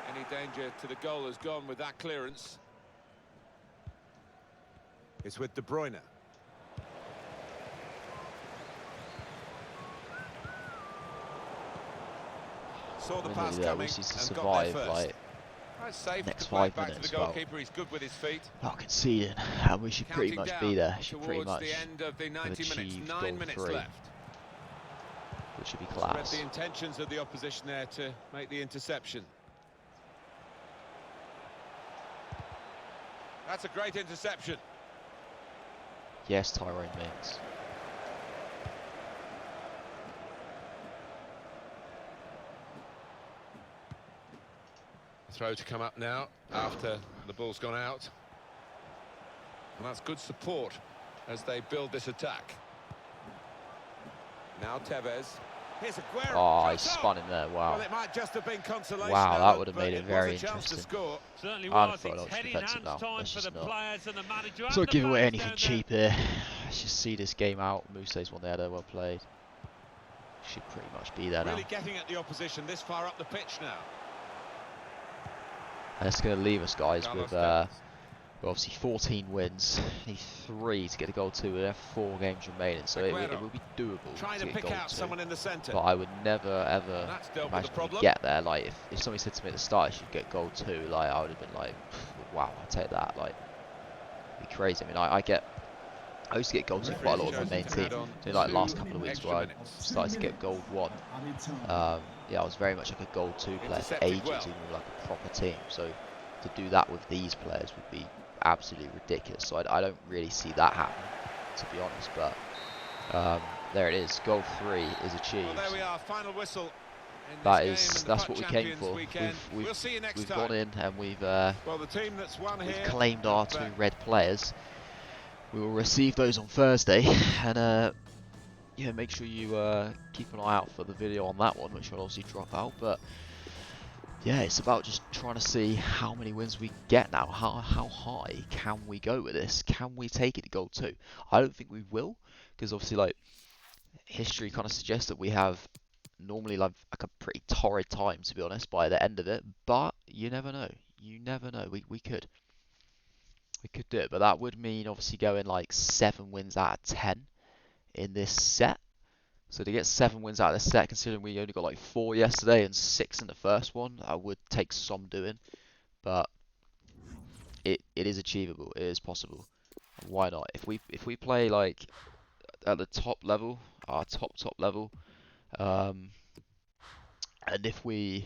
Any danger to the goal has gone with that clearance. It's with De Bruyne. Saw the really pass there. We coming just need to and got there survive first. like That's safe next to play 5 back to minutes the without goalkeeper. He's good with his feet. not conceding, and we should pretty Counting much down be there. Should pretty towards much the end of the 90 minutes. achieved 9 goal minutes 3, left. which should be Read class. the intentions of the opposition there to make the interception. That's a great interception. Yes, Tyrone Mings. Throw to come up now after the ball's gone out. And that's good support as they build this attack. Now Tevez. Here's Aguero. Oh, he Cuts off. spun in there. Wow. Well, it might just have been consolation. Wow, that Ellen, would have but made it was very a chance to interesting. score. Certainly I'd was. thought It's that was heading defensive hands now. time Let's for the just not. players and the manager. Let's not give away anything cheap here. Let's just see this game out. Muse's won the header, well played. Should pretty much be there now. Really getting at the opposition this far up the pitch now. And it's going to leave us, guys, Carlos with Tevez. well, obviously 14 wins. Need 3 to get a goal 2. We have 4 games remaining, so it Aguero. will be doable Trying to to get pick goal out 2. someone in the centre. But I would never ever That's dealt with imagine the problem. we'd get there. Like if somebody said to me at the start I should get goal 2, like I would have been like, wow, I'll take that. Like, it'd be crazy. I mean, I used to get goal 2 quite a lot with my main team. So like last couple of weeks where I started to get goal 1. Yeah, I was very much like a goal 2 player for Intercepted ages, well. even with like a proper team. So to do that with these players would be absolutely ridiculous. So I don't really see that happening, to be honest. But there it is. Goal 3 is achieved. Well, there we are. Final whistle. in this That game is, in the that's FUT what we came Champions for. Weekend. We've We'll see you next we've time. gone in and we've Well, the team that's won we've here. claimed our have, 2 red players. We will receive those on Thursday, and yeah, make sure you keep an eye out for the video on that one, which will obviously drop out. But yeah, it's about just trying to see how many wins we get now. How high can we go with this? Can we take it to goal 2? I don't think we will, because obviously like history kind of suggests that we have normally like a pretty torrid time, to be honest, by the end of it. But you never know. You never know. We could do it, but that would mean obviously going like 7 wins out of 10 in this set. So to get 7 wins out of this set, considering we only got like 4 yesterday and 6 in the first one, I would take some doing. But it is achievable. It is possible. Why not? If we play like at the top level, our top level, and if we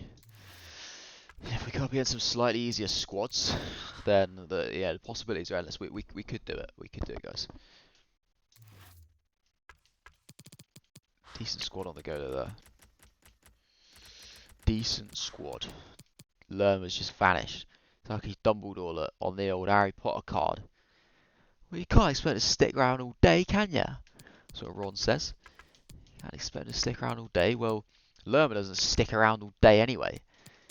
come up against some slightly easier squads, then the possibilities are endless. We could do it. We could do it, guys. Decent squad on the go there. Decent squad. Lerma's just vanished. It's like he's Dumbledore on the old Harry Potter card. Well, you can't expect to stick around all day, can ya? That's what Ron says. You can't expect him to stick around all day. Well, Lerma doesn't stick around all day anyway.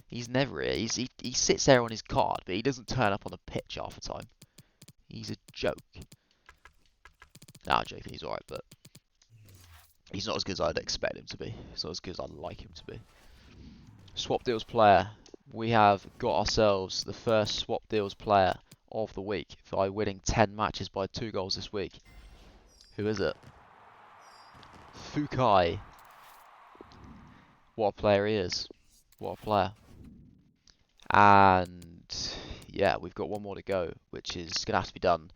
He's never here. He sits there on his card, but he doesn't turn up on the pitch half the time. He's a joke. Nah, I'm joking. He's alright, but he's not as good as I'd expect him to be. He's not as good as I'd like him to be. Swap Deals player. We have got ourselves the first Swap Deals player of the week by winning 10 matches by 2 goals this week. Who is it? Fukai. What a player he is. What a player. And yeah, we've got 1 more to go, which is going to have to be done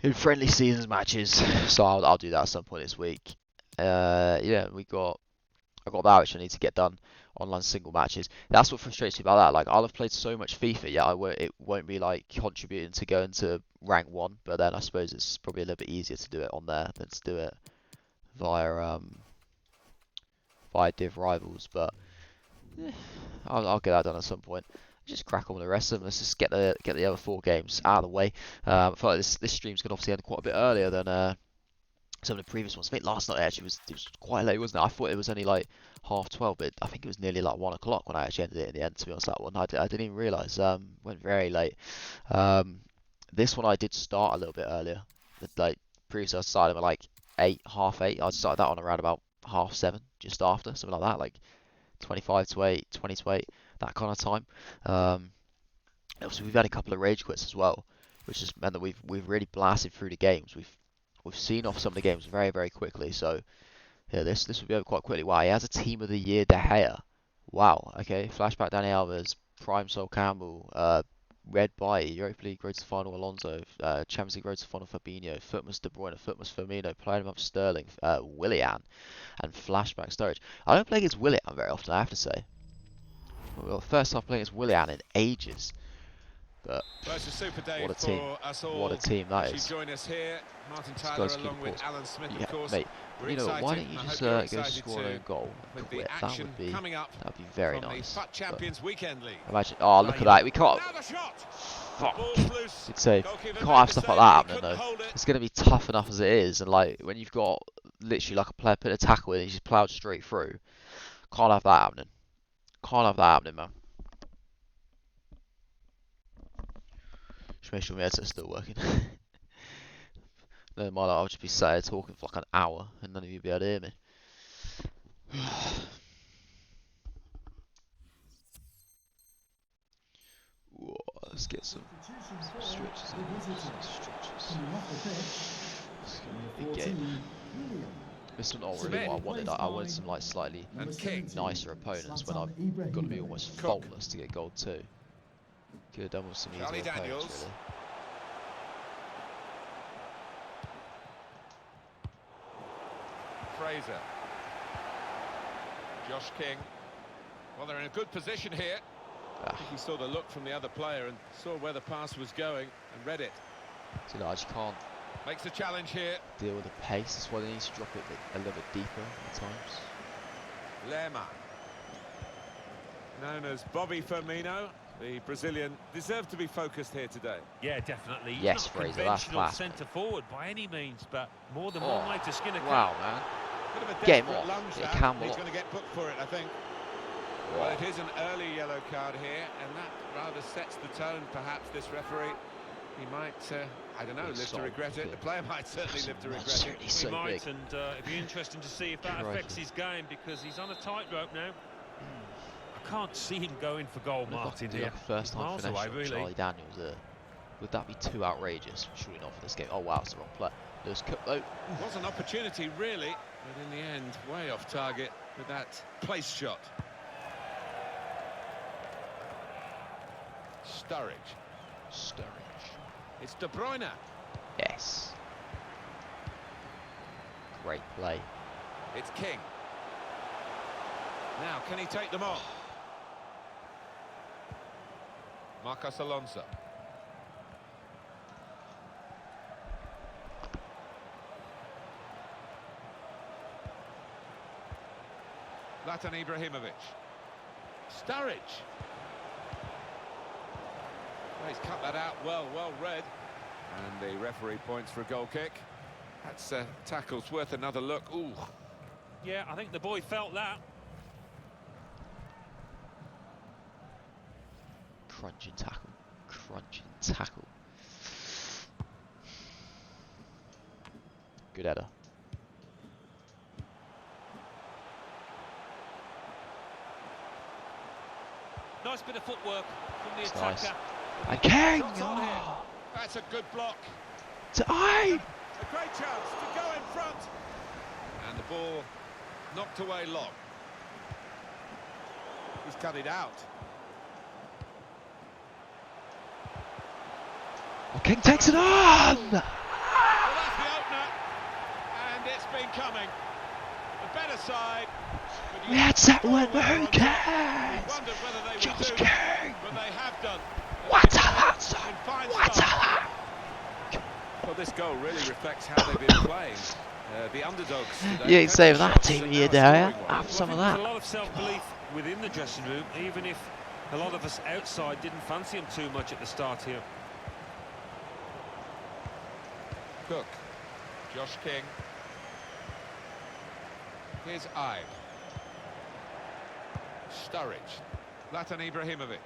in friendly seasons matches. So I'll do that at some point this week. Yeah, I've got that which I need to get done. Online single matches. That's what frustrates me about that. Like, I'll have played so much FIFA, yeah, it won't be like contributing to going to rank 1, but then I suppose it's probably a little bit easier to do it on there than to do it via Div Rivals. But I'll get that done at some point. Just crack on with the rest of them. Let's just get the other 4 games out of the way. I feel like this stream's gonna obviously end quite a bit earlier than some of the previous ones. I think last night actually it was quite late, wasn't it? I thought it was only like 12:30, but I think it was nearly like 1 o'clock when I actually ended it in the end. To be honest, that one I didn't even realise. Went very late. This one I did start a little bit earlier. Like previously I started at like 8, half 8. I started that on around about half 7, just after, something like that, like 25 to 8, 20 to 8, that kind of time. Obviously we've had a couple of rage quits as well, which has meant that we've really blasted through the games. We've seen off some of the games very, very quickly. So yeah, this will be over quite quickly. Wow, he has a Team of the Year De Gea. Wow. Okay, flashback Dani Alves, Prime Sol Campbell, Red Bailly, Europa League road to final Alonso, Champions League road to final Fabinho, Footmas De Bruyne, Footmas Firmino, Player of Sterling, Willian, and flashback Sturridge. I don't play against Willian very often, I have to say. Well, first time playing against Willian in ages. But well, it's a super day what a team! What a team that is! Join us here, Martin Tyler, along with Alan Smith, of course. Mate, you know what, why don't you just go score a goal and quit? That would be very nice. FUT Champions Weekend League. Imagine, oh look at that, we can't. Fuck. Good save. You can't have stuff like that happening though. It's going to be tough enough as it is, and like when you've got literally like a player put a tackle in and he's just ploughed straight through. Can't have that happening. Can't have that happening, man. Just make sure my headset's still working. No, my I'll just be sat here talking for like an hour and none of you will be able to hear me. Whoa, let's get some stretches in. Stretches. It's gonna be a big game. This is not really what I wanted. I wanted some like slightly nicer opponents when I've got to be almost faultless to get gold too. Could have done with some easier opponents, really. Fraser. Josh King. Well, they're in a good position here. I think he saw the look from the other player and saw where the pass was going and read it. So no, I just can't Makes the challenge here. deal with the pace. That's why they need to drop it a little bit deeper at times. Lerma. Known as Bobby Firmino, the Brazilian deserved to be focused here today. Yeah, definitely. He's Yes, not Fraser, a that's conventional class. centre forward by any means, but more than one way to skin a cat. Wow, man. Bit of a Get him desperate off. lunge Get that. Campbell He's off. going to get booked for it, I think. Well, it is an early yellow card here, and that rather sets the tone, perhaps, this referee. He might, I don't know, live to regret it. The player might certainly live to regret it. He might, and it'd be interesting to see if that affects his game, because he's on a tightrope now. I can't see him going for goal, Martin, here. First time Miles finish away, from really. Charlie Daniels there. Would that be too outrageous? Surely not for this game. Oh wow, it's the wrong play. Lewis Cook though. Was an opportunity, really, but in the end, way off target with that place shot. Sturridge. It's De Bruyne. Yes. Great play. It's King. Now, can he take them on? Marcos Alonso. Zlatan Ibrahimovic. Sturridge. Well, he's cut that out well read. And the referee points for a goal kick. That's tackle's worth another look. Ooh. Yeah, I think the boy felt that. Crunching tackle. Crunching tackle. Good header. Nice bit of footwork from the That's attacker. nice. And King! Shots on here. Oh, That's a good block. time! A great chance to go in front. And the ball knocked away long. He's cut it out. Oh, King takes it on! Well, that's the opener. And it's been coming. The better side. We had set one, but who cares? Wondered whether they would Josh do, King! but they have done. What a lot, son! In fine What a style. lot! Well, this goal really reflects how they've been playing. The underdogs today. You ain't saying that, team of the year, there. Have some of that. There's a lot of self-belief within the dressing room, even if a lot of us outside didn't fancy him too much at the start here. Cook, Josh King. Here's Ibe. Sturridge. Zlatan Ibrahimovic.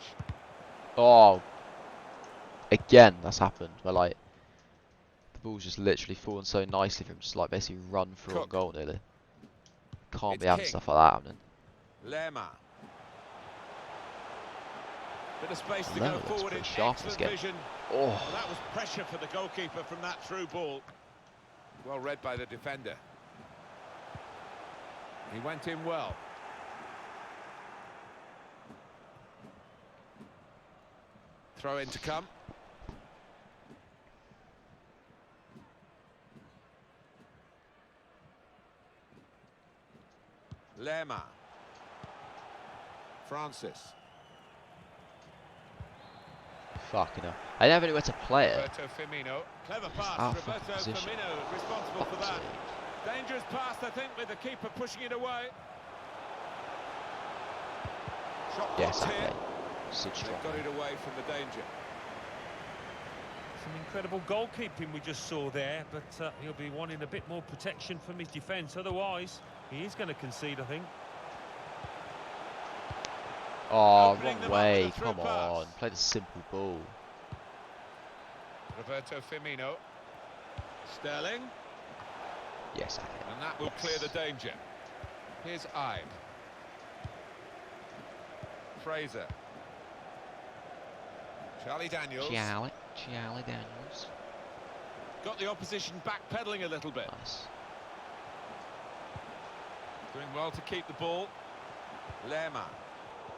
Oh, again, that's happened. Where like the ball's just literally fallen so nicely for him, just like basically run through a goal nearly. Can't be having stuff like that happening. Lerma. Bit of space to go forward in excellent vision. Oh, well, that was pressure for the goalkeeper from that through ball. Well read by the defender. He went in well. Throw in to come. Lerma. Francis. fucking hell. I didn't have anywhere to play it. Roberto Firmino. Clever pass. Roberto Firmino responsible for that. Dangerous pass, I think, with the keeper pushing it away. Shot yes, here. They've got it away from the danger. Some incredible goalkeeping we just saw there, but he'll be wanting a bit more protection from his defence. Otherwise, he is going to concede, I think. Oh, wrong way. Come on. Play the simple ball. Roberto Firmino. Sterling. Yes, I can. And that will clear the danger. Here's Ibe. Fraser. Charlie Daniels. Charlie Daniels. Got the opposition backpedaling a little bit. Nice. Doing well to keep the ball. Lerma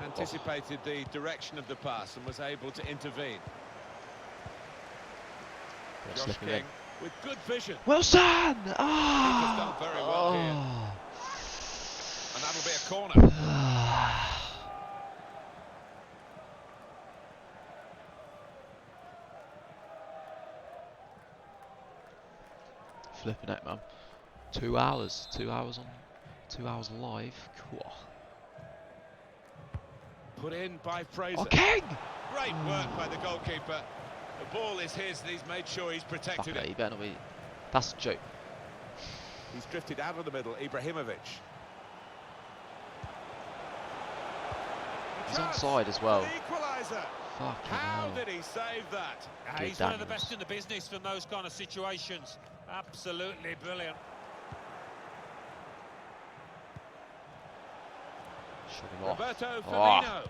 anticipated the direction of the pass and was able to intervene. Josh King with good vision. Wilson! Keeper's done very well here. And that'll be a corner. Flipping it, man. 2 hours. 2 hours on. 2 hours live. Cool. Put in by Fraser. Oh, King! Great work by the goalkeeper. The ball is his and he's made sure he's protected Fuck it. He better not be. That's a joke. He's drifted out of the middle. Ibrahimovic. He's onside as well. Equaliser. Fucking How hell. did he save that? He's one of the best in the business from those kind of situations. Absolutely brilliant. Shut him off. Roberto Firmino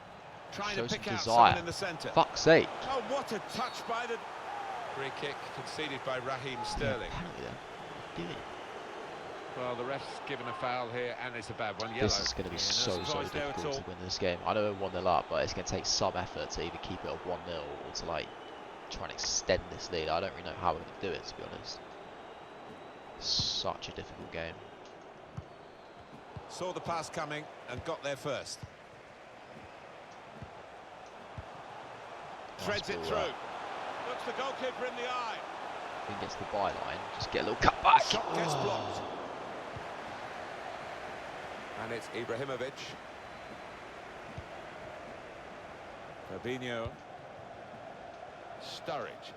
trying to pick out someone in the centre. Fuck's sake. Oh, what a touch by the... Free kick conceded by Raheem Sterling. Well, the ref's given a foul here, and it's a bad one. Yellow. This is going to be so difficult to win this game. I know we're 1-0 up, but it's going to take some effort to either keep it at 1-0 or to like try and extend this lead. I don't really know how we're going to do it, to be honest. Such a difficult game. Saw the pass coming and got there first. Threads it through. Looks the goalkeeper in the eye. If he gets the byline, just get a little cut back. Shot gets blocked. And it's Ibrahimovic. Fabinho. Sturridge.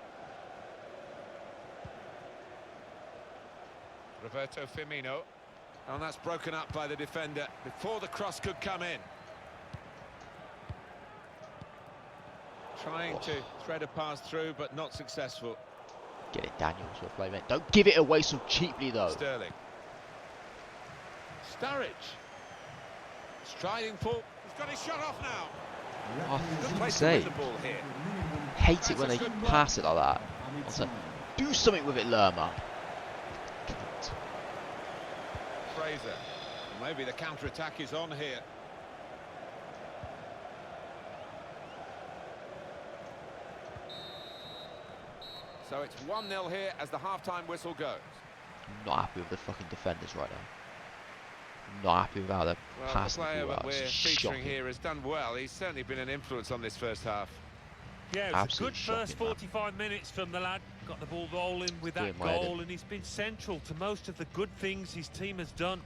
Roberto Firmino. And that's broken up by the defender before the cross could come in. Trying to thread a pass through, but not successful. Get it, Daniels, for a play, mate. Don't give it away so cheaply, though. Sterling. Sturridge. Striding pull. He's got his shot off now. Oh, Good place say. to win the ball here. Hate it when they pass it like that. Also, do something with it, Lerma. Fraser. Maybe the counter-attack is on here. So it's 1-0 here as the half-time whistle goes. I'm not happy with the fucking defenders right now. I'm not happy with how they're passing the player the ball that out. we're It's featuring shocking. here has done well. He's certainly been an influence on this first half. Yeah, it was a good first 45 minutes from the lad. got the ball rolling with that goal, and he's been central to most of the good things his team has done.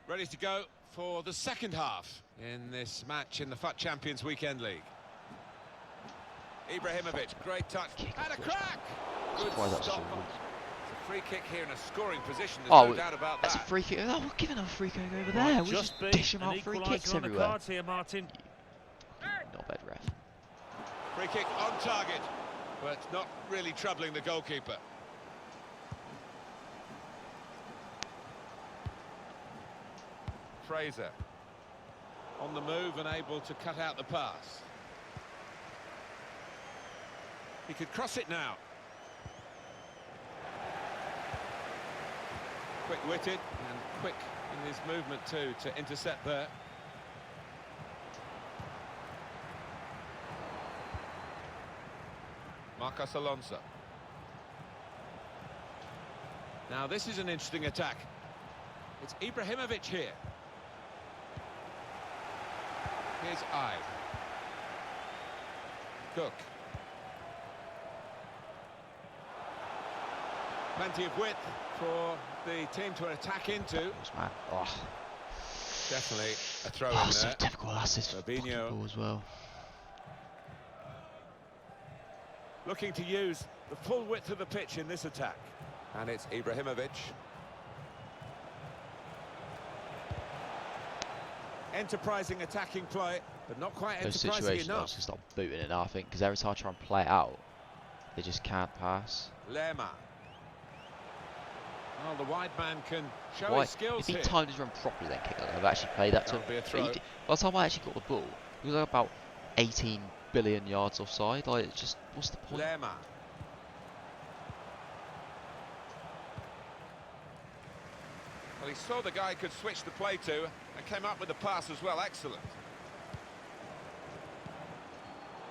Ready to go for the second half in this match in the FUT Champions Weekend League. Ibrahimovic, great touch, and a crack! Good stop. It's a free kick here in a scoring position, there's no doubt about that. That's a free kick. Oh, we're giving him a free kick over there. We're just dishing out free kicks everywhere. Here, Martin. Not bad, ref. Free kick on target, but not really troubling the goalkeeper. Fraser on the move and able to cut out the pass. He could cross it now. Quick-witted and quick in his movement too to intercept there. Marcos Alonso. Now this is an interesting attack. It's Ibrahimovic here. Here's Ibe. Cook. Plenty of width for the team to attack into. Oh. Definitely a throw in there. So difficult. That's his ball as well. Looking to use the full width of the pitch in this attack. And it's Ibrahimovic. Enterprising attacking play, but not quite those enterprising situations enough. I just start booting it now, I think, because every time I try and play it out, they just can't pass. Lerma. Well, the wide man can show his skills here. If he timed his run properly, then kick it. I've actually played that to him. By the time I actually got the ball, he was like about 18 billion yards offside. Like, it's just, what's the point? Lerma. Well, he saw the guy could switch the play to and came up with the pass as well. Excellent.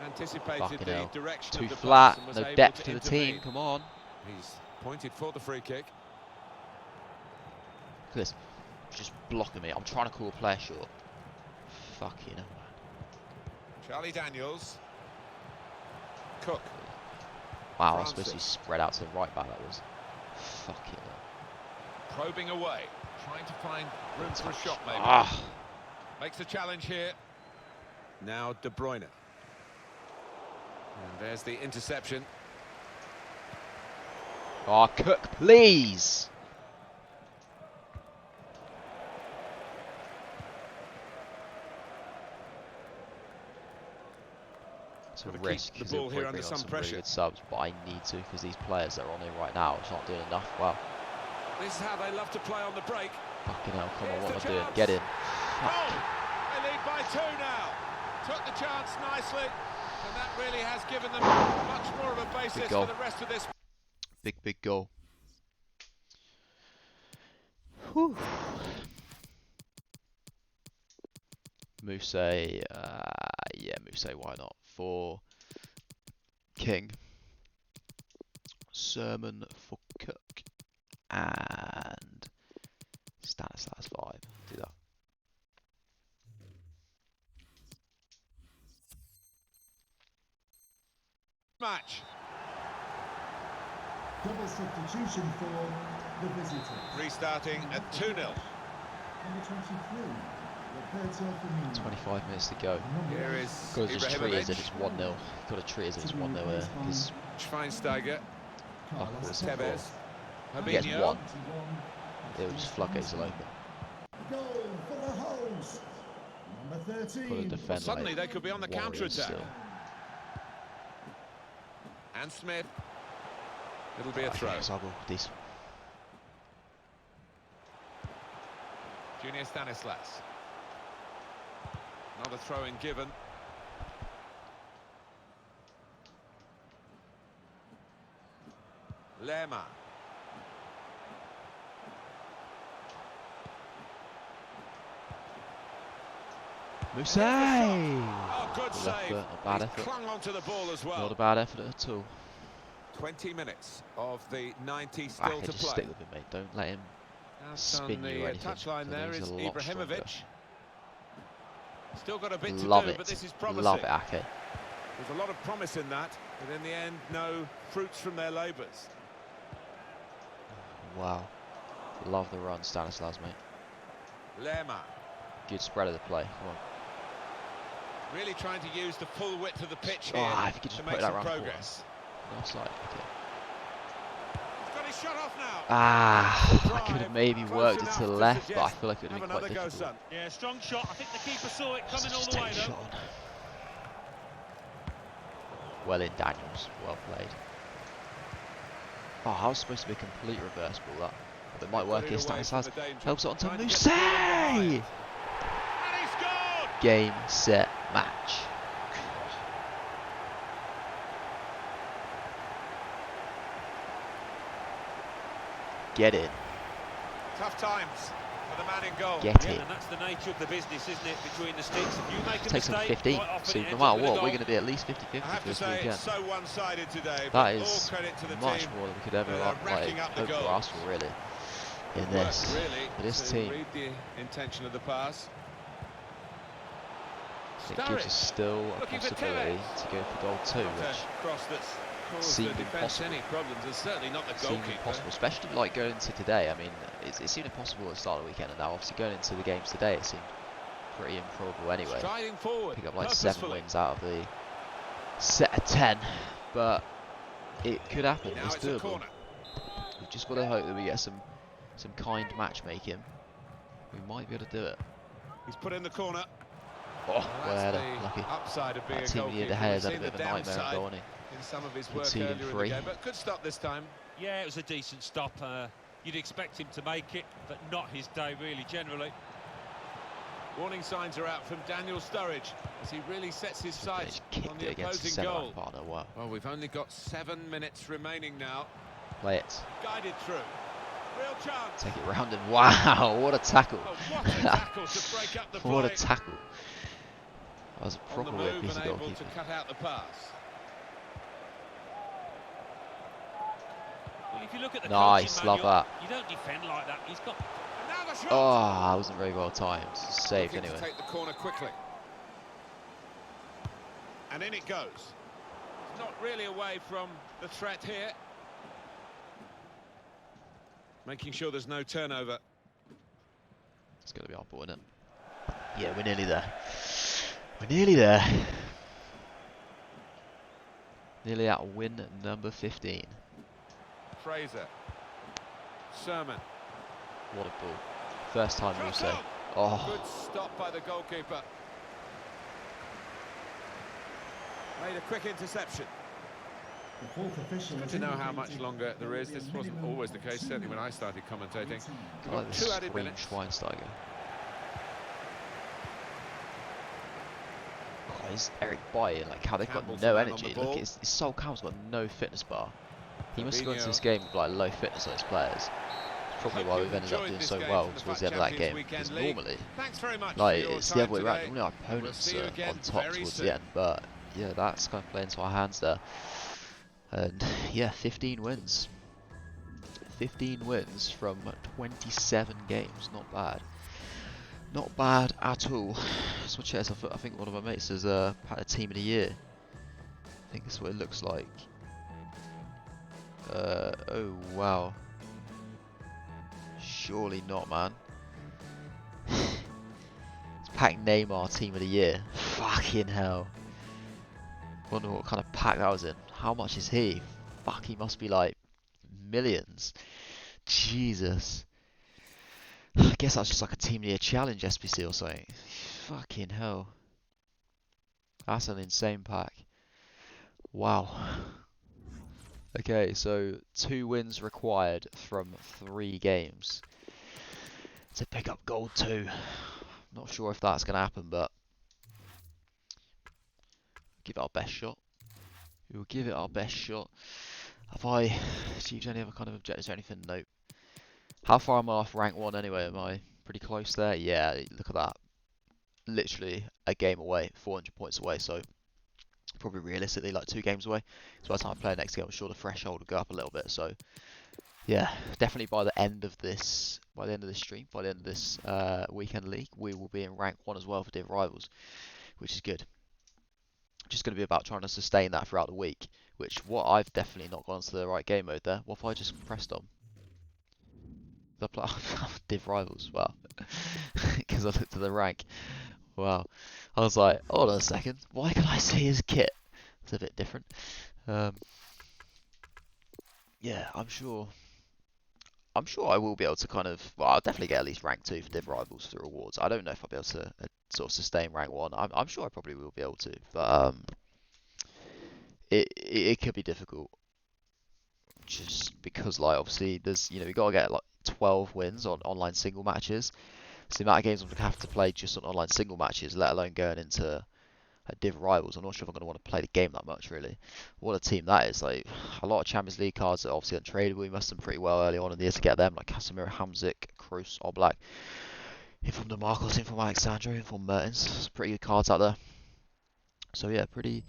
Anticipated the direction too of the flat, pass and was no able depth to to the team. Come on. He's pointed for the free kick. Look at this. Just blocking me. I'm trying to call a player short. Fucking hell, man. Charlie Daniels. Cook. Wow, I was supposed to be spread out to the right back. That was fucking hell. Probing away, trying to find room for a shot maybe. Makes a challenge here. Now De Bruyne. And there's the interception. Oh, Cook, please! It's a risk the ball here under some pressure. Really good subs, but I need to because these players that are on here right now are not doing enough. Wow. This is how they love to play on the break. Fucking hell, come on, what am I doing? Get in. Oh, they lead by 2 now. Took the chance nicely, and that really has given them much more of a basis for the rest of this. Big goal. Whew. Mousse, yeah, Mousse, why not? For King. Sermon for Cook. And Stanislas 5. Do that. Match. Double substitution for the visitors. Restarting at 2-0. Number 23. 25 minutes to go. Here is got to just treat it as if it's 1-0. Got to treat it as if it's 1-0 here. Because Schweinsteiger. Tevez. he gets 1. It will just floodgates will open. Goal for the host. Number Got to 13. defend Suddenly like they could be on the Warriors counter-attack. still. And Smith. It'll be a throw. Decent. Junior Stanislas. Another throw-in given. Lerma. Musa! Oh, good save. Not bad He's effort. clung onto the ball as well. Not a bad effort at all. 20 minutes of the 90 I still can to just play. stick with him, mate. Don't let him Out spin on you or the anything. touchline there He's is a lot Ibrahimovic. Still got a bit Love to do, it. but this is promising. Love it, Ake. There's a lot of promise in that, but in the end, no fruits from their labours. Wow. Love the run, Stanislas, mate. Lerma. Good spread of the play. Come on. Really trying to use the full width of the pitch Oh, here if you could just to put make that some round progress. Offside. Okay. He's got his shot off now. I could have maybe Close worked it enough to the to left, but I suggest feel like it would have have been quite another go, difficult. son. Yeah, strong shot. I think the keeper saw it coming all Just the take way a though. shot on. Well in, Daniels. Well played. Oh, I was supposed to be a complete reverse ball that. But it might work here. Stanislas helps it onto Musa! And he scored! Game, set, match. Get in. Tough times for the man in goal. Get Yeah, in. and that's the nature of the business, isn't it? Between the sticks, if you make a Takes them mistake, 15. quite often So it no ends matter up with a what, we're goal. going to be at least 50-50 I have to this say, weekend. it's so one-sided today. That but is all credit to the much team. more than we could ever They're racking up the hope for goals. Arsenal, really, in Worked, this. really, For this to team. read the intention of the pass. It gives us still a Looking for possibility Tevez. to go for goal 2, Not which a cross that's caused seemed the defence impossible. any problems, and certainly not the seemed goalkeeper. impossible, especially like going into today. I mean, it seemed impossible at the start of the weekend, and now obviously going into the games today, it seemed pretty improbable anyway. Striding forward, Pick up like 7 purposefully. wins out of the set of 10, but it could happen. Now It's it's a doable. corner. We've just got to hope that we get some kind matchmaking. We might be able to do it. He's put in the corner. Oh, Well, well, that's header, lucky. the upside of being That a team of the goalkeeper. De Gea's We've had a seen bit the of a nightmare downside goal, hasn't in some of his work Conceding earlier in the 3. game, but good stop this time. Yeah, it was a decent stop. You'd expect him to make it, but not his day really, generally. Warning signs are out from Daniel Sturridge as he really sets his He's sights kicked on it the against the opposing goal. centre-back partner. Wow. Well, we've only got 7 minutes remaining now. Play it. Guided through. Real chance. Take it round and wow, what a tackle. Oh, what a tackle to break up the play. What a tackle. That was a On proper the weird move piece of and able goalkeeping. to cut out the pass. Well, if you look at the Nice, coaching love manual, that. you don't defend like that. He's got. And now the shot. Oh, that wasn't very well timed. Saved Looking anyway. to take the corner quickly. And in it goes. It's not really away from the threat here. Making sure there's no turnover. It's going to be our ball, isn't it? Yeah, we're nearly there. We're nearly there. Nearly at win number 15. Fraser. Sermon. What a ball. First time we Shot say. up. Oh, Good stop by the goalkeeper. Made a quick interception. The fourth official Good has to know how indicated much longer there there will is. be a This wasn't minimum always the of case, 2 certainly when I started commentating. minutes. I like this 2 added scream minutes. Schweinsteiger. Oh, is Eric Bailly, like how they've Campbell's got no the man on energy. the Look, ball. his Sol Campbell's got no fitness bar. He must have gone into Fabinho. this game with like low fitness on his players. It's probably Hope why you we've ended up enjoyed doing this so game well from the towards FUT the end of that Champions game. Weekend Because League. normally, Thanks very much like, for your it's the time other way around. today. Normally our We'll opponents see you are again on top very towards soon. the end, but yeah, that's kind of playing into our hands there. And yeah, 15 wins. 15 wins from 27 games. Not bad. Not bad at all. So chess, I think one of my mates has had a team of the year. I think that's what it looks like. Oh wow. Surely not, man. It's pack Neymar team of the year. Fucking hell. Wonder what kind of pack that was in. How much is he? Fuck, he must be like millions. Jesus. I guess that's just like a team of the year challenge SBC or something. Fucking hell. That's an insane pack. Wow. Okay, so 2 wins required from 3 games to pick up gold 2. Not sure if that's going to happen, but give it our best shot. We'll give it our best shot. Have I achieved any other kind of objectives or anything? Nope. How far am I off rank 1 anyway? Am I pretty close there? Yeah, look at that. Literally a game away, 400 points away, so probably realistically like 2 games away. So by the time I play next game, I'm sure the threshold will go up a little bit. So yeah, definitely by the end of this stream, by the end of this weekend league, we will be in rank 1 as well for Div Rivals, which is good. Just going to be about trying to sustain that throughout the week, which what I've definitely not gone to the right game mode there. What if I just pressed on? The Div Rivals, wow. Because I looked at the rank. Wow. I was like, hold on a second, why can I see his kit? It's a bit different. Yeah, I'm sure I will be able to kind of, well, I'll definitely get at least rank 2 for Div Rivals for rewards. I don't know if I'll be able to sort of sustain rank 1. I'm sure I probably will be able to, but it could be difficult. Just because, like, obviously there's, you got to get like 12 wins on online single matches. So the amount of games I'm going to have to play just on online single matches, let alone going into Div Rivals. I'm not sure if I'm going to want to play the game that much, really. What a team that is. Like, a lot of Champions League cards are obviously untradeable. We must have done pretty well early on in the year to get them, like Casemiro, Hamzik, Kroos, Oblak. Informed DeMarcos, informed Alexandro, informed Mertens. Some pretty good cards out there. So yeah, pretty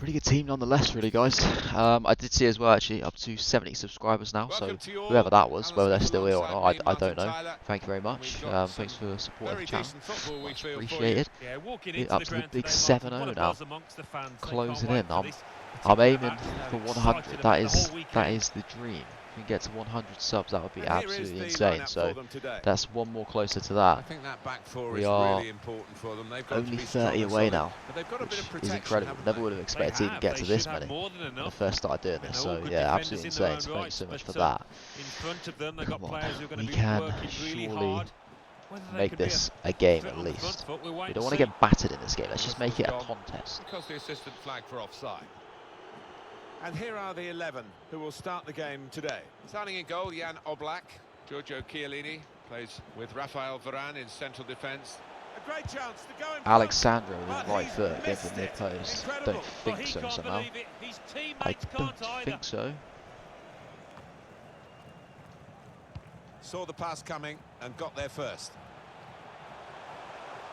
good team nonetheless, really, guys. I did see as well, actually, up to 70 subscribers now. So whoever that was, whether they're still here or not, I don't know. Thank you very much. Thanks for supporting the channel. Much appreciated. Up to the big 7-0 now. Closing in. I'm aiming for 100. That is the dream. If we can get to 100 subs, that would be absolutely insane. So that's one more closer to that. We are only 30 away now, which is incredible. Never would have expected to even get to this many when I first started doing this. So yeah, absolutely insane. So thank you so much for that. Come on, we can surely make this a game at least. We don't want to get battered in this game. Let's just make it a contest. Because the assistant flag for offside. And here are the 11 who will start the game today. Starting in goal, Jan Oblak. Giorgio Chiellini plays with Rafael Varane in central defence. A great chance to go in. Alexandro with right foot against the mid post. Don't think so somehow. I don't think so. Saw the pass coming and got there first.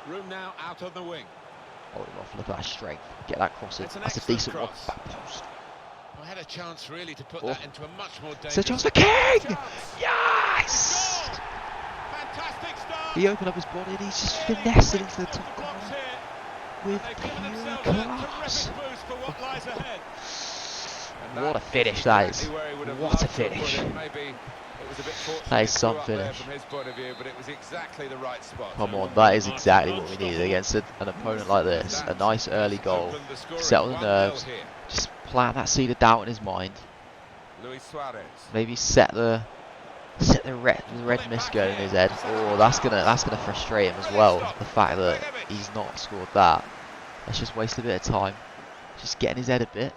Room now out on the wing. Hold him off. Look at that strength. Get that cross in. That's a decent one. Back post. I had a chance really to put that into a much more dangerous... It's a chance for King! Yes! Fantastic start! He opened up his body and he's just finessing into the top corner with pure class. What a finish that is. What a finish. That is some finish. Come on, that is exactly what we needed against an opponent like this. A nice early goal, settle the nerves, just plant that seed of doubt in his mind. Maybe set the red mist going in his head. Oh, that's gonna frustrate him as well. The fact that he's not scored that. Let's just waste a bit of time. Just get in his head a bit.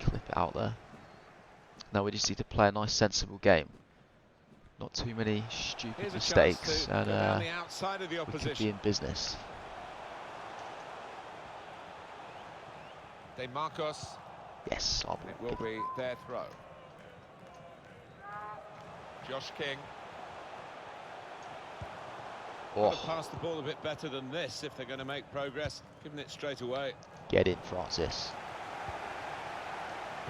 Clip it out there. Now we just need to play a nice sensible game. Not too many stupid mistakes, and we could be in business. DeMarcos. Yes, it will be their throw. Josh King. Oh. Pass the ball a bit better than this if they're going to make progress. Giving it straight away. Get in, Francis.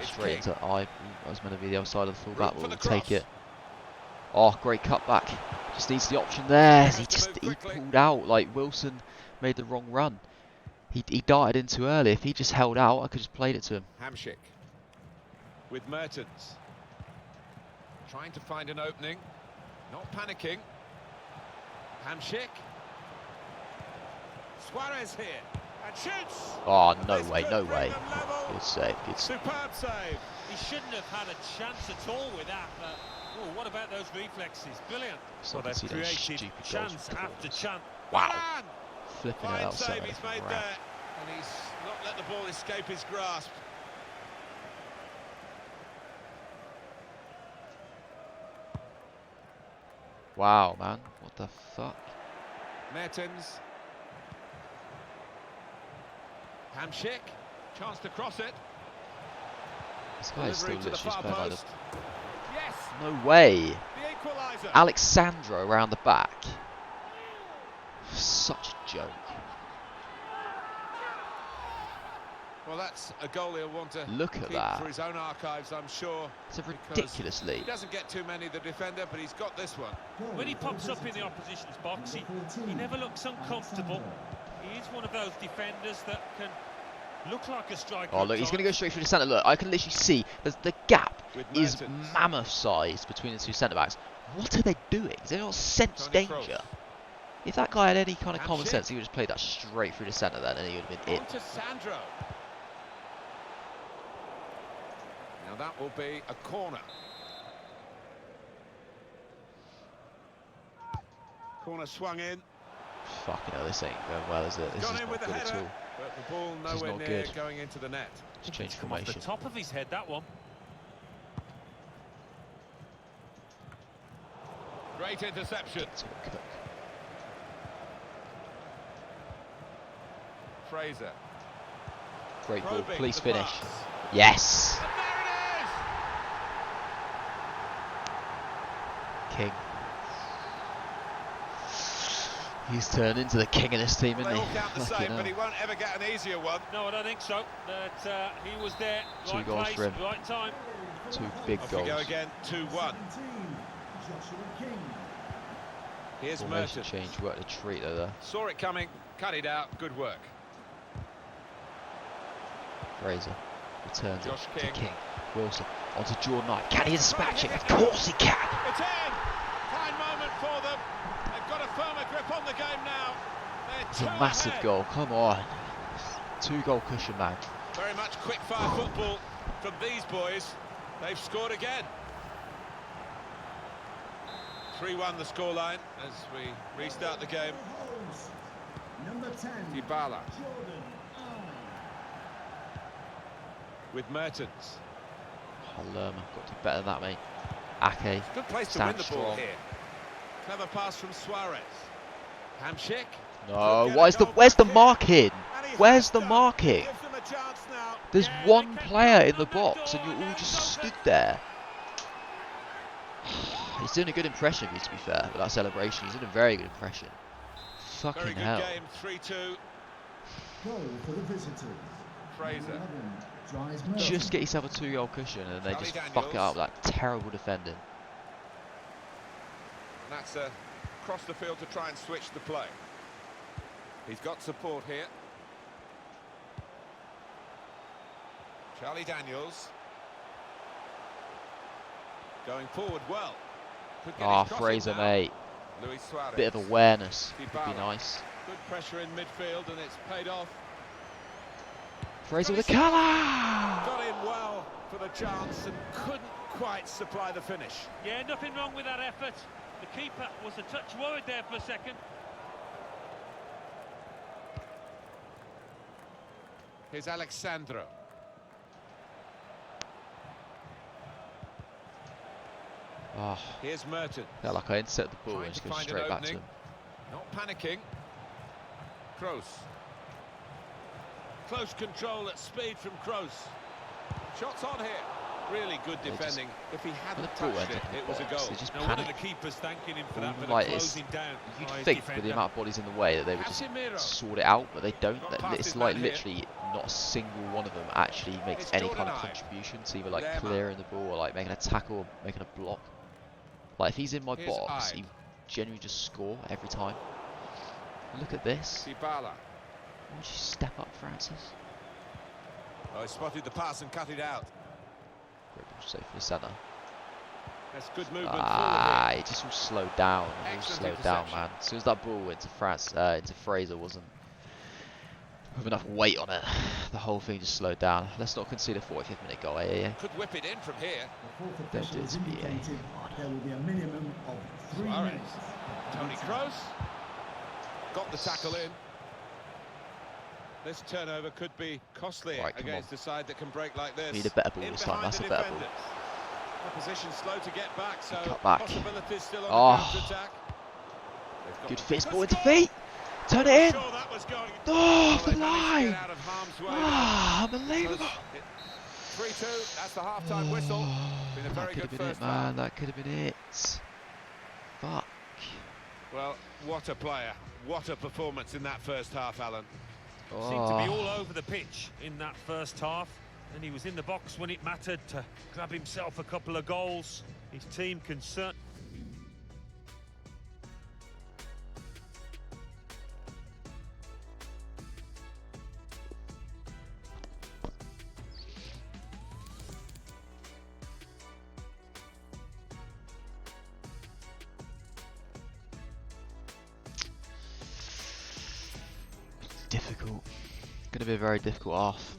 Straight into I was meant to be the other side of the fullback, but we'll take it. Oh, great cutback. Just needs the option there. He pulled out. Like Wilson made the wrong run. He darted in too early. If he just held out, I could just played it to him. Hamzik with Mertens. Trying to find an opening. Not panicking. Hamzik. Suarez here. And shoots. Oh, no way, no way. Good save, good save. Superb save. He shouldn't have had a chance at all with that. But, oh, what about those reflexes? Brilliant. Well, they've created chance after chance. Wow. Flipping it Fine outside. save he's made there, and he's not let the ball escape his grasp. Wow, man. What the fuck? Mertens. Hamsik. Chance to cross it. This guy is still Delivery to the literally far playing like post. the... Yes, No way. the equaliser. Alexandro around the back. Such a joke. Well, that's a goal he'll want to Look at keep that. for his own archives, I'm sure. It's a ridiculous lead. He doesn't get too many, the defender, but he's got this one. When he pops up in the opposition's box, he never looks uncomfortable. He is one of those defenders that can look like a striker. Oh, look, he's going to go straight through the centre. Look, I can literally see the gap With is Mertens. mammoth-sized between the two centre-backs. What are they doing? They don't sense Toni danger. Kroos. If that guy had any kind of common Hamsik. sense, he would just play that straight through the centre then, and he would have been in. On to Sandro. Now that will be a corner. Corner swung in. Fucking hell, this ain't going well, is it? This Gone is in not with the good at header, all. but the ball This is nowhere not near good. going into the net. Just change Come off the formation. top of his head, that one. Great interception. Get to it, Cook. Fraser. Great ball, Probing please the finish. pass. Yes! And there it is! King. He's turned into the king of this team, Well, isn't they he? all count the Fucking same, hell. but he won't ever get an easier one. No, I don't think so. That he was there, Two right goals place, for him. right time. Two big Off goals. we go again, 2-1. Here's Formation Mertens. change, worked a treat though there. Saw it coming, cut it out, good work. Fraser returns Josh it King. to King. Wilson onto Jordan Knight. Can he dispatch it? Of course he can! It's in! Fine moment for them. They've got a firmer grip on the game now. They're It's two a massive ahead. goal, come on. 2-goal cushion, man. Very much quick-fire football from these boys. They've scored again. 3-1 the scoreline as we restart the game. Number 10. Dybala Jordan. with Mertens. Oh, Lerma, got to do better than that, mate. Ake, Good place to stand win the ball strong. here. Clever pass from Suarez. Hamsik. No, Could get where's a the goal where's the back in. marking? And he Where's has the done. marking? Gives them a chance now. There's Yeah, one they kept player in knocking the on that box and door, you all and just now it's stood open. there. He's doing a good impression of you, to be fair, with that celebration. He's doing a very good impression. Very Fucking good hell. game, 3-2. Goal for the visitors. Fraser. Number 11, Dries Mertens. Just get yourself a 2-goal cushion and they just Charlie fuck it Daniels. up with that terrible defending. And that's across the field to try and switch the play. He's got support here. Charlie Daniels. Going forward well. Could get Ah, his crossing Fraser, now. mate. Luis Suarez. Bit of awareness would be Dybala. nice. Good pressure in midfield and it's paid off. Fraser with a Got his colour! Got in well for the chance and couldn't quite supply the finish. Yeah, nothing wrong with that effort. The keeper was a touch worried there for a second. Here's Alexandro. Oh, Here's Mertens. felt like I intercepted the ball Trying and just to go find an straight back to opening. him. Not panicking. Kroos. Close control at speed from Kroos. Shots on here. Really good They just- defending. If he hadn't When the ball touched went it, into the it was a box, goal. they just Now, one of the panic. keepers thanking him for All that bit like of it's- closing down. You'd by his think with the defender. amount of bodies in the way that they would just Casemiro. sort it out, but they don't. Got past It's his like man here. literally not a single one of them actually makes It's any Jordan kind of Ibe. contribution to either like Lerma. clearing the ball or like making a tackle or making a block. Like if he's in my Here's box, Ibe. he genuinely just score every time. Look at this. Dybala. Why would you step up, Francis? Oh, he spotted the pass and cut it out. Great ball save for the centre. That's good movement Ah, forward it just all slowed down. It all Excellent slowed down, interception. man. As soon as that ball into Fraser wasn't with enough weight on it, the whole thing just slowed down. Let's not concede a 45th minute goal, yeah. here. Could whip it in from here. The fourth Don't official do it has to me, eh? indicated there will be a minimum of 3 Suarez. minutes. Toni Kroos. Got the tackle in. This turnover could be costly against a side that can break like this. Need a better ball this time. That's a better ball. Opposition slow to get back, so cut back. Possibilities still on the counter-attack. Good fist ball into feet. Turn it in. Oh, the line. Ah, unbelievable. 3-2, that's the half-time whistle. Been a very good first half. That could have been it. Fuck. Well, what a player. What a performance in that first half, Alan. Seemed to be all over the pitch in that first half, and he was in the box when it mattered to grab himself a couple of goals. His team can certainly... Difficult. Going to be a very difficult half.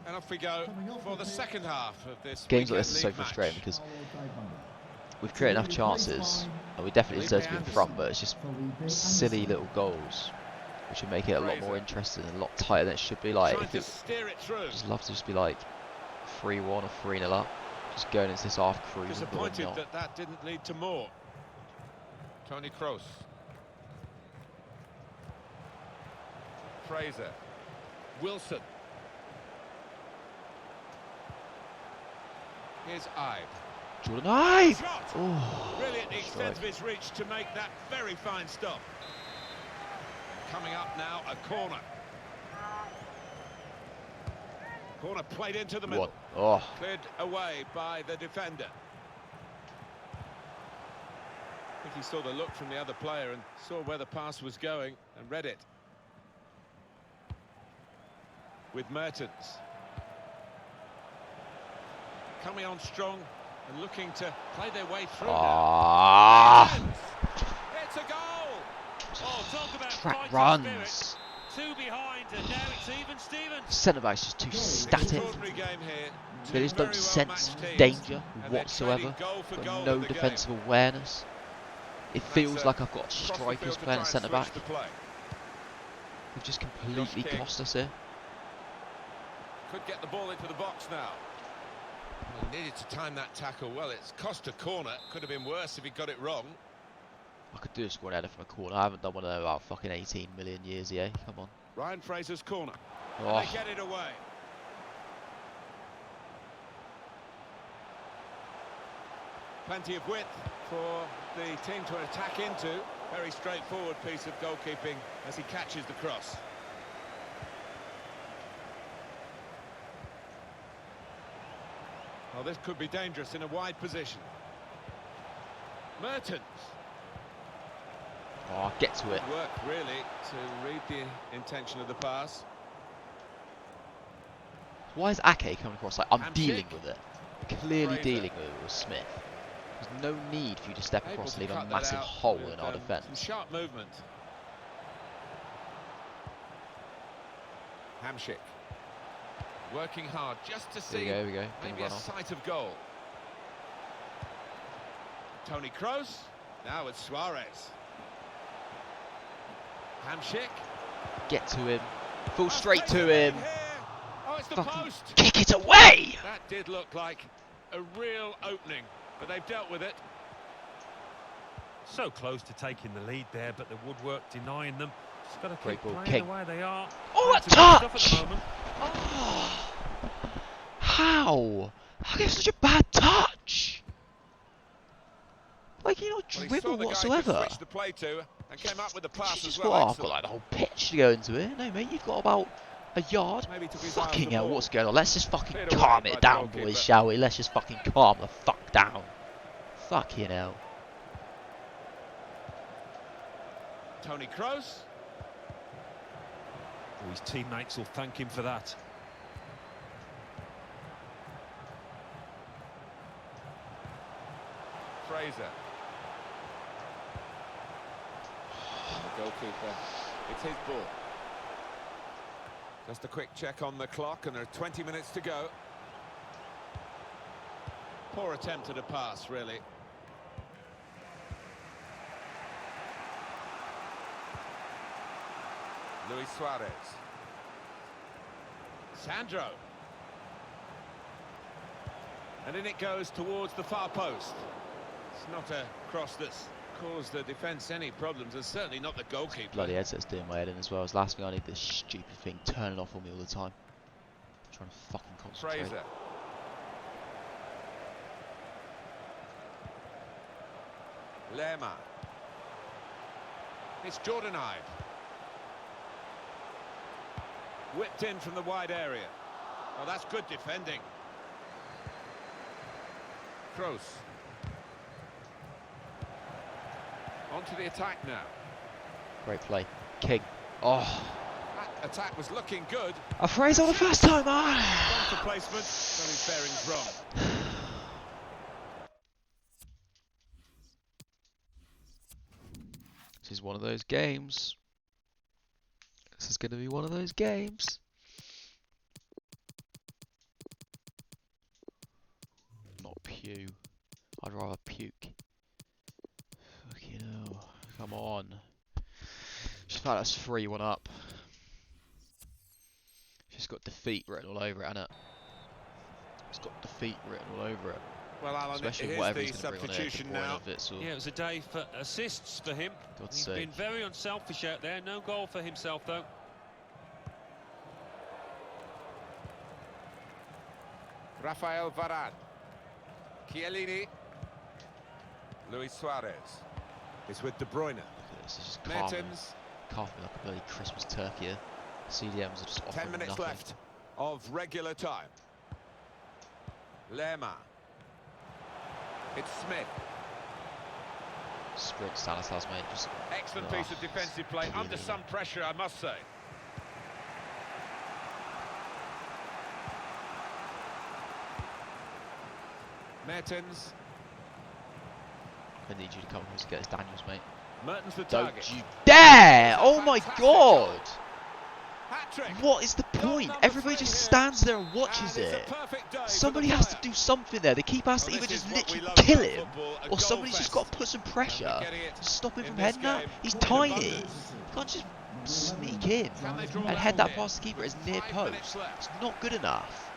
And off we go for the second half of this games like this are so frustrating because we've created enough chances and we definitely deserve to be in front, but it's just silly little goals which would make it a lot more interesting and a lot tighter than it should be. Like, if I'd just love to just be like 3-1 or 3-0 up, just going into this half cruising. Disappointed that didn't lead to more. Toni Kroos. Fraser. Wilson. Here's Ibe. Jordan Ibe! Oh, brilliant the extent of his reach to make that very fine stop. Coming up now, a corner. Corner played into the middle. Oh. Cleared away by the defender. I think he saw the look from the other player and saw where the pass was going and read it. With Mertens. Coming on strong and looking to play their way through now. It's a goal! Oh, talk about track runs. Two behind and now it's even Stevens. Centre-back's just too static. They just don't sense danger whatsoever. Got no defensive awareness. It feels like I've got strikers playing centre-back. They've just completely cost us here. Could get the ball into the box now. He needed to time that tackle well. It's cost a corner. Could have been worse if he got it wrong. I could do a squad header from a corner. I haven't done one of them about fucking 18 million years, yeah. Come on. Ryan Fraser's corner. Oh. They get it away. Plenty of width for the team to attack into. Very straightforward piece of goalkeeping as he catches the cross. Well, this could be dangerous in a wide position. Mertens. Oh, get to it. Work really to read the intention of the pass. Why is Ake coming across like I'm dealing with it? Clearly dealing with it with Smith. There's no need for you to step across and leave a massive hole in our defence. Some sharp movement. Hamsik. Working hard just to see maybe a sight of goal. Toni Kroos. Now it's Suarez. Hamsik. Get to him. Full straight to him. Oh, it's the post. Kick it away. That did look like a real opening, but they've dealt with it. So close to taking the lead there, but the woodwork denying them. Just got to keep ball, playing the way they are. Oh, a touch! Oh. How? How gave such a bad touch? Like, you know, dribble whatsoever. The play to and came up with the pass just as well. I've got like the whole pitch to go into it. No, mate, you've got about a yard. Fucking hell, what's going on? Let's just fucking calm it down, boys, shall we? Let's just fucking calm the fuck down. Fucking hell. Toni Kroos. Oh, his teammates will thank him for that. Fraser. The goalkeeper. It's his ball. Just a quick check on the clock, and there are 20 minutes to go. Poor attempt at a pass, really. Luis Suarez. Sandro. And in it goes towards the far post. It's not a cross that's caused the defence any problems, and certainly not the goalkeeper. Bloody headset's doing my head in as well. It's the last thing I need, this stupid thing turning off on me all the time. I'm trying to fucking concentrate. Fraser. Lerma. It's Jordan Ibe. Whipped in from the wide area. Oh, that's good defending. Kroos. On to the attack now. Great play. King. Oh. That attack was looking good. A phrase on the first time. Wrong for placement, so his bearing's wrong. This is one of those games. This is going to be one of those games. Not pew. I'd rather puke. Fucking hell. Come on. Just thought that's 3-1 up. Just got defeat written all over it, hasn't it? It's got defeat written all over it. Well, Alan, Especially here's whatever the he's going to bring on substitution now. Yeah, it was a day for assists for him. God's He's sake. been very unselfish out there. No goal for himself, though. Rafael Varane. Chiellini. Luis Suarez. It's with De Bruyne. Look at this, it's just carving Mertens. me like a bloody Christmas turkey here. CDMs are just offering 10 minutes nothing. left of regular time. Lerma. It's Smith. Sprint Stanislas, mate. Just Excellent piece of defensive play, killing under me. some pressure, I must say. Mertens. I need you to come here to get us Daniels, mate. Mertens the Don't target. you dare! Oh my god! Hat-trick. What is the point? number Everybody 3 just here. stands there and watches And it's a it. perfect day for Somebody the has to player. do something there. The keeper has to Well, either this just is what we literally love kill about him, football, a or goal somebody's just fest. got to put some pressure. And we're getting it Stop him in from this heading that. game He's in tiny. abundance. You can't just sneak in Can they draw and level head that here? past the keeper. It's near 5 minutes post. left. It's not good enough.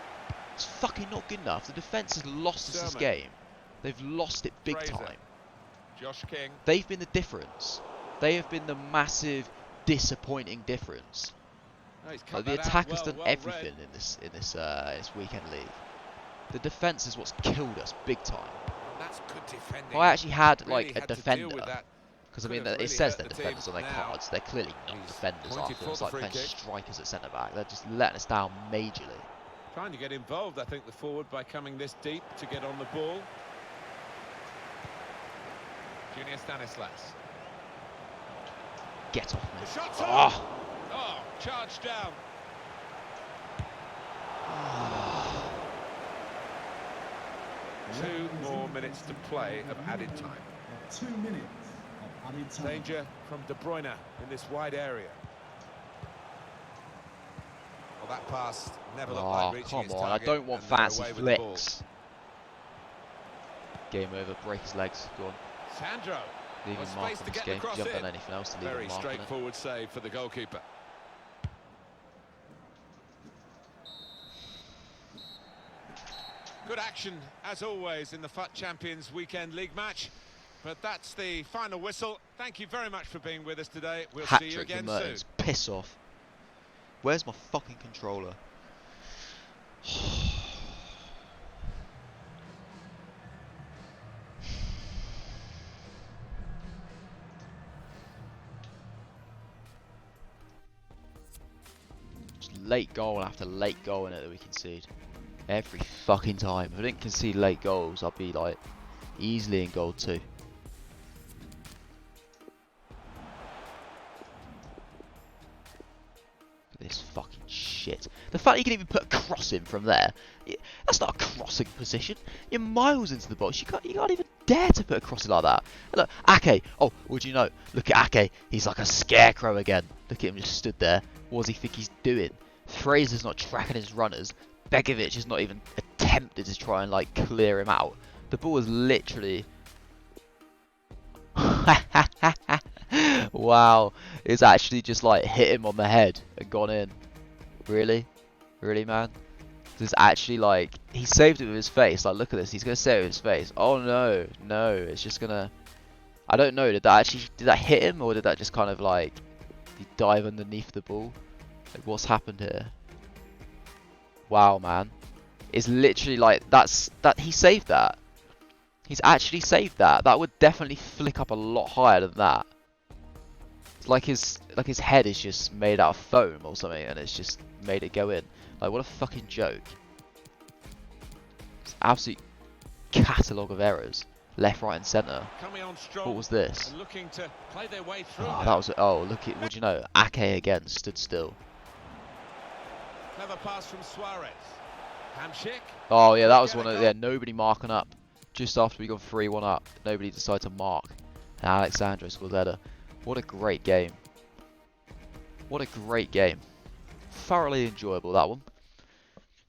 It's fucking not good enough. The defence has lost us this Sermon. game. They've lost it big Fraser. time. Josh King. They've been the difference. They have been the massive, disappointing difference. Oh, he's Like, cut the that out. attack has Well, done well everything read. in this weekend league. The defence is what's killed us big time. That's good defending. If I actually had Really like a had to deal defender, with that. because I Could mean have it really says hurt they're the defenders team on their now. cards. They're clearly not He's defenders pointed after. for It's the like free playing kick. strikers at centre back. They're just letting us down majorly. Trying to get involved, I think, the forward by coming this deep to get on the ball. Junior Stanislas. Get off me. The shot's on. Oh. Oh, charged down. 2 more minutes to play of added time. 2 minutes of added time. Danger from De Bruyne in this wide area. Well, that pass never looked Oh, like reaching come its on. I target, don't want and they're fancy away with the ball. flicks. Game over. Break his legs. Go on. Sandro. Leave Well, him mark space on to this get the game. cross You haven't in. done anything else to leave Very him mark on it. straightforward save for the goalkeeper. Good action, as always, in the FUT Champions Weekend League match. But that's the final whistle. Thank you very much for being with us today. We'll see you Hat-trick for again soon. Mertens. Piss off. Where's my fucking controller? Just late goal after late goal in it that we concede. Every fucking time. If I didn't concede late goals, I'd be like easily in goal too. This fucking shit. The fact you can even put a cross in from there, that's not a crossing position. You're miles into the box. You can't even dare to put a cross in like that. And look, Ake. Oh, what do you know? Look at Ake. He's like a scarecrow again. Look at him just stood there. What does he think he's doing? Fraser's not tracking his runners. Begovic has not even attempted to try and like clear him out. The ball is literally Wow, it's actually just like hit him on the head and gone in. Really? Really, man? This actually like he saved it with his face. Like, look at this. He's gonna save it with his face. Oh no, no, it's just gonna. I don't know. Did that hit him, or did that just kind of like did he dive underneath the ball? Like, what's happened here? Wow, man. It's literally like he saved that. He's actually saved that. That would definitely flick up a lot higher than that. It's like his head is just made out of foam or something, and it's just made it go in. Like, what a fucking joke. It's absolute catalogue of errors, left, right, and centre. What was this? Looking to play their way through. Oh, that was. Oh, look at. What do you know? Ake again stood still. Clever pass from Suarez. Hamsik. Oh yeah, that was one of. Yeah, nobody marking up. Just after we got 3-1 up, nobody decided to mark. And Alexandro scored header. What a great game. What a great game. Thoroughly enjoyable, that one.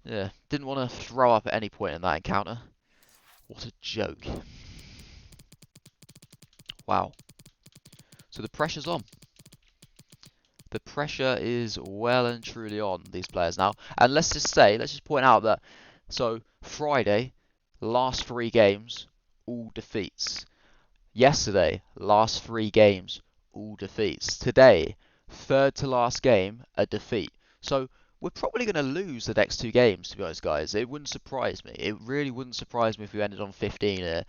Yeah, didn't want to throw up at any point in that encounter. What a joke. Wow. So the pressure's on. The pressure is well and truly on these players now. And let's just point out that, so Friday, last 3 games, all defeats. Yesterday, last 3 games, all defeats. Today, third to last game, a defeat. So we're probably going to lose the next 2 games, to be honest, guys. It wouldn't surprise me. It really wouldn't surprise me if we ended on 15 here.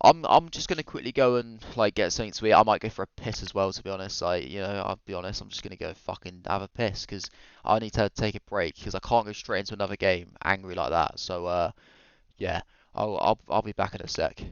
I'm just gonna quickly go and like get something to eat. I might go for a piss as well, to be honest. I'll be honest. I'm just gonna go fucking have a piss because I need to take a break because I can't go straight into another game angry like that. So yeah, I'll be back in a sec.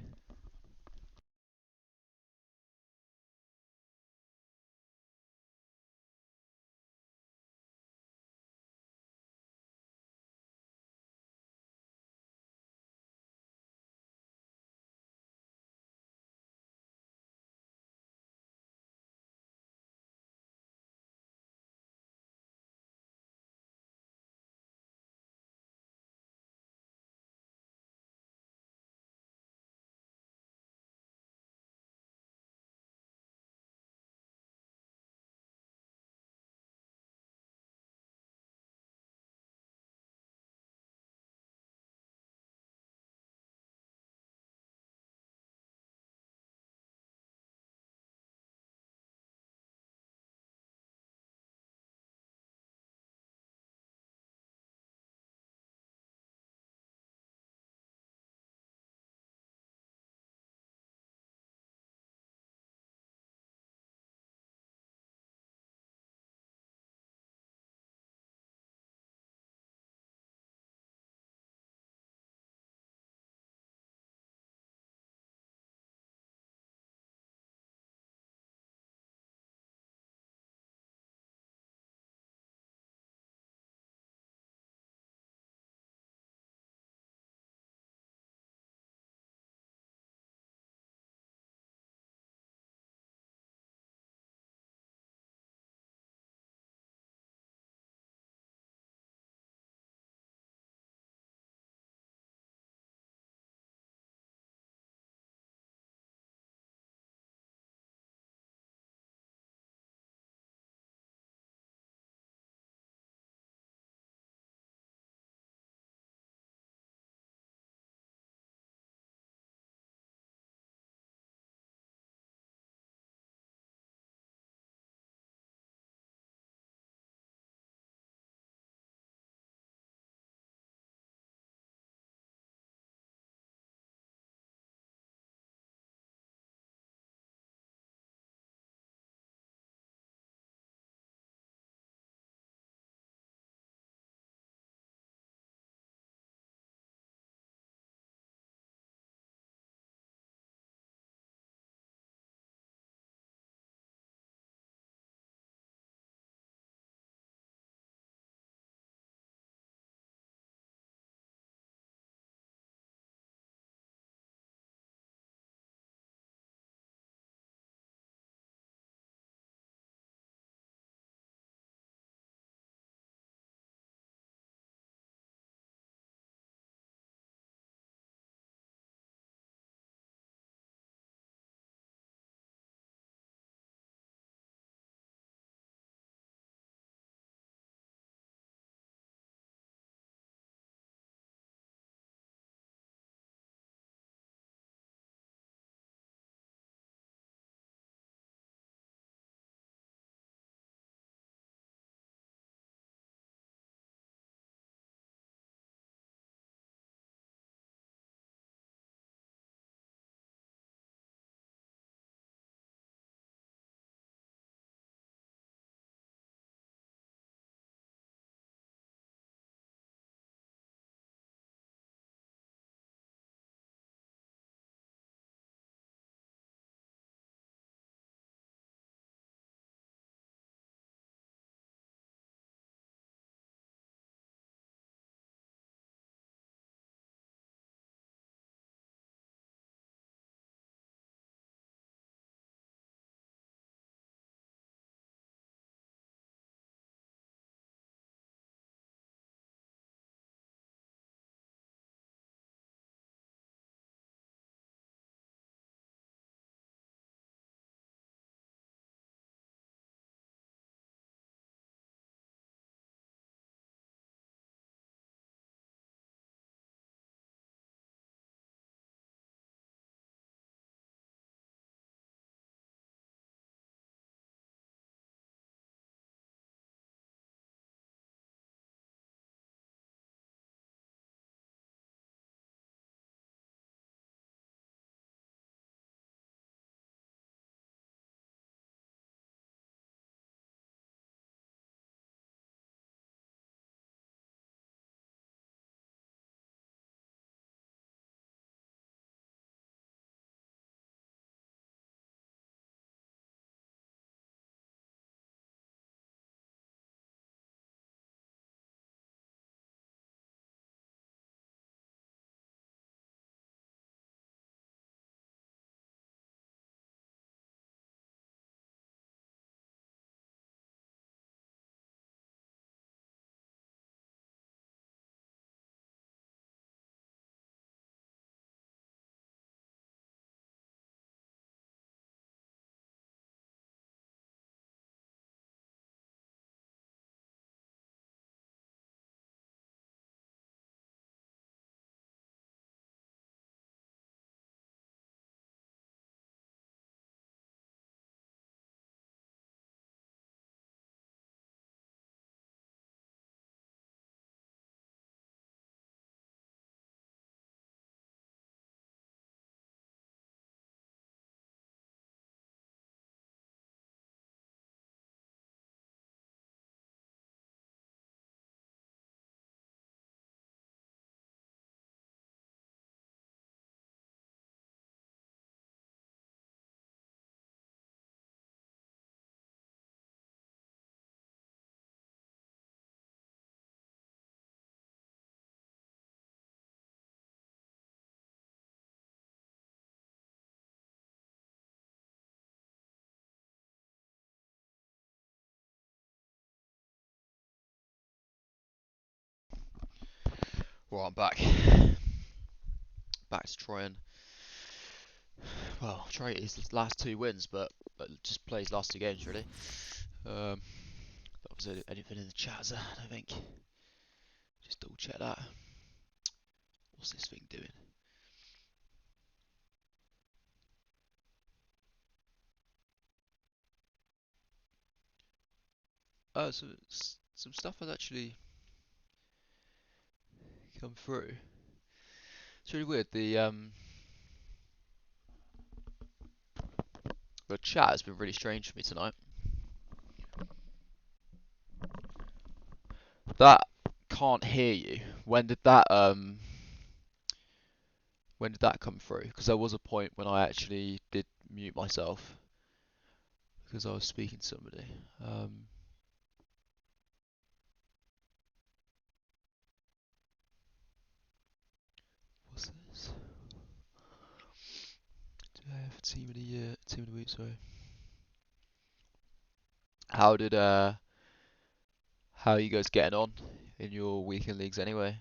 Well, I'm back. Back to try and, well, try his last 2 wins, but just play his last 2 games really. That was anything in the chat, I don't think. Just double check that. What's this thing doing? So some stuff has actually come through. It's really weird. The chat has been really strange for me tonight. That can't hear you. When did that come through? Because there was a point when I actually did mute myself because I was speaking to somebody. What's this? Do I have team of the year? Team of the week, sorry. How are you guys getting on in your weekend leagues anyway?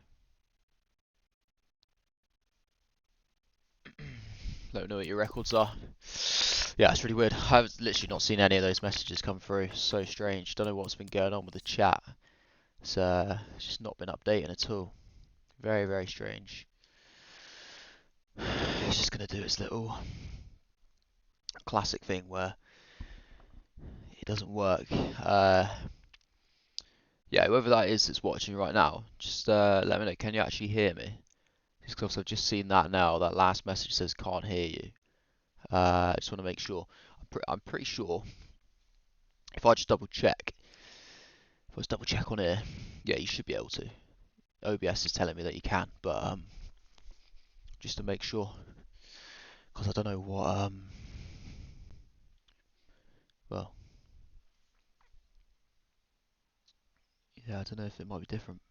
Let me know what your records are. Yeah, it's really weird. I've literally not seen any of those messages come through. So strange. Don't know what's been going on with the chat. It's just not been updating at all. Very, very strange. It's just gonna do its little classic thing where it doesn't work. Yeah, whoever that is that's watching right now, just let me know. Can you actually hear me? Just because I've just seen that now. That last message says can't hear you. I just want to make sure. I'm pretty sure. If I just double check, if I just double check on here, yeah, you should be able to. OBS is telling me that you can, but just to make sure, because I don't know what well, yeah, I don't know if it might be different.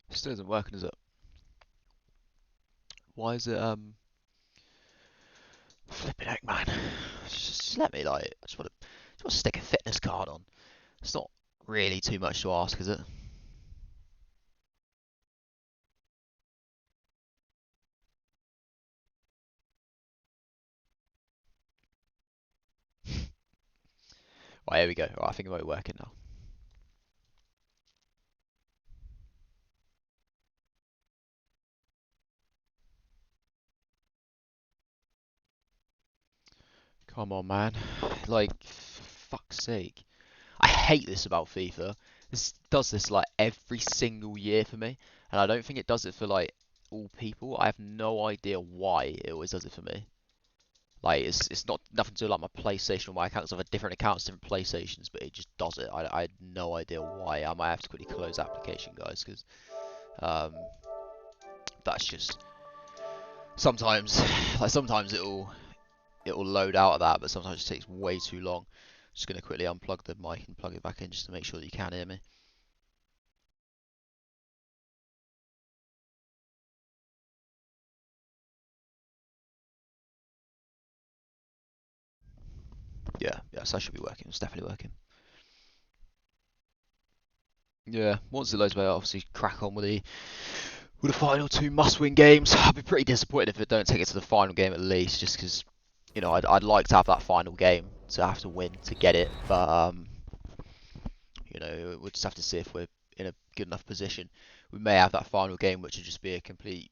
Still isn't working, is it? Why is it flipping heck, man? Just let me like. I just want to stick a fitness card on. It's not really too much to ask, is it? Right, here we go. Right, I think it might be working now. Come on, man. Like, for fuck's sake. I hate this about FIFA. This does this like every single year for me, and I don't think it does it for like all people. I have no idea why it always does it for me. Like it's not nothing to do with like my PlayStation or my accounts. I have different accounts, different PlayStations, but it just does it. I had no idea why. I might have to quickly close the application, guys, because um, that's just sometimes like sometimes it'll load out of that, but sometimes it takes way too long. Just gonna quickly unplug the mic and plug it back in just to make sure that you can hear me. Yeah, so that should be working. It's definitely working. Yeah, once it loads back, obviously crack on with the final 2 must-win games. I'd be pretty disappointed if it don't take it to the final game at least, just because you know I'd like to have that final game to have to win to get it, but you know we'll just have to see if we're in a good enough position. We may have that final game, which would just be a completely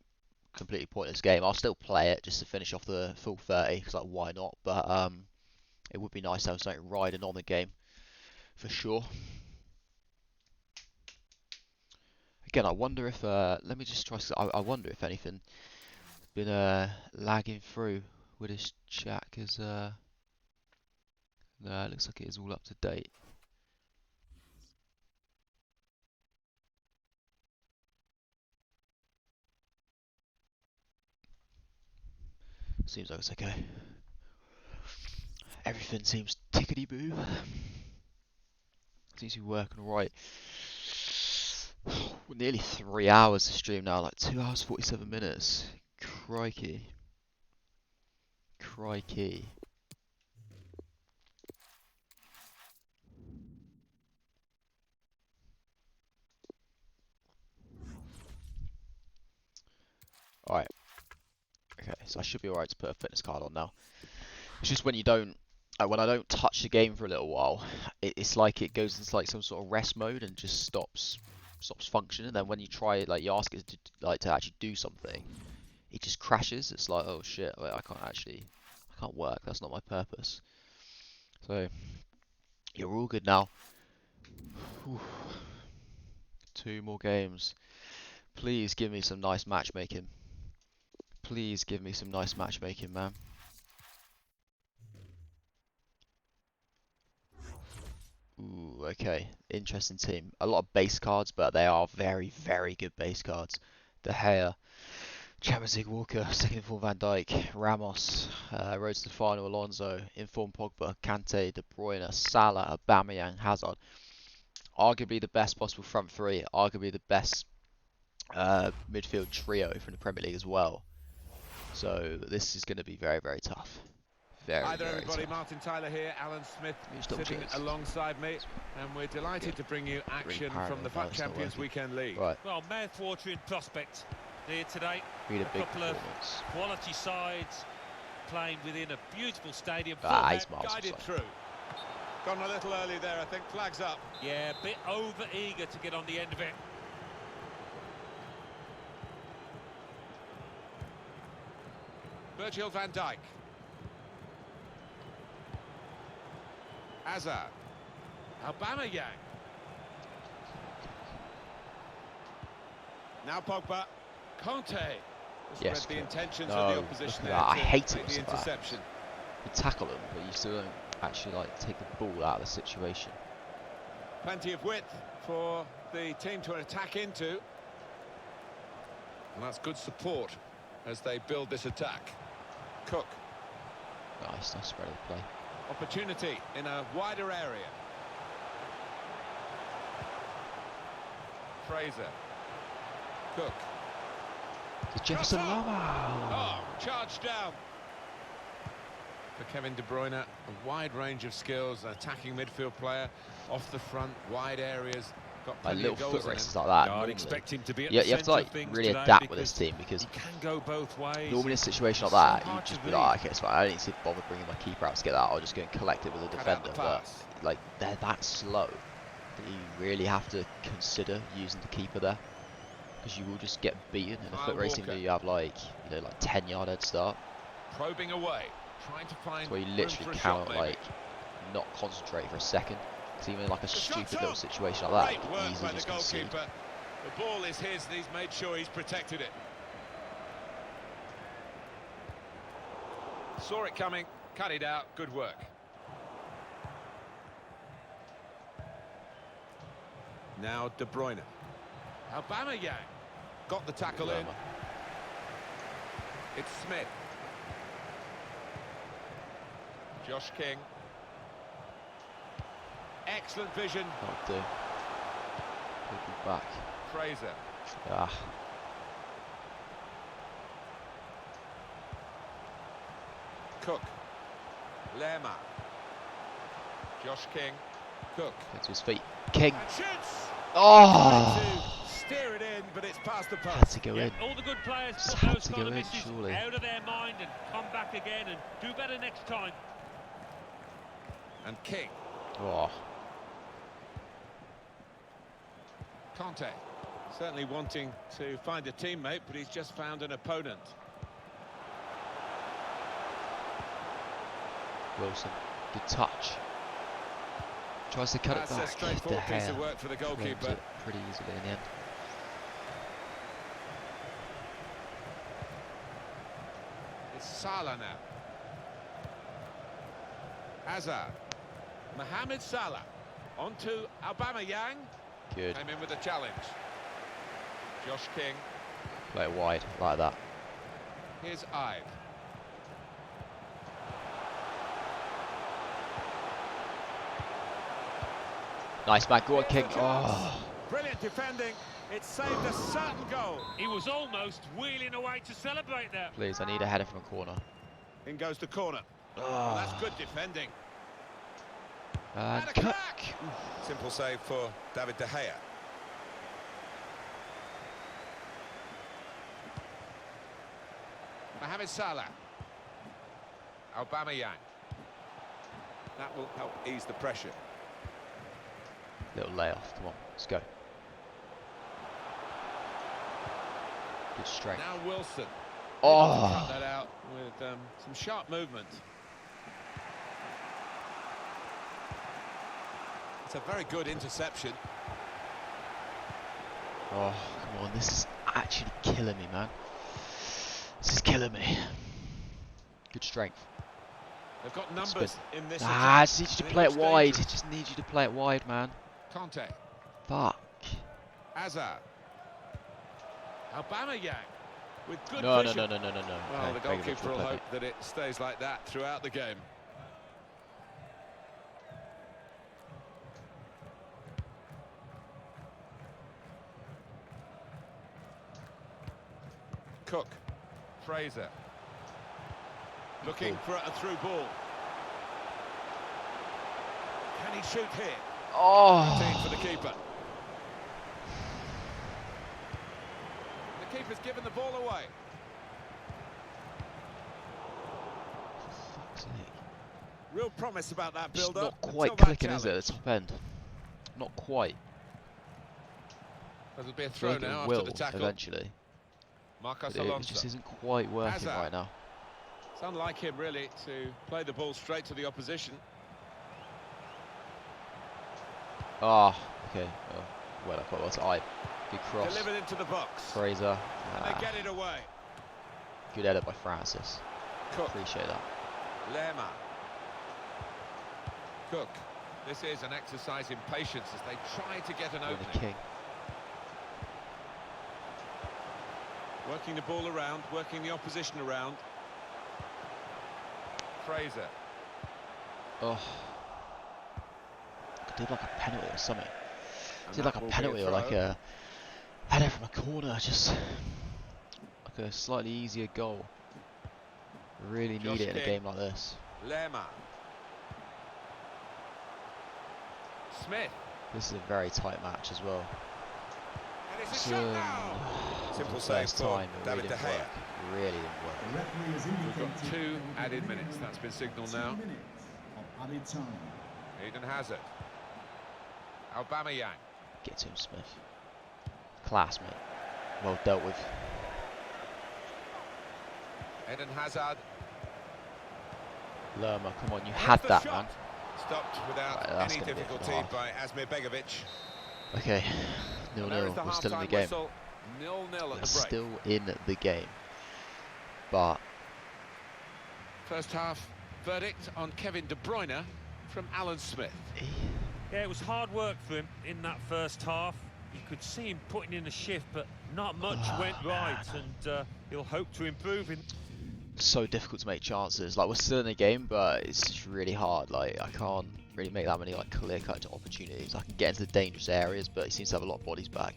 pointless game. I'll still play it just to finish off the full 30, because like why not? But it would be nice to have something riding on the game for sure. Again, I wonder if let me just try. I wonder if anything been lagging through with this chat, because no, it looks like it is all up to date. Seems like it's okay. Everything seems tickety boo. Seems to be working right. We're nearly 3 hours to stream now, like 2 hours 47 minutes. Crikey. Crikey. Alright. Okay, so I should be alright to put a fitness card on now. It's just when you don't, when I don't touch the game for a little while, it's like it goes into like some sort of rest mode and just stops functioning. And then when you try it, like you ask it to actually do something, it just crashes. It's like, oh shit, I can't work. That's not my purpose. So you're all good now. Whew. 2 more games. Please give me some nice matchmaking. Please give me some nice matchmaking, man. Ooh, okay. Interesting team. A lot of base cards, but they are very, very good base cards. De Gea, Champions League Walker, second inform Van Dijk, Ramos, road to the final Alonso, inform Pogba, Kante, De Bruyne, Salah, Aubameyang, Hazard. Arguably the best possible front three. Arguably the best midfield trio from the Premier League as well. So this is going to be very, very tough. Hi there everybody, Martin Tyler here, Alan Smith sitting alongside me, and we're delighted to bring you action from the FUT Champions Weekend League. Right. Well, mouth-watering prospect here today. Really a couple of quality sides playing within a beautiful stadium. Guided through. Gone a little early there, I think. Flags up. Yeah, a bit over-eager to get on the end of it. Virgil van Dijk. Hazard. Aubameyang. Now Pogba. Conte. Yes, the intentions of the opposition there. I hate it. The interception. You tackle them, but you still don't actually like take the ball out of the situation. Plenty of width for the team to attack into. And that's good support as they build this attack. Cook. Nice spread of the play. Opportunity in a wider area. Fraser. Cook. To Jefferson Lama. Oh, charged down. For Kevin De Bruyne, a wide range of skills, an attacking midfield player, off the front, wide areas. Got Like little goals foot races like that. I'd expect him to be at you the have to like really adapt with this team because he can go both ways. normally in a situation like that, you'd just be like, okay, it's fine. I don't need to bother bringing my keeper out to get that. I'll just go and collect it with a defender. But like they're that slow that you really have to consider using the keeper there because you will just get beaten in a foot racing where you have like 10-yard head start. Probing away, trying to find. Where you literally cannot like not concentrate for a second. Because even like a stupid little situation like that, you easily just concede. The ball is his, and he's made sure he's protected it. Saw it coming, cut it out. Good work. Now De Bruyne. Aubameyang got the tackle in. It's Smith. Josh King. Excellent vision. That'll do. People back. Fraser. Ah. Cook. Lerma. Josh King. Cook. Gets to his feet. King. And shoots. Oh! Steer it in, but it's past the post. Had to go in. All the good players Just put had those to kind go of in, misses surely. out of their mind and come back again and do better next time. And King. Oh. Conte. Certainly wanting to find a teammate, but he's just found an opponent. Wilson. Good touch. Tries to cut it back. That's a straightforward piece of work for the goalkeeper. It pretty easily in the end. It's Salah now. Hazard. Mohamed Salah. On to Aubameyang. Good. Came in with a challenge. Josh King. Play it wide, like that. Here's Ive. Nice man, go on King. Oh. Brilliant defending. It saved a certain goal. He was almost wheeling away to celebrate that. Please, I need a header from a corner. In goes the corner. Well, that's good defending. And a cut. crack. Simple save for David De Gea. Mohamed Salah. Aubameyang. That will help ease the pressure. Little layoff. Come on, let's go. Good strength. Now Wilson. Oh. Cut that out with some sharp movement. It's a very good interception. Oh, come on. This is actually killing me, man. This is killing me. Good strength. They've got numbers in this. I just need you to and play it looks wide. dangerous. I just need you to play it wide, man. Conte. Fuck. Hazard. Aubameyang with good No. vision. Well, Well, the goalkeeper will hope that it stays like that throughout the game. Cook. Fraser. Looking for a through ball. Can he shoot here? Oh. Team for the keeper. The keeper's given the ball away. For fuck's sake. Real promise about that Just build-up. not quite until that clicking, is it, at the top end? Not quite. There'll be a I feel throw like it now after will the tackle. eventually. Marcos But it Alonso. just isn't quite working Hazard. right now. It's unlike him, really, to play the ball straight to the opposition. Ah, okay. Well, I thought it was eye. Good cross. Delivered into the box. Fraser. And they get it away. Good edit by Francis. Cook. Appreciate that. Lerma. Cook. This is an exercise in patience as they try to get an You're the opening. king. Working the ball around, working the opposition around. Fraser. Oh. Could do like a penalty or something. And Do that like a will be penalty or like throw. a header from a corner, just like a slightly easier goal. Really Josh need it in a King. game like this. Lerma. Smith. This is a very tight match as well. And it's a shot now. Simple For the save first for time, it really David didn't De Gea. work. Really didn't work. The referee has We've indicated got 2 there will be added a minutes. minimum That's been signalled of 2 now. minutes of added time. Eden Hazard. Aubameyang. Get to him, Smith. Class, mate. Well dealt with. Eden Hazard. Lerma, come on, you Here's had the that, shot. man. Stopped without Right, that's any gonna be it for the difficulty half. by Asmir Begovic. Okay, And there is 0-0. the We're still in the half-time game. whistle. 0-0 at We're the break. still in the game. But First half verdict on Kevin De Bruyne from Alan Smith. Yeah, it was hard work for him in that first half. You could see him putting in a shift, but not much went right, and he'll hope to improve in. so difficult to make chances. Like, we're still in the game, but it's just really hard. Like, I can't really make that many like clear-cut opportunities. I can get into the dangerous areas, but he seems to have a lot of bodies back.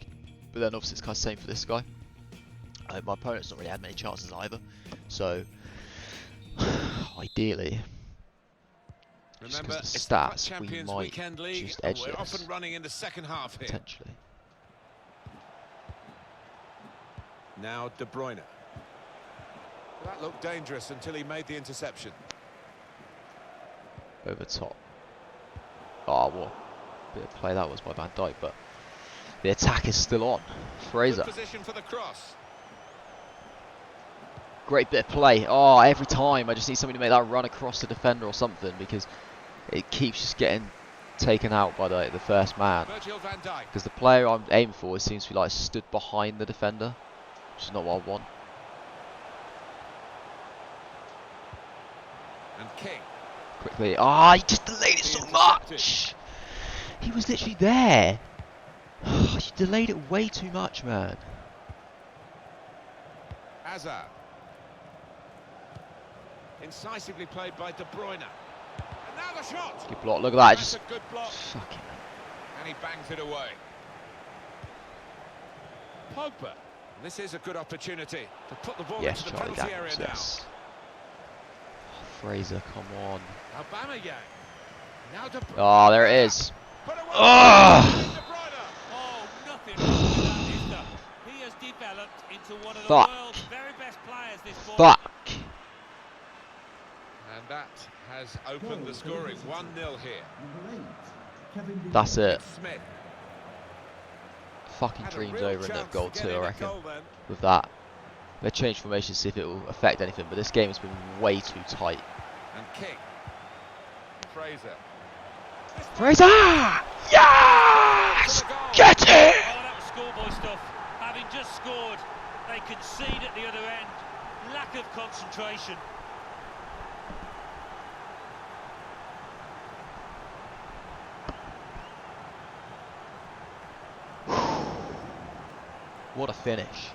But then obviously it's kind of same for this guy. My opponent's not really had many chances either. So ideally, just Remember, because it's of the the FUT stats, we Champions might Weekend League, just and edge we're this off and running in the second half here. potentially. Now De Bruyne. That looked dangerous until he made the interception. Over top. Oh, what a bit of play that was by Van Dijk, but the attack is still on. Fraser. Good position for the cross. Great bit of play. Oh, every time I just need somebody to make that run across the defender or something, because it keeps just getting taken out by the first man. Virgil van Dijk. Because the player I'm aiming for seems to be like stood behind the defender, which is not what I want. And King. Quickly. Ah, he just delayed it so much. He was literally there. You delayed it way too much, man. Hazard. Incisively played by De Bruyne. And now the shot. Good block. Look at that. That's Just a good block. fucking. And he bangs it away. Pogba. This is a good opportunity to put the ball Yes, into the Charlie penalty Daniels, area yes. Fraser, come on. now. Aubameyang. Now to... Oh, there it is. Put away. Oh! Oh, nothing wrong with that, is there? He has developed into one of the Fuck. world's very best players, this boy. Fuck. And that has opened the scoring. 1-0 here. Number 8, Kevin De That's Bruyne. it. Smith. Fucking Had a dreams real over in chance that goal to get too, in I a reckon. goal then. With that. They changed formation to see if it will affect anything, but this game has been way too tight. And King. Fraser. Fraser! Yes! Get it! Oh, that was schoolboy stuff. Having just scored, they concede at the other end. Lack of concentration. What a finish.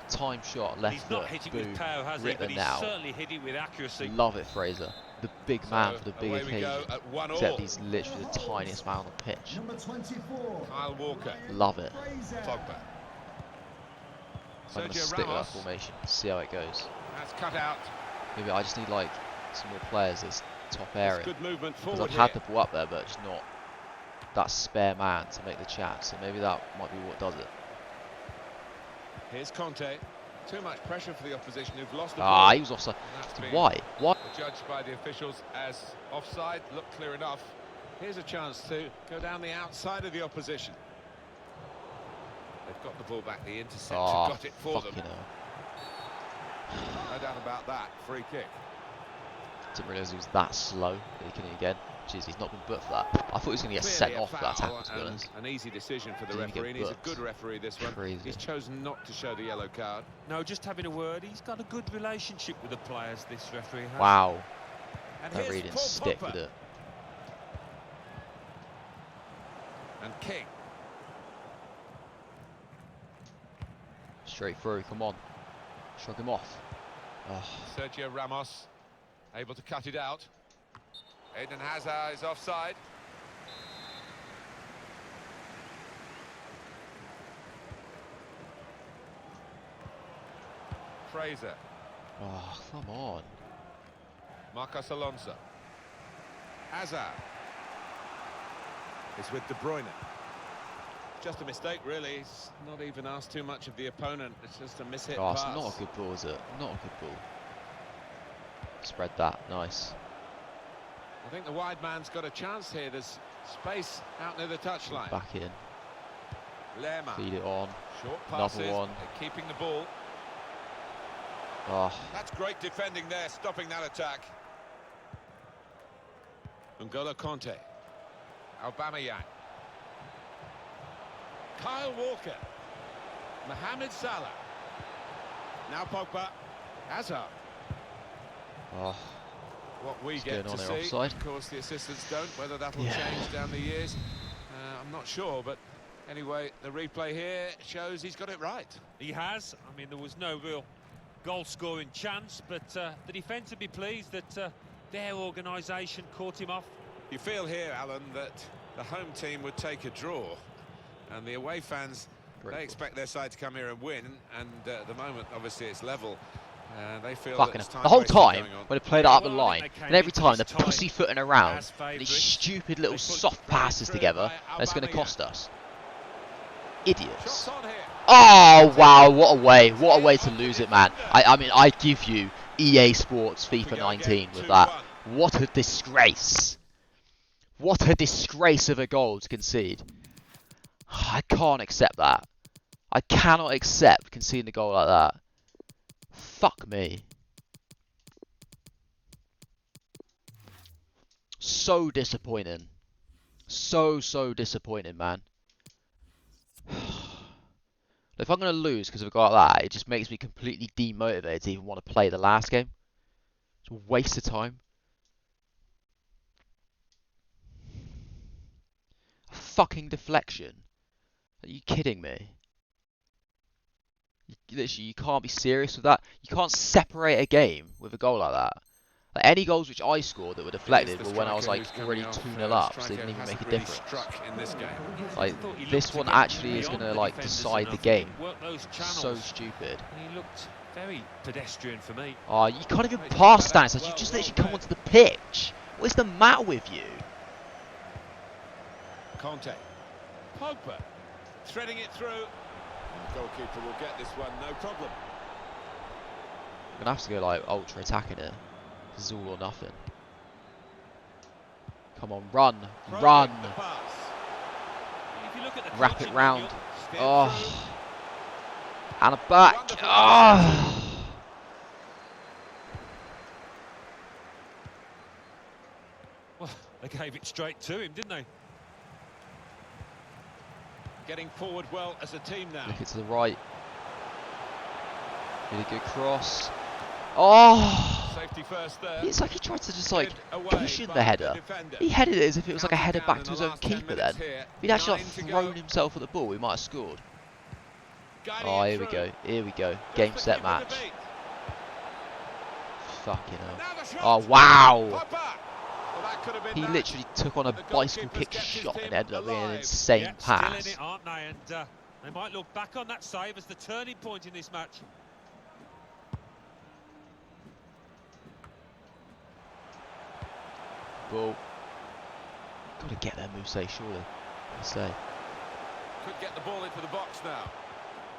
Time shot, left He's foot, not hitting boom, with power, has he? written But he's now. certainly hitting with accuracy. Love it, Fraser. The big man for the big away we go occasion. at 1-1. Except he's literally the tiniest man on the pitch. Number 24, Kyle Walker. Love it. Fraser. Pogba. I'm going to Sergio stick with that Ramos. formation, see how it goes. That's cut out. Maybe I just need like some more players that's top It's area. good movement Because forward I've had here. the ball up there, but just not that spare man to make the chat. So maybe that might be what does it. Here's Conte. Too much pressure for the opposition who've lost the Ah, ball. he was offside. That's been Why? Why? judged by the officials as offside. Looked clear enough. Here's a chance to go down the outside of the opposition. They've got the ball back. The interceptor Oh, got it for them. fucking hell. No doubt about that. Free kick. Didn't realise he was that slow. Taking it again. Jeez, he's not been booked for that. I thought he was going to get Clearly sent a off for that foul tackle, to be and honest. an easy decision for the Didn't even get referee, and he's a booked. good referee this one. Crazy. He's chosen not to show the yellow card. No, just having a word. He's got a good relationship with the players, this referee has. Wow. And That here's reading Paul stick Pogba. with it. And King. Straight through, come on. Shrug him off. Oh, Sergio Ramos able to cut it out. Eden Hazard is offside. Fraser. oh, come on. Marcos Alonso. Hazard is with De Bruyne. Just a mistake, really. He's not even asked too much of the opponent. It's just a mishit Oh, it's pass. not a good ball, is it? Not a good ball. Spread that, nice. I think the wide man's got a chance here. There's space out near the touchline. Back in, Lerma. feed it on. Short Another passes. one. They're keeping the ball. Oh, That's great defending there, stopping that attack. N'Golo Conte. Aubameyang. Kyle Walker. Mohamed Salah. Now Pogba. Hazard. oh, What we What's get going to on see. there, offside? Of course, the assistants don't. Whether that'll Yeah. change down the years, I'm not sure. But anyway, the replay here shows he's got it right. He has. I mean, there was no real goal-scoring chance, but the defence would be pleased that their organisation caught him off. You feel here, Alan, that the home team would take a draw, and the away fans, Great they ball. expect their side to come here and win. And at the moment, obviously, it's level. They feel fucking that it's hell. time The whole wasting time, going on. when they played it up the Well, I line, think they and came every into time this they're time pussyfooting around, as and these favourites. stupid little They put soft straight passes through together, by that's going to Aubameyang. cost us. Shots Idiots. on here. Oh, wow, what a way to lose it, man. I mean, I give you EA Sports FIFA 19 with that. What a disgrace. What a disgrace of a goal to concede. I can't accept that. I cannot accept conceding a goal like that. Fuck me. So disappointing. So disappointing, man. If I'm going to lose because of a goal like that, it just makes me completely demotivated to even want to play the last game. It's a waste of time. A fucking deflection. Are you kidding me? Literally, you can't be serious with that. You can't separate a game with a goal like that. Like, any goals which I scored that were deflected the were when I was striker like who's already coming off, 2-0 up, so striker it didn't even make hasn't a really difference. struck in this game. Like, I thought he this looked to one get actually is beyond going to the like defenders decide the enough game. and work those So channels. stupid. And he looked very pedestrian for me. Oh, you can't even Right, pass that out. Stanislas. You Well, just well literally come read. onto the pitch. What is the matter with you? Conte. Pogba. Threading it through. The goalkeeper will get this one, no problem. I'm gonna have to go like ultra attacking it. This is all or nothing. Come on, run, run. Probing the pass. If you look at the Wrap it coaching round. manual, Steered Oh, through. and a back. Wonderful Oh. well, they gave it straight to him, didn't they? Getting forward well as a team now. Look it to the right. Really good cross. Oh. Safety first there. It's like he tried to just like Good away cushion by the header. defender. He headed it as if it was like a Counting header down back in to the his own last 10 keeper then. minutes here. If he'd actually 9 like to thrown go. himself at the ball, he might have scored. Guiding Oh, it here we through. go. Here we go. Just Game, the set, keeper match. debate. Fucking hell. Now the shot. Oh, wow. Pogba. Well, that could have been He that. literally took on a The bicycle goalkeeper's kick kept his shot and team ended up being an alive. insane Yeah, still in pass. it, aren't they? And they might look back on that save as the turning point in this match. Ball. Gotta get there, Mousse, surely. I say. Could get the ball into the box now.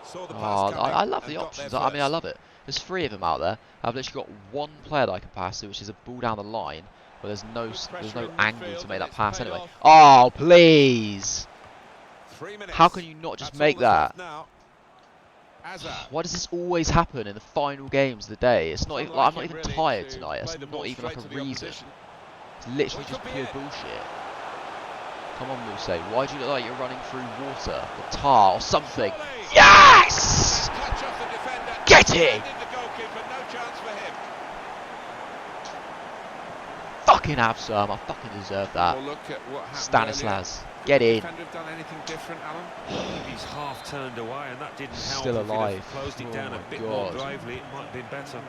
Saw the Oh, pass coming I love and the got options. there I mean, I first. love it. There's 3 of them out there. I've literally got one player that I can pass to, which is a ball down the line, but there's no Good pressure in angle midfield to make and that it's pass paid anyway. off. Oh, please! 3 minutes. How can you not just That's make all that's that? left now. Hazard. Why does this always happen in the final games of the day? It's not It's even, like, I'm not unlike him, even really, tired to tonight. It's play the not ball even like straight a to the reason. opposition. It's literally Well, just could be pure it. bullshit. Come on, Mousse. Why do you look like you're running through water or tar or something? Surely. Yes! Touch off the defender. Get it! Defended the goalkeeper, no chance for him. Fucking have some. I fucking deserve that. We'll look at what happened Stanislas, earlier. get Could the in. defender have done anything different, Alan? He's half turned away, and that didn't help. Still If he'd alive. have closed it Oh down my a bit more God. bravely, it might have been better.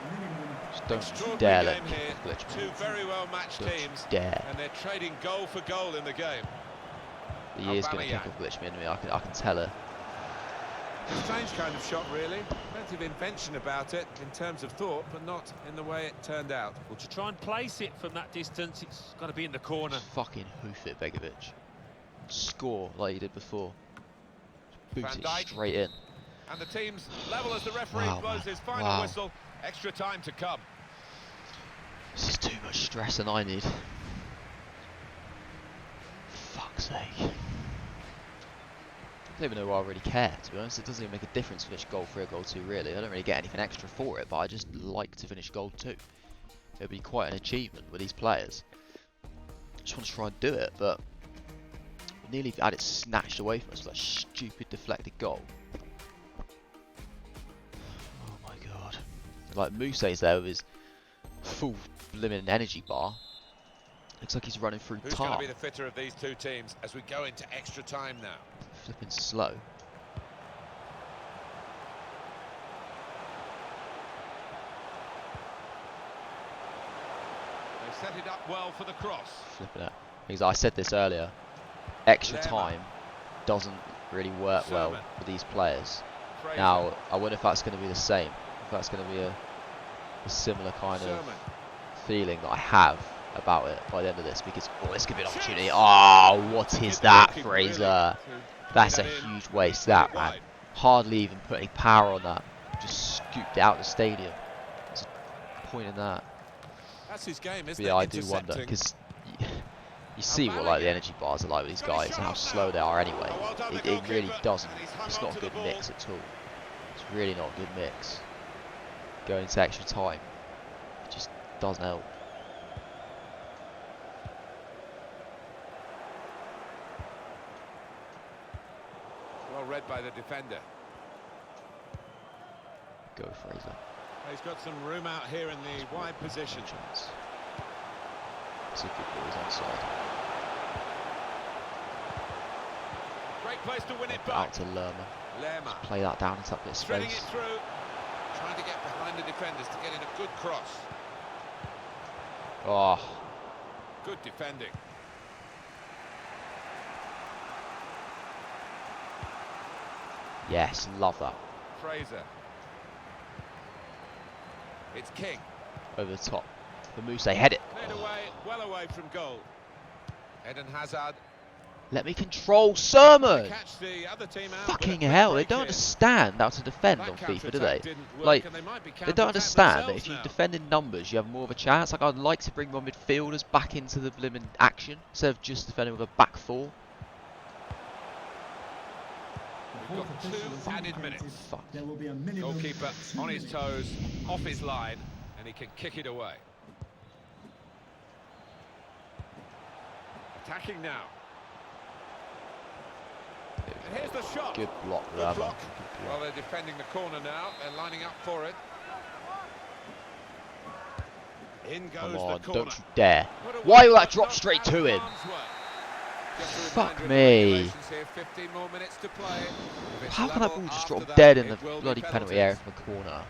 Just don't Extraordinary dare let game me here. glitch me. Two very well matched Don't teams, dare. and they're trading goal for goal in the game. He is going to Aubameyang. kick off glitch me anyway. I can tell it. A strange kind of shot, really. Plenty of invention about it in terms of thought, but not in the way it turned out. Well, to try and place it from that distance, it's got to be in the corner. Just fucking hoof it, Begovic. Score like you did before. Just boot Van it Dijk. straight in. And the team's level as the referee Wow, blows man. his final Wow. whistle. Extra time to come. This is too much stress than I need. Fuck's sake. I don't even know why I really care, to be honest. It doesn't even make a difference to finish goal 3 or goal 2, really. I don't really get anything extra for it, but I just like to finish goal 2. It would be quite an achievement with these players. I just want to try and do it, but we nearly had it snatched away from us with that stupid deflected goal. Oh my god. Like Mousse's there with his full blimmin' energy bar. Looks like he's running through Who's going to tar. be the fitter of these two teams as we go into extra time now? Flipping slow. They set it up well for the cross. Flipping it. Because I said this earlier. Extra Lerma. time doesn't really work well Sherman. with these players. Fraser. Now, I wonder if that's going to be the same. If that's going to be a similar kind Sherman. of feeling that I have about it by the end of this. Because, oh, this could be an opportunity. Oh, what is that, Fraser? That's a huge waste, that, man. Hardly even put any power on that. Just scooped it out of the stadium. There's a point in that. That's his game, But isn't yeah, it? I do wonder, Intercepting. because you see what like the energy bars are like with these guys and how slow they are anyway. It really doesn't. It's not a good mix at all. It's really not a good mix. Going to extra time, it just doesn't help. Well read by the defender. Go Fraser. He's got some room out here in the wide position. Chance. It's a good ball. He's onside. Great place to win it back. Out to Lerma. Lerma Play that down into that bit of threading space. it through, trying to get behind the defenders to get in a good cross. Oh, Good defending. yes, love that. Fraser. It's King. Over the top. The Mousse, head it. Cleared away, well away from goal. Eden Hazard. Let me control Sermon. Catch the other team out. Fucking hell, they don't understand how to defend on FIFA, do they? Like, they don't understand that if you defend in numbers, you have more of a chance. Like, I'd like to bring my midfielders back into the blimmin' action instead of just defending with a back four. We've got 2 added minutes. Fuck. There will be a minimum Goalkeeper of 2 on his minutes. toes, off his line, and he can kick it away. Attacking now. And here's the shot. Good block, Good there. block. Well, they're defending the corner now. They're lining up for it. In goes Come the on, corner. don't you dare. Put away, Why will that but drop not straight out to of him? harm's way. Just a Fuck reminder of the me. regulations here, 15 more minutes to play. If it's How can that level ball just after drop that, dead in the it will be bloody penalty penalties. area from the corner?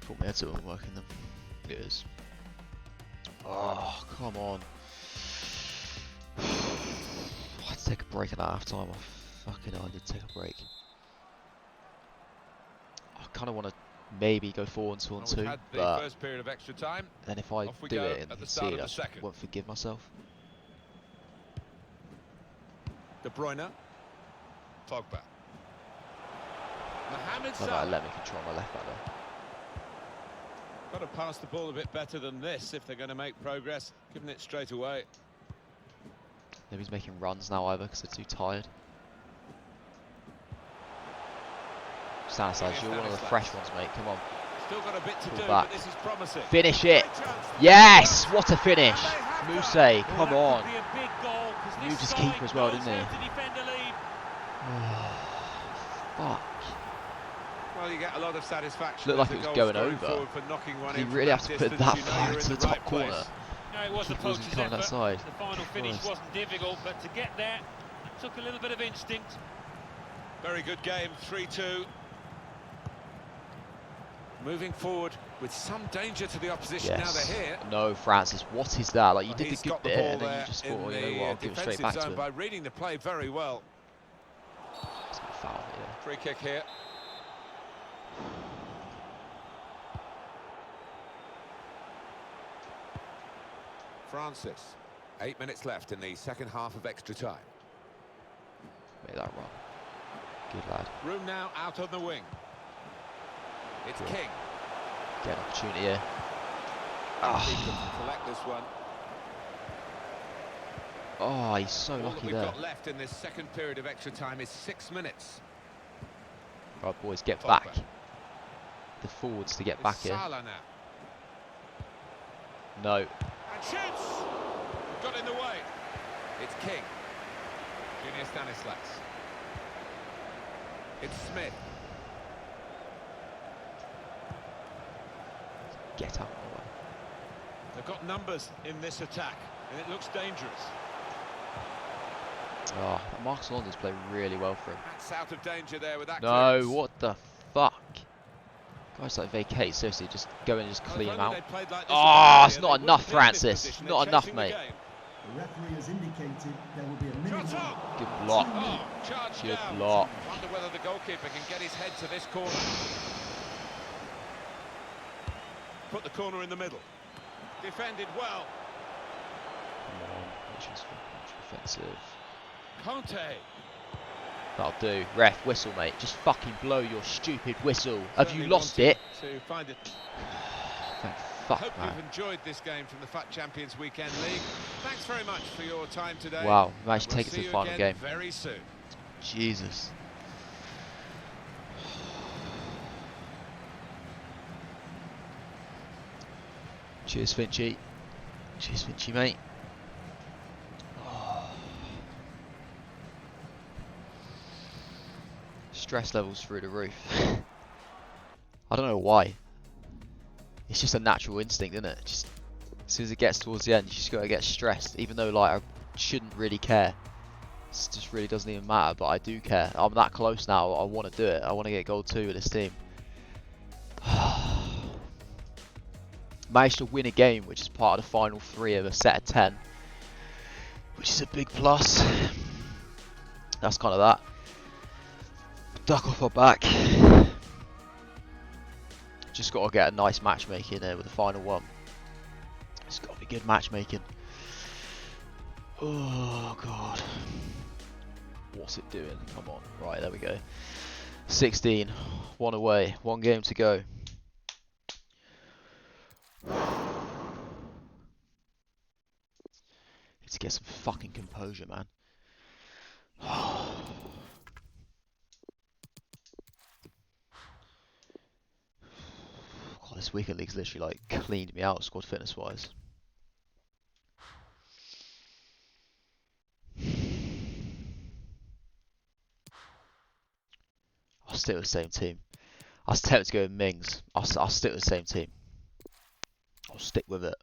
Thought my headset wasn't working then. It is. Oh, come on. I had to take a break at half time. I fucking hell, I did take a break. I kind of want to maybe go 4-2 Well, on we've 2, had the but first period of extra time. then if I Off we do go it at and the start concede, of I the just second. won't forgive myself. De Bruyne. Pogba. Mohamed I Salah. let me control my left back there. Got to pass the ball a bit better than this if they're going to make progress. Giving it straight away. Nobody's making runs now either because they're too tired. Stanislas, you're one of the fresh ones, mate. Come on. Still got a bit to Pull do, back. but this is promising. Finish it. Great chance. Yes! What a finish! And they have done. Mousse, Well, come that on. could be a big goal, 'cause this Moved his side keeper as well, knows didn't he? how to defend a lead. Fuck. Well, you get a lot of satisfaction. Looked like as it the was goal's going over. forward for knocking one Did he in from really have to put distance. that You know far you're into in the right top corner? place. No, it was the Keeper wasn't poacher's coming that effort. side. The final finish Christ. wasn't difficult, but to get there, it took a little bit of instinct. Very good game, 3-2. Moving forward with some danger to the opposition. Now Yes. they're here. No, Francis, what is that? Like, you Well, did he's the good got the bit, ball and then there you just in thought, oh, you the know what, I'll give it straight defensive back to zone him. by reading the play very well. It's not a foul here. Free kick here. Francis. 8 minutes left in the second half of extra time. Make that run. Good lad. Room now out on the wing. It's Good. King. Get an opportunity here. He can collect this one. Oh, he's so All that lucky we've there. got left in this second period of extra time is 6 minutes. Right, boys, get Pogba. back. The forwards to get It's back here. Salah now. No. And shoots! Got in the way. It's King. Junior Stanislas. It's Smith. Get out of the way. They've got numbers in this attack, and it looks dangerous. Oh, Marcus Alonso's played really well for him. That's out of danger there with that No, clearance. what the fuck? Guys like vacate, seriously, just go in and just Well, clean if him only out. they played like this Oh, earlier, it's they not wouldn't enough, be in this Francis. position. Not They're enough, chasing the mate. game. The referee has indicated there will be a minimum Shot on! Good of block. 2 Oh, minutes. charged Good down. block. Wonder whether the goalkeeper can get his head to this corner. Put the corner in the middle. Defended well. Come on, which is offensive. Conte. That'll do. Ref, whistle, mate. Just fucking blow your stupid whistle. Have you Certainly lost wanted it? to find it. Thank fuck, Hope man. you've enjoyed this game from the FUT Champions Weekend League. Thanks very much for your time today. Wow, we managed to We'll take it to see the you final again game. very soon. Jesus. Cheers, Finchy. Cheers, Finchy, mate. Oh. Stress levels through the roof. I don't know why. It's just a natural instinct, isn't it? Just as soon as it gets towards the end, you just gotta get stressed. Even though like I shouldn't really care. It just really doesn't even matter, but I do care. I'm that close now. I want to do it. I want to get goal 2 with this team. Managed to win a game, which is part of the final 3 of a set of 10, which is a big plus. That's kind of that. Duck off our back. Just got to get a nice matchmaking here with the final one. It's got to be good matchmaking. Oh god. What's it doing? Come on. Right, there we go. 16. 1 away. 1 game to go. Need to get some fucking composure, man. God, this weekend league's literally like cleaned me out squad fitness wise. I'll stick with the same team. I was tempted to go with Mings. I'll stick with the same team. I'll stick with it.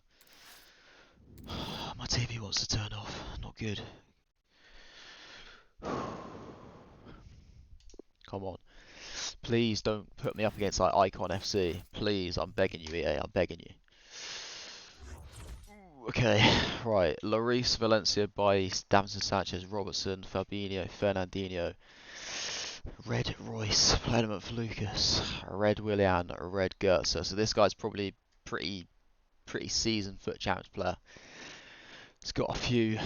My TV wants to turn off. Not good. Come on. Please don't put me up against like Icon FC. Please, I'm begging you, EA. I'm begging you. Okay, right. Lloris, Valencia, Baez, Davinson Sanchez, Robertson, Fabinho, Fernandinho. Red Royce, Plenum Lucas, Red Willian, Red Goetze. So this guy's probably pretty seasoned FUT Champions player. He's got a few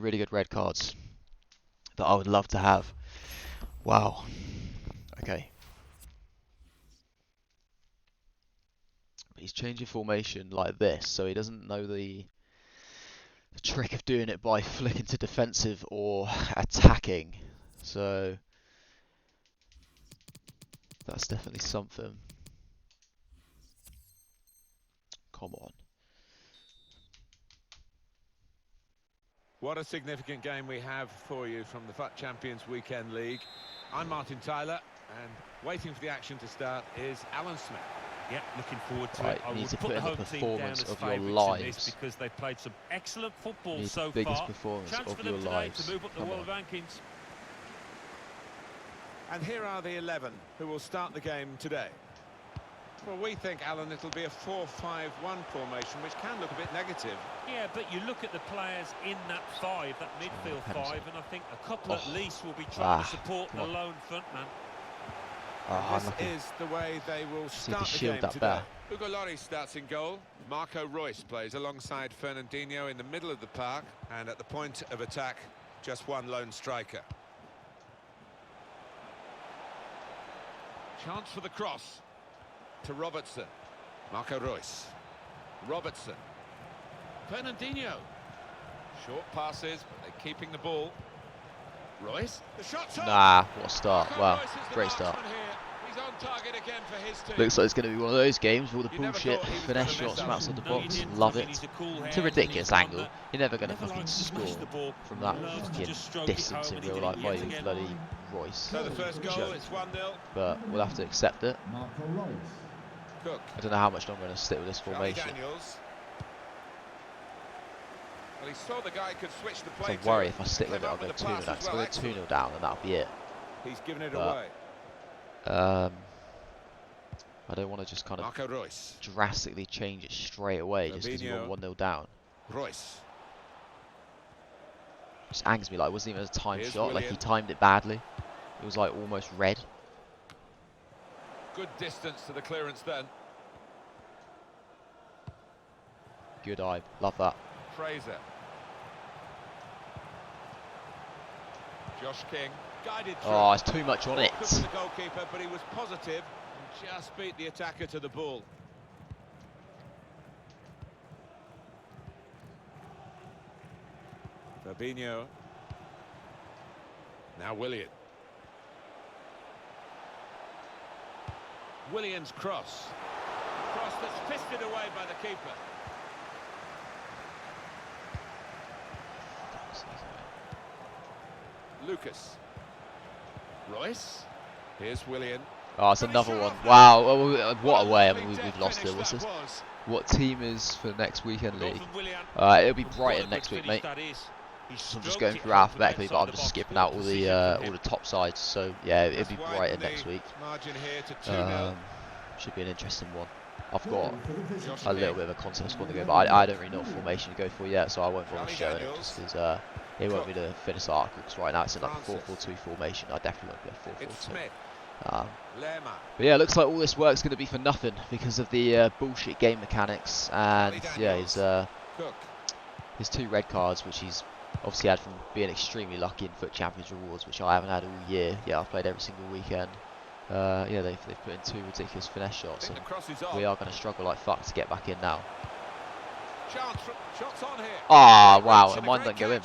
really good red cards that I would love to have. Wow. Okay. He's changing formation like this, so he doesn't know the trick of doing it by flicking to defensive or attacking. So that's definitely something. Come on. What a significant game we have for you from the FUT Champions Weekend League. I'm Martin Tyler, and waiting for the action to start is Alan Smith. Yeah, looking forward to Right, it. I need would to put put the in the home team down performance as of your favourites in lives. this because they've played some excellent football Need so the biggest far. performance Chance of for them your today lives. to move up the Come world on. rankings. And here are the 11 who will start the game today. Well, we think, Alan, it'll be a 4-5-1 formation, which can look a bit negative. Yeah, but you look at the players in that 5, that midfield 5, and I think a couple at least will be trying to support the lone frontman. And this is the way they will start the game today. better. Hugo Lloris starts in goal. Marco Reus plays alongside Fernandinho in the middle of the park, and at the point of attack, just one lone striker. Chance for the cross to Robertson. Marco Reus. Robertson. Fernandinho. Short passes, but they're keeping the ball. Reus. The shot's on. Nah, what a start. Marco Wow, Reus is the great start. marksman here. He's on target again for his team. Looks like it's going to be one of those games with all the You never bullshit thought he was finesse gonna mess shots up. from outside the No, you box. didn't. Love I think it. he's a cool It's a head and ridiculous he's one angle. that You're never going to never fucking likes to score smash the ball. from that He loves to fucking just stroke it distance home, in and he real did life it by yet you again. bloody Royce. So the first goal, Joke. it's 1-0. But we'll have to accept it. Marco Reus. Cook. I don't know how much longer I'm going to stick with this Charlie formation. Daniels. Well, he saw the guy could switch the So play I worry to, if I stick and with it, came I'll up go with a 2-0 pass down. as So well. I'll go 2-0 down and that'll be it. He's given it But away. I don't want to just kind of Marco Reus. drastically change it straight away just because you're Fabinho. 1-0 down. Reus. It just angers me, like it wasn't even a timed Here's shot, like he Willian. timed it badly. It was like almost red. Good distance to the clearance then. Good eye, love that. Fraser. Josh King. Guided through. Oh, it's too much on Good it. for the goalkeeper, but he was positive and just beat the attacker to the ball. Fabinho. Now Willian. Willian's cross. Cross that's fisted away by the keeper. Lucas. Royce. Here's Willian. Oh, it's another one. Wow, what a way. I mean, we've lost it. What's this? What team is for next weekend league? It'll be Brighton next week, mate. So I'm just going through alphabetically, but I'm just skipping out all the top sides. So yeah, it'll be Brighton next week. Should be an interesting one. I've got a little bit of a contest one to go, but I don't really know what formation to go for yet, so I won't bother showing it just because it won't be to finish the article. Because right now it's in like a 4-4-2 formation. I definitely won't be a 4-4-2. But yeah, it looks like all this work's going to be for nothing because of the bullshit game mechanics and yeah, his 2 red cards, which he's obviously had from being extremely lucky in FUT Champions rewards, which I haven't had all year. Yeah, I've played every single weekend. Yeah, they've put in 2 ridiculous finesse shots, and we are going to struggle like fuck to get back in now. Ah, wow, and mine don't go in.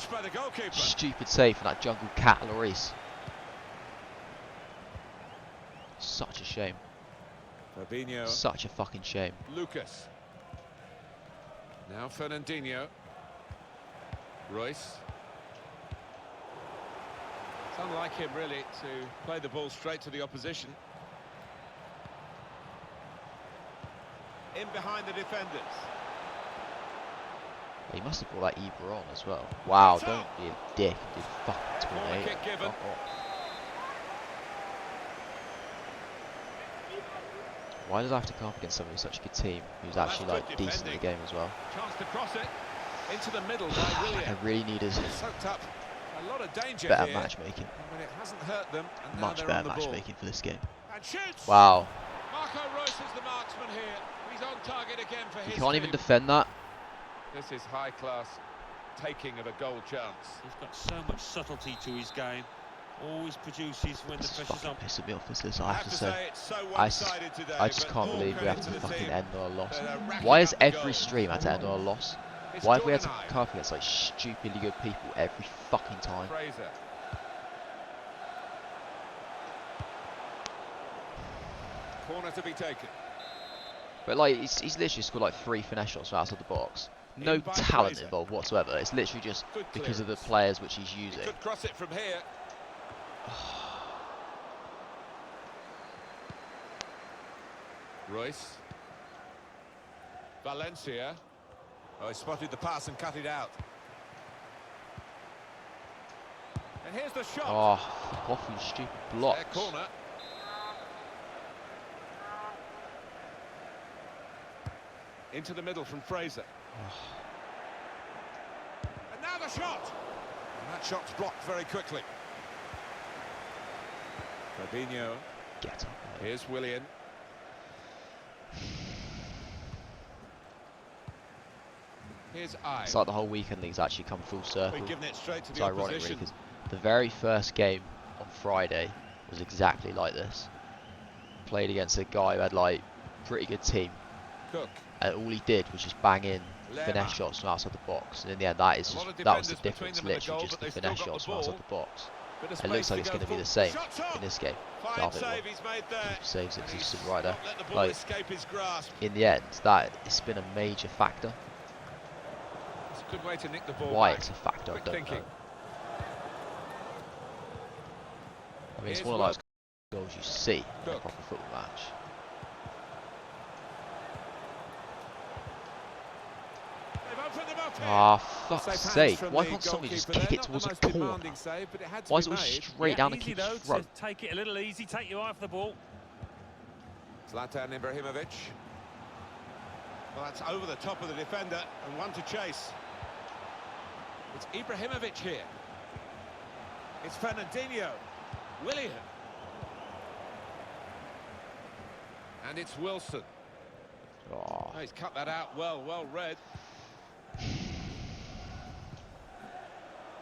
Stupid save from that jungle cat, Lloris. Such a shame. Fabinho. Such a fucking shame. Lucas. Now Fernandinho. Royce. It's unlike him really to play the ball straight to the opposition. In behind the defenders. He must have brought that Ibra on as well. Wow, don't be a dick and do fucking tornado. Why did I have to come up against somebody with such a good team who's actually like decent in the game as well? Chance to cross it into the middle by Willian. I really needed soaked up a lot of danger better here, matchmaking. but it hasn't hurt them. And Much better matchmaking for this game. And shoots. Wow. Marco Reus is the marksman here. He's on target again for his You can't team. even defend that. This is high class taking of a goal chance. He's got so much subtlety to his game. Always produces when This the is pressure's fucking on. pissing me off, this. I have to say. It's so I one-sided today, just but can't all believe we have credit to the fucking team. end on a loss. They're racking Why has up the every goals. stream had to end on a loss? It's Why have we had to Jordan come up against like stupidly good people every fucking time? Fraser. Corner to be taken. But like, he's literally scored like 3 finesse shots from outside the box. No In by talent Fraser. involved whatsoever. It's literally just Good because of the clearance. players which he's He using. could cross it from here. Royce. Valencia. Oh, he spotted the pass and cut it out. And here's the shot. Oh, fuck off, you stupid blocks. Their corner. Into the middle from Fraser. And now the shot. And that shot's blocked very quickly. Fabinho. Get up. Here's Willian. Here's I. It's like the whole weekend league's actually come full circle. We're giving it straight to It's the ironic, really, opposition. because the very first game on Friday was exactly like this. Played against a guy who had like pretty good team, Cook. and all he did was just bang in Lerma. finesse shots from outside the box. And in the end, that is A lot just, of that was the defenders between difference. them and the Literally goal, just but the they've still finesse got the shots from outside ball. the box. Bit of It looks space like it's go going to be for. the same Shots on. in this game. Fine Love it, save one. he's made there. Saves it, And he's he's right there. not let the ball Like, escape his grasp. in the end, that it's been a major factor. It's a good way to nick the ball Why back. it's a factor, I Quick don't thinking. know. I mean, it's Here's one of Will. those goals you see in a Cook. proper football match. They've opened them up here. Ah, Safe fuck's hands sake. from Why the can't somebody just goalkeeper kick there. it Not towards the a most corner? demanding save, but it had to Why be is it always made. straight down the Easy keeper's though, throat? to take it a little easy, take your eye off the ball. Zlatan Ibrahimovic. Well, that's over the top of the defender and one to chase. It's Ibrahimovic here. It's Fernandinho. Willian. And it's Wilson. Oh, Oh, he's cut that out well read.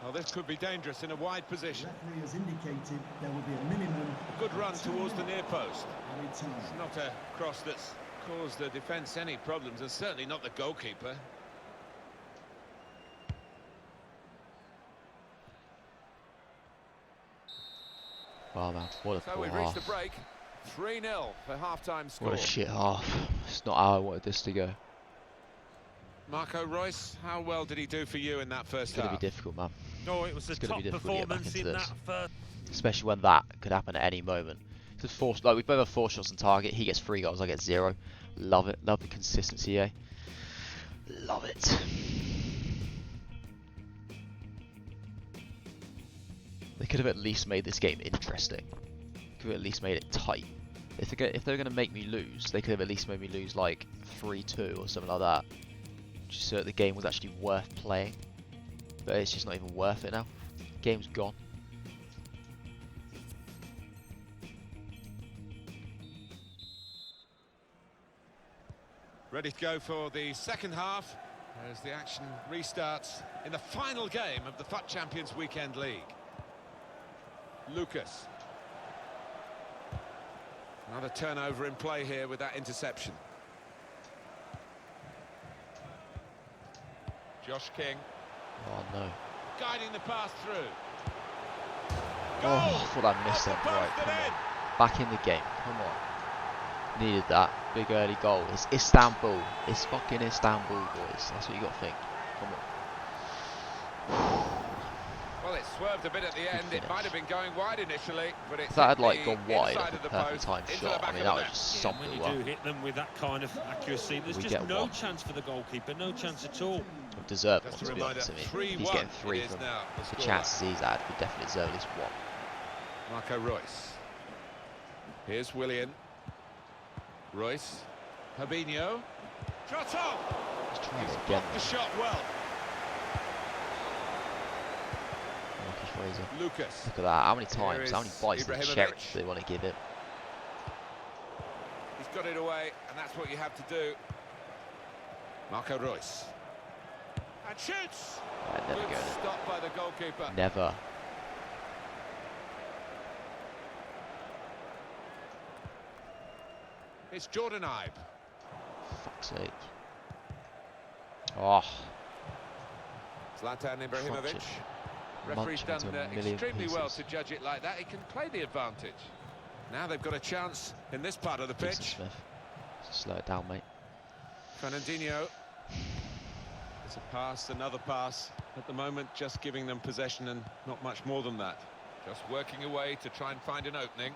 Well, this could be dangerous in a wide position. Referee has indicated there will be a minimum. Good run towards the near post. Added time. It's not a cross that's caused the defence any problems, and certainly not the goalkeeper. wow, man. What a So poor we've reached half. the break. 3-0 for half-time score. What a shit half. It's not how I wanted this to go. Marco Reus, how well did he do for you in that first It's half? going to be difficult, man. No, it was a It's going to top be difficult to get back performance into in this. that first. Especially when that could happen at any moment. Like, we both have 4 shots on target. He gets 3 goals, I get 0. Love it. Love the consistency, eh? Love it. They could have at least made this game interesting. Could have at least made it tight. If they're going to make me lose, they could have at least made me lose like 3-2 or something like that. Just so that the game was actually worth playing. But it's just not even worth it now. Game's gone. Ready to go for the second half as the action restarts in the final game of the FUT Champions Weekend League. Lucas. Another turnover in play here with that interception. Josh King. Oh no. Guiding the pass through. Oh, I thought I missed that. Right, come on. Back in the game. Come on. Needed that. Big early goal. It's Istanbul. It's fucking Istanbul, boys. That's what you got to think. Come on. Well, it swerved a bit at the end. It might have been going wide initially, but it's If that had like gone wide, like a perfect time shot, I mean that was just Yeah, something. when you do hit them with that kind of accuracy, there's We just get no one. chance for the goalkeeper, no chance at all. Deserved Just one, a to be reminder, honest. I mean, 3-1 he's getting 3 it is from now, the the chances he's had. He definitely deserves at least 1. Marco Reus. Here's Willian. Reus. Fabinho. Shot on! Just trying He's it again. blocked the shot well. Marcus Fraser. Lucas. Look at that. How many Here times, how many is bites of the Ibrahimovic. cherry do they want to give it? He's got it away, and that's what you have to do. Marco Reus. And shoots! Never Good go there. stop by the goalkeeper. Never. It's Jordan Ibe. Fuck's sake. Oh. Zlatan Ibrahimovic. Crunch it. Referee's Munch done into a million extremely well pieces. to judge it like that. He can play the advantage. Now they've got a chance in this part of the Decent, pitch. Smith. Slow it down, mate. Fernandinho. It's a pass, another pass. At the moment, just giving them possession and not much more than that. Just working away to try and find an opening.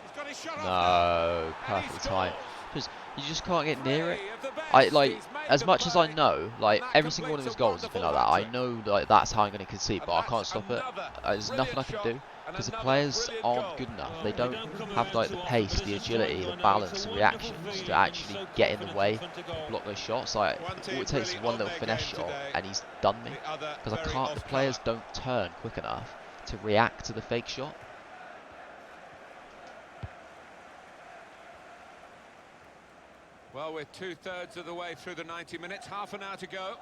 He's got his shot off now. No, perfect time. Because you just can't get near it. Three of the best. I like, He's made as the much as I play. know, like That every single one of his completes a goals has been like wonderful that. I know like that's how I'm going to concede, And but I can't that's stop it. another There's nothing I brilliant can do shot because the and players another brilliant aren't goal. good enough. Well, They they don't don't come have around like too the often, pace, but the as a agility, striker, the I know balance, it's a and wonderful reactions feeling to and actually so get in the confident way, in front of goal. block those shots. Like One team all it takes is really one on little their finesse game shot, today. and he's done me. The other Because I very can't. The off players colour. don't turn quick enough to react to the fake shot. Well, we're 2/3 of the way through the 90 minutes, half an hour to go.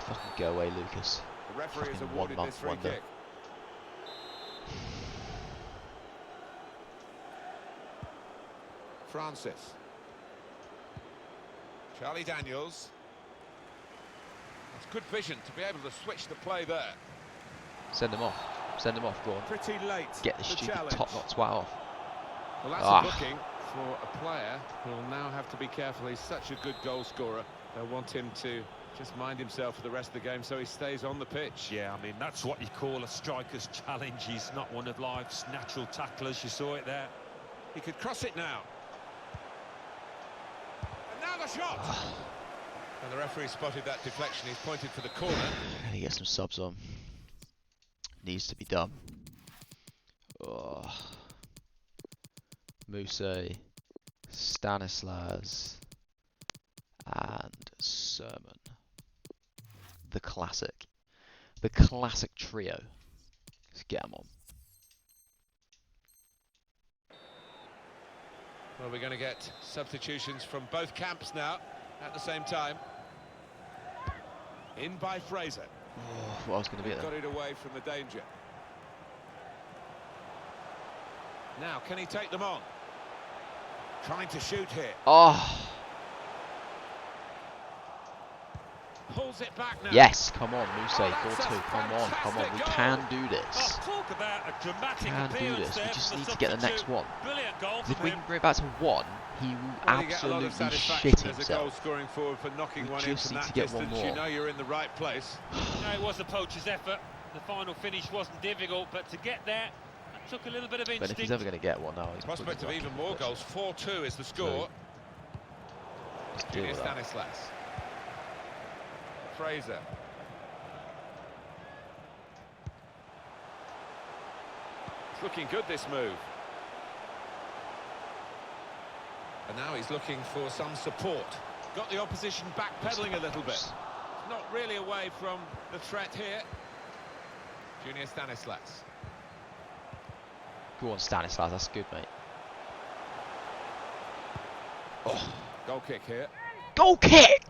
Fucking go away, Lucas. The referee has Fucking awarded 1 this month free wonder. kick. Francis. Charlie Daniels. That's good vision to be able to switch the play there. Send him off. Send him off. Go on. Pretty late. Get the stupid challenge. top knot twat off. Well, that's Ah. a booking for a player who will now have to be careful. He's such a good goal scorer. They'll want him to just mind himself for the rest of the game so he stays on the pitch. Yeah, I mean, that's what you call a striker's challenge. He's not one of life's natural tacklers. You saw it there. He could cross it now. And now the shot! And the referee spotted that deflection. He's pointed for the corner. Gonna get some subs on. Needs to be done. Oh. Muse, Stanislas, and Sermon. The classic. The classic trio. Let's get them on. Well, we're going to get substitutions from both camps now at the same time. In by Fraser. Oh, what else going to be Got there? it away from the danger. Now, can he take them on? Trying to shoot here. Oh, Pulls it back now. Yes, come on, Muse, Oh, that's 4-2. a Come on, come on. We fantastic can goal. do this. Oh, talk about a dramatic Can do appearance this. We there just from need the to get the next substitute. one. Brilliant goal If from we him. can bring it back to 1, he will Well, you get a lot of absolutely satisfaction shit as a goal himself. scoring forward for knocking We one in just from need that to get one distance. You more. know you're in the right place. No, it was the poacher's effort. The final finish wasn't difficult, but to get there, it took a little bit of But if instinct. he's ever going to get one now, he's Prospect of probably even lucky, more but goals. 4-2 is the score. just deal Junior with that. Stanislas. Fraser. It's looking good, this move. And now he's looking for some support. Got the opposition backpedaling a little bit. Not really away from the threat here. Junior Stanislas. Go on, Stanislas, that's good, mate. Oh. Goal kick here. Goal kick!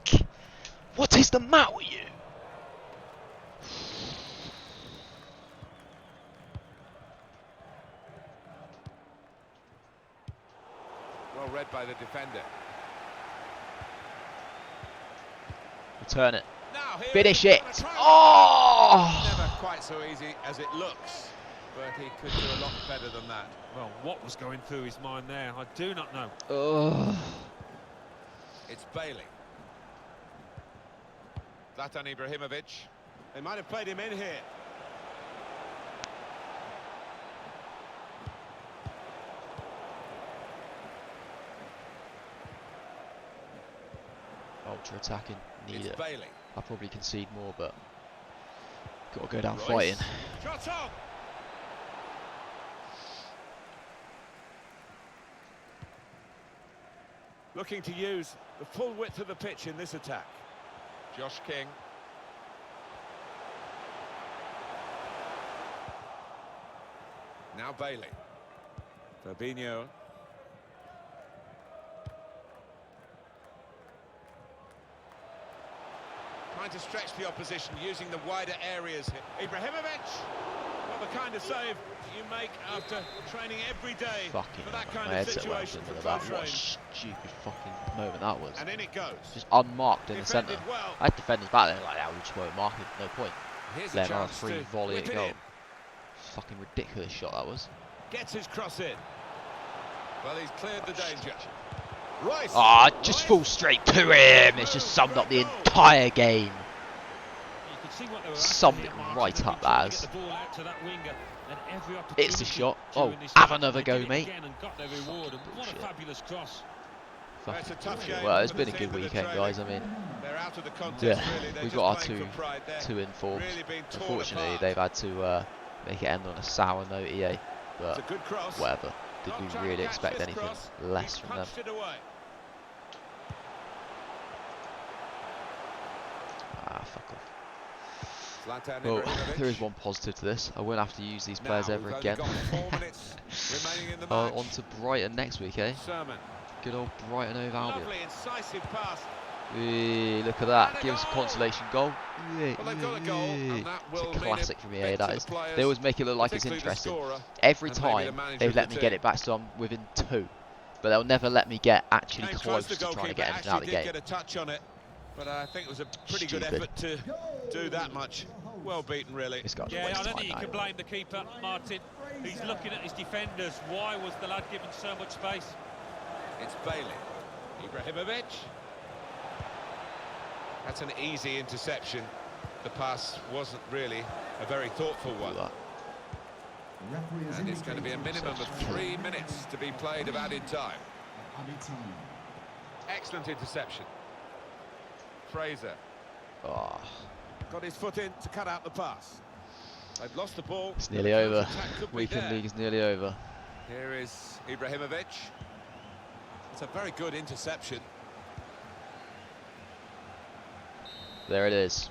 What is the matter with you? Well read by the defender. Return it. Now here Finish he's it. gonna try and- Oh! Never quite so easy as it looks, but he could do a lot better than that. Well, what was going through his mind there, I do not know. Ugh. It's Bailey. Zlatan Ibrahimovic. They might have played him in here. Ultra attacking, need It's it. Bailey. I'll probably concede more, but got to go down Royce. fighting. Shot on. Looking to use the full width of the pitch in this attack. Josh King. Now Bailey. Fabinho. Trying to stretch the opposition using the wider areas here. Ibrahimovic. Well, the kind of save you make after training every day Fucking for that hell, kind my of headset went situation into for that. close What a range. stupid fucking moment that was. And in it goes. Just unmarked in the Defended centre. well. I had defenders back there like, yeah, we just won't mark it, no point. Here's a Let our chance free to volley whip at it goal. in. Fucking ridiculous shot that was. Gets his cross in. Well, he's cleared the danger. Royce. Ah, just Royce. fall straight to him. It's just summed up the entire game. You could see what they were Summed after it here, Martin. right They've up, been trying that to is. get the ball out to that winger, and every It's the opportunity shot. during Oh, this have match, another they go, did it mate. again and got their reward, and what a Bullshit. fabulous cross. That's a tough Fucking game well, it's for been the a team good that are weekend, trailing. guys. I mean, They're out of the contest, yeah, really. They're we've just got our playing for pride. They're two informed. really being torn Unfortunately, apart. they've had to make it end on a sour note, EA. It's But a good cross. whatever. Did Not we trying to really catch expect this anything cross. less He's from them? punched it away. Ah, fuck off. Zlatan Well, Ibrahimovic. there is one positive to this. I won't have to use these players Now, ever we've again. only got 4 minutes remaining in the match. On to Brighton next week, eh? Sermon. Good old Brighton over Albion. Lovely, incisive pass. Look at that. And a Give us a goal. consolation goal. Well, they've got a goal, and that It's will a mean classic it from EA, benefits that the is. players, They always make it look like it's particularly the interesting. scorer, Every and maybe the time manager they've of let the me get team. it back so I'm within 2. But they'll never let me get actually Came close the to trying to goalkeeper, get anything out of actually the did game. get a touch on it, but I think it was a pretty good Stupid. effort to do that much. Well beaten, really. This guy's a Yeah, waste I of don't time think you now. can blame the keeper, Martin. He's looking at his defenders. Why was the lad given so much space? It's Bailey. Ibrahimovic. That's an easy interception. The pass wasn't really a very thoughtful one. Look at The referee has And it's going to be a indicated minimum of 3 minutes to be played of added time. added time. Excellent interception. Fraser that. Oh, got his foot in to cut out the pass. They've lost the ball. it's nearly The over. counter-attack could be Weekend there. league is nearly over. Here is Ibrahimovic. It's a very good interception. There it is.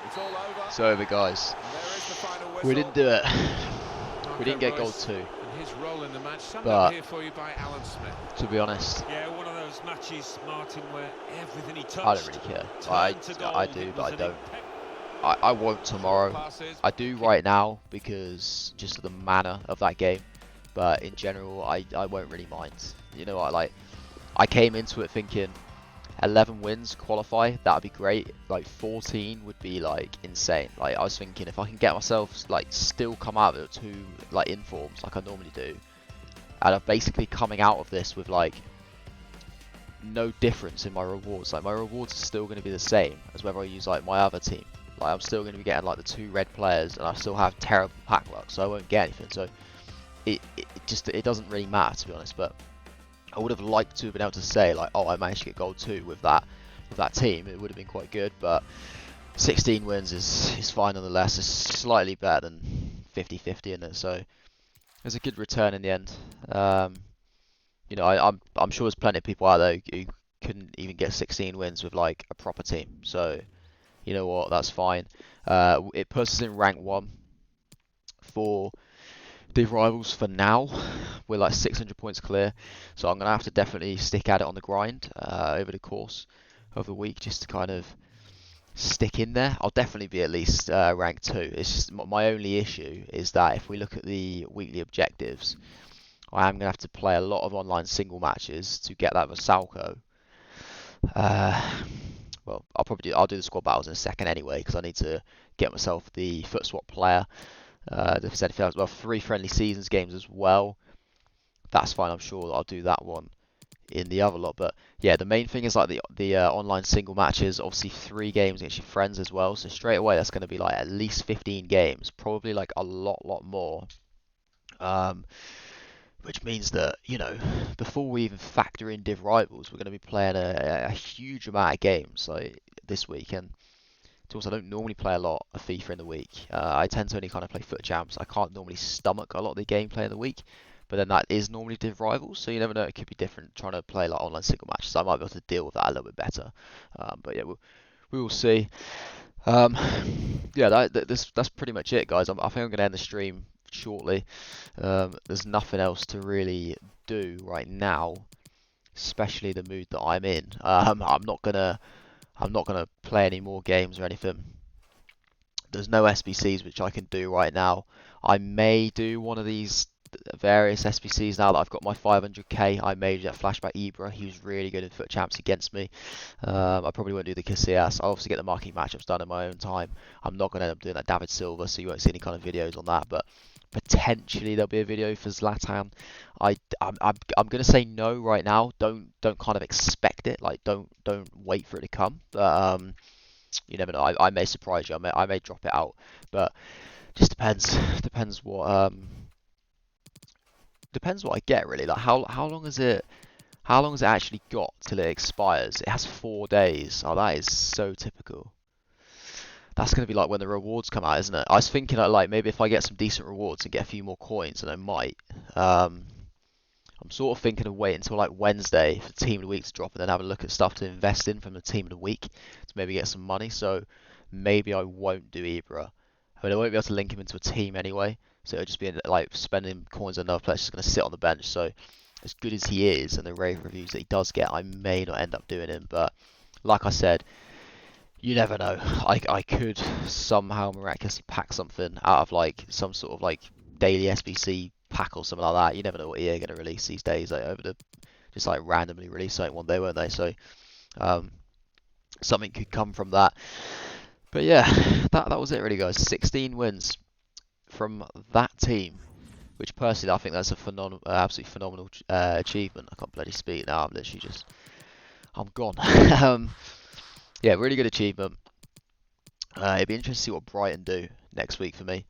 It's all over. It's over, guys. And there is the final whistle. We didn't do it. Marco We didn't get goal Royce 2, And his role in the match summed But- up here for you by Alan Smith. to be honest. Yeah, one of those matches, Martin, where everything he touched I don't really care. I turned to gold. do, It but was I an don't. impe- I won't tomorrow. Passes. I do right now because just of the manner of that game. But in general, I won't really mind. You know what? Like, I came into it thinking, 11 wins qualify, that would be great. Like 14 would be like insane. Like I was thinking if I can get myself like still come out of it 2 like informs like I normally do, and I'm basically coming out of this with like no difference in my rewards. Like my rewards are still going to be the same as whether I use like my other team. Like I'm still going to be getting like the 2 red players, and I still have terrible pack luck, so I won't get anything. So it doesn't really matter, to be honest. But I would have liked to have been able to say like, oh, I managed to get gold 2 with that team. It would have been quite good, but 16 wins is fine nonetheless. It's slightly better than 50-50 in it, so it's a good return in the end. You know, I'm sure there's plenty of people out there who couldn't even get 16 wins with like a proper team. So you know what, that's fine. It puts us in rank 1 for the rivals for now. We're like 600 points clear, so I'm gonna have to definitely stick at it on the grind over the course of the week just to kind of stick in there. I'll definitely be at least rank 2. It's just my only issue is that if we look at the weekly objectives, I am gonna have to play a lot of online single matches to get that Vasalco. Well, I'll do the squad battles in a second anyway, because I need to get myself the FUT swap player. They've said as well 3 friendly seasons games as well. That's fine. I'm sure I'll do that one in the other lot. But yeah, the main thing is like the online single matches. Obviously 3 games against your friends as well. So straight away that's going to be like at least 15 games, probably like a lot more. Which means that, you know, before we even factor in Div Rivals, we're going to be playing a huge amount of games like this week. And to also, I don't normally play a lot of FIFA in the week. I tend to only kind of play FUT Champs. I can't normally stomach a lot of the gameplay in the week. But then that is normally Div Rivals, so you never know, it could be different trying to play like online single matches. So I might be able to deal with that a little bit better. But yeah, we will see. Yeah, that's pretty much it, guys. I think I'm going to end the stream shortly. There's nothing else to really do right now, especially the mood that I'm in. I'm not gonna play any more games or anything. There's no SBCs which I can do right now. I may do one of these various SBCs now that I've got my 500k. I may get Flashback Ibra. He was really good in FUT Champs against me. I probably won't do the Casillas. I'll obviously get the marquee matchups done in my own time. I'm not going to end up doing that David Silva, so you won't see any kind of videos on that. But potentially there'll be a video for Zlatan. I'm going to say no right now. Don't kind of expect it. Like don't wait for it to come. But you never know. I may surprise you. I may drop it out. But just depends. Depends what I get really. Like how long is it? How long has it actually got till it expires? It has 4 days. Oh, that is so typical. That's going to be like when the rewards come out, isn't it? I was thinking like maybe if I get some decent rewards and get a few more coins, and I might. I'm sort of thinking of waiting until like Wednesday for the team of the week to drop, and then have a look at stuff to invest in from the team of the week to maybe get some money. So maybe I won't do Ibra. I mean, I won't be able to link him into a team anyway, so it'll just be like spending coins on another player just going to sit on the bench. So as good as he is and the rave reviews that he does get, I may not end up doing him. But like I said, you never know. I could somehow miraculously pack something out of like some sort of like daily SBC pack or something like that. You never know what EA are going to release these days. Like just like randomly release something one day, won't they? So something could come from that. But yeah, that was it really, guys. 16 wins from that team, which personally I think that's a absolutely phenomenal achievement. I can't bloody speak now. I'm literally I'm gone. Yeah, really good achievement. It'd be interesting to see what Brighton do next week for me.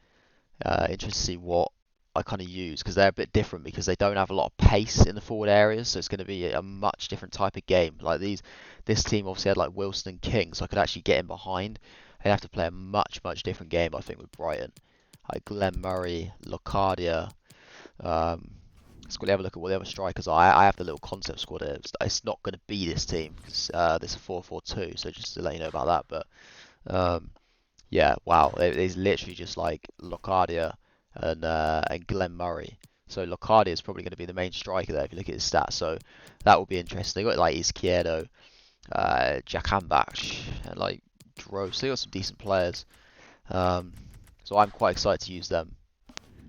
Interesting to see what I kind of use, because they're a bit different because they don't have a lot of pace in the forward areas, so it's going to be a much different type of game. Like this team obviously had like Wilson and King, so I could actually get in behind. They'd have to play a much different game, I think, with Brighton. Like Glenn Murray, Locadia. Let's quickly have a look at what the other strikers are. I have the little concept squad here. It's not going to be this team because this is 4-4-2, so just to let you know about that. But yeah, wow, it's literally just like Locadia and Glenn Murray. So Locadia is probably going to be the main striker there if you look at his stats. So that will be interesting. They got like Izquierdo, Jack Ambach, and like Gross. They got some decent players. So I'm quite excited to use them.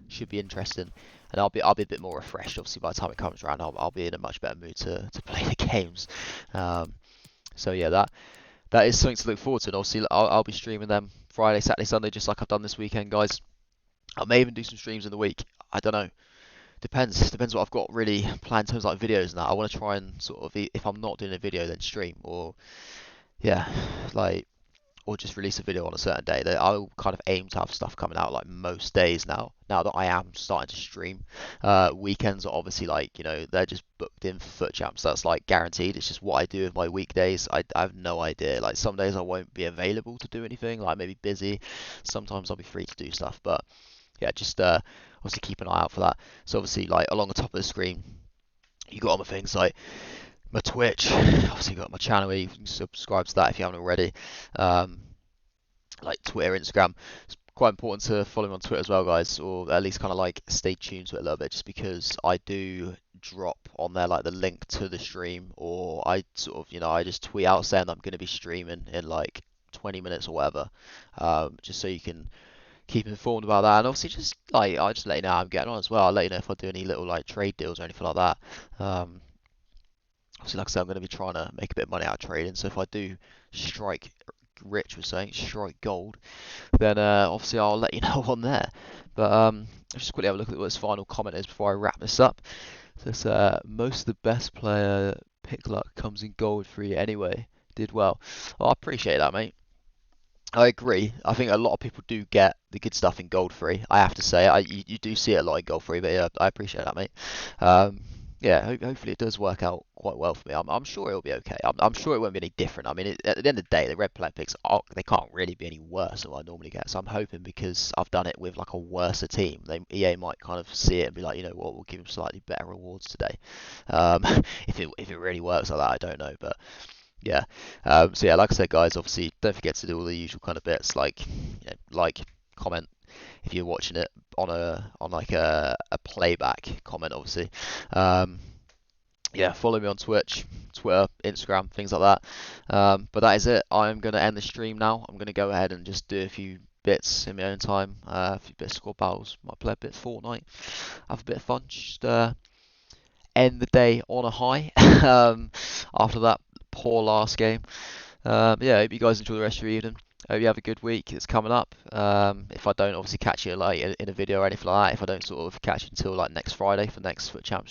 Should be interesting. And I'll be a bit more refreshed. Obviously, by the time it comes around, I'll be in a much better mood to play the games. So yeah, that is something to look forward to. And obviously, I'll be streaming them Friday, Saturday, Sunday, just like I've done this weekend, guys. I may even do some streams in the week. I don't know. Depends what I've got really planned in terms of like videos and that. I want to try and sort of, if I'm not doing a video, then stream, or yeah, like, or just release a video on a certain day. I'll kind of aim to have stuff coming out like most days now. Now that I am starting to stream, weekends are obviously like, they're just booked in for foot champs. That's like guaranteed. It's just what I do with my weekdays. I have no idea. Like some days I won't be available to do anything. Like maybe busy. Sometimes I'll be free to do stuff. But yeah, just obviously keep an eye out for that. So obviously like along the top of the screen, you got all my things like my Twitch, obviously got my channel where you can subscribe to that if you haven't already. Like Twitter, Instagram. It's quite important to follow me on Twitter as well, guys, or at least kind of like stay tuned to it a little bit, just because I do drop on there like the link to the stream, or I sort of, I just tweet out saying I'm going to be streaming in like 20 minutes or whatever, just so you can keep informed about that. And obviously just like I'll just let you know how I'm getting on as well. I'll let you know if I do any little like trade deals or anything like that. Obviously, like I said, I'm going to be trying to make a bit of money out of trading. So if I do strike rich, was saying strike gold, then obviously I'll let you know on there. But let's just quickly have a look at what this final comment is before I wrap this up. So it's, most of the best player pick luck comes in gold for you anyway. Did well. Well, I appreciate that, mate. I agree. I think a lot of people do get the good stuff in gold free. I have to say, you do see it a lot in gold free, but yeah, I appreciate that, mate. Yeah, hopefully it does work out quite well for me. I'm sure it'll be okay. I'm sure it won't be any different. I mean, at the end of the day, the red player picks they can't really be any worse than what I normally get. So I'm hoping because I've done it with like a worser team, EA might kind of see it and be like, you know what, we'll give him slightly better rewards today. If it really works like that, I don't know, but. Yeah. So yeah, like I said, guys, obviously don't forget to do all the usual kind of bits like, like, comment if you're watching it on like a playback, comment obviously. Yeah, follow me on Twitch, Twitter, Instagram, things like that. But that is it. I'm gonna end the stream now. I'm gonna go ahead and just do a few bits in my own time, a few bits of squad battles, might play a bit of Fortnite, have a bit of fun, just end the day on a high. After that poor last game. Yeah, hope you guys enjoy the rest of your evening. Hope you have a good week. It's coming up. If I don't obviously catch you like in a video or anything like that, if I don't sort of catch you until like next Friday for next FUT Champs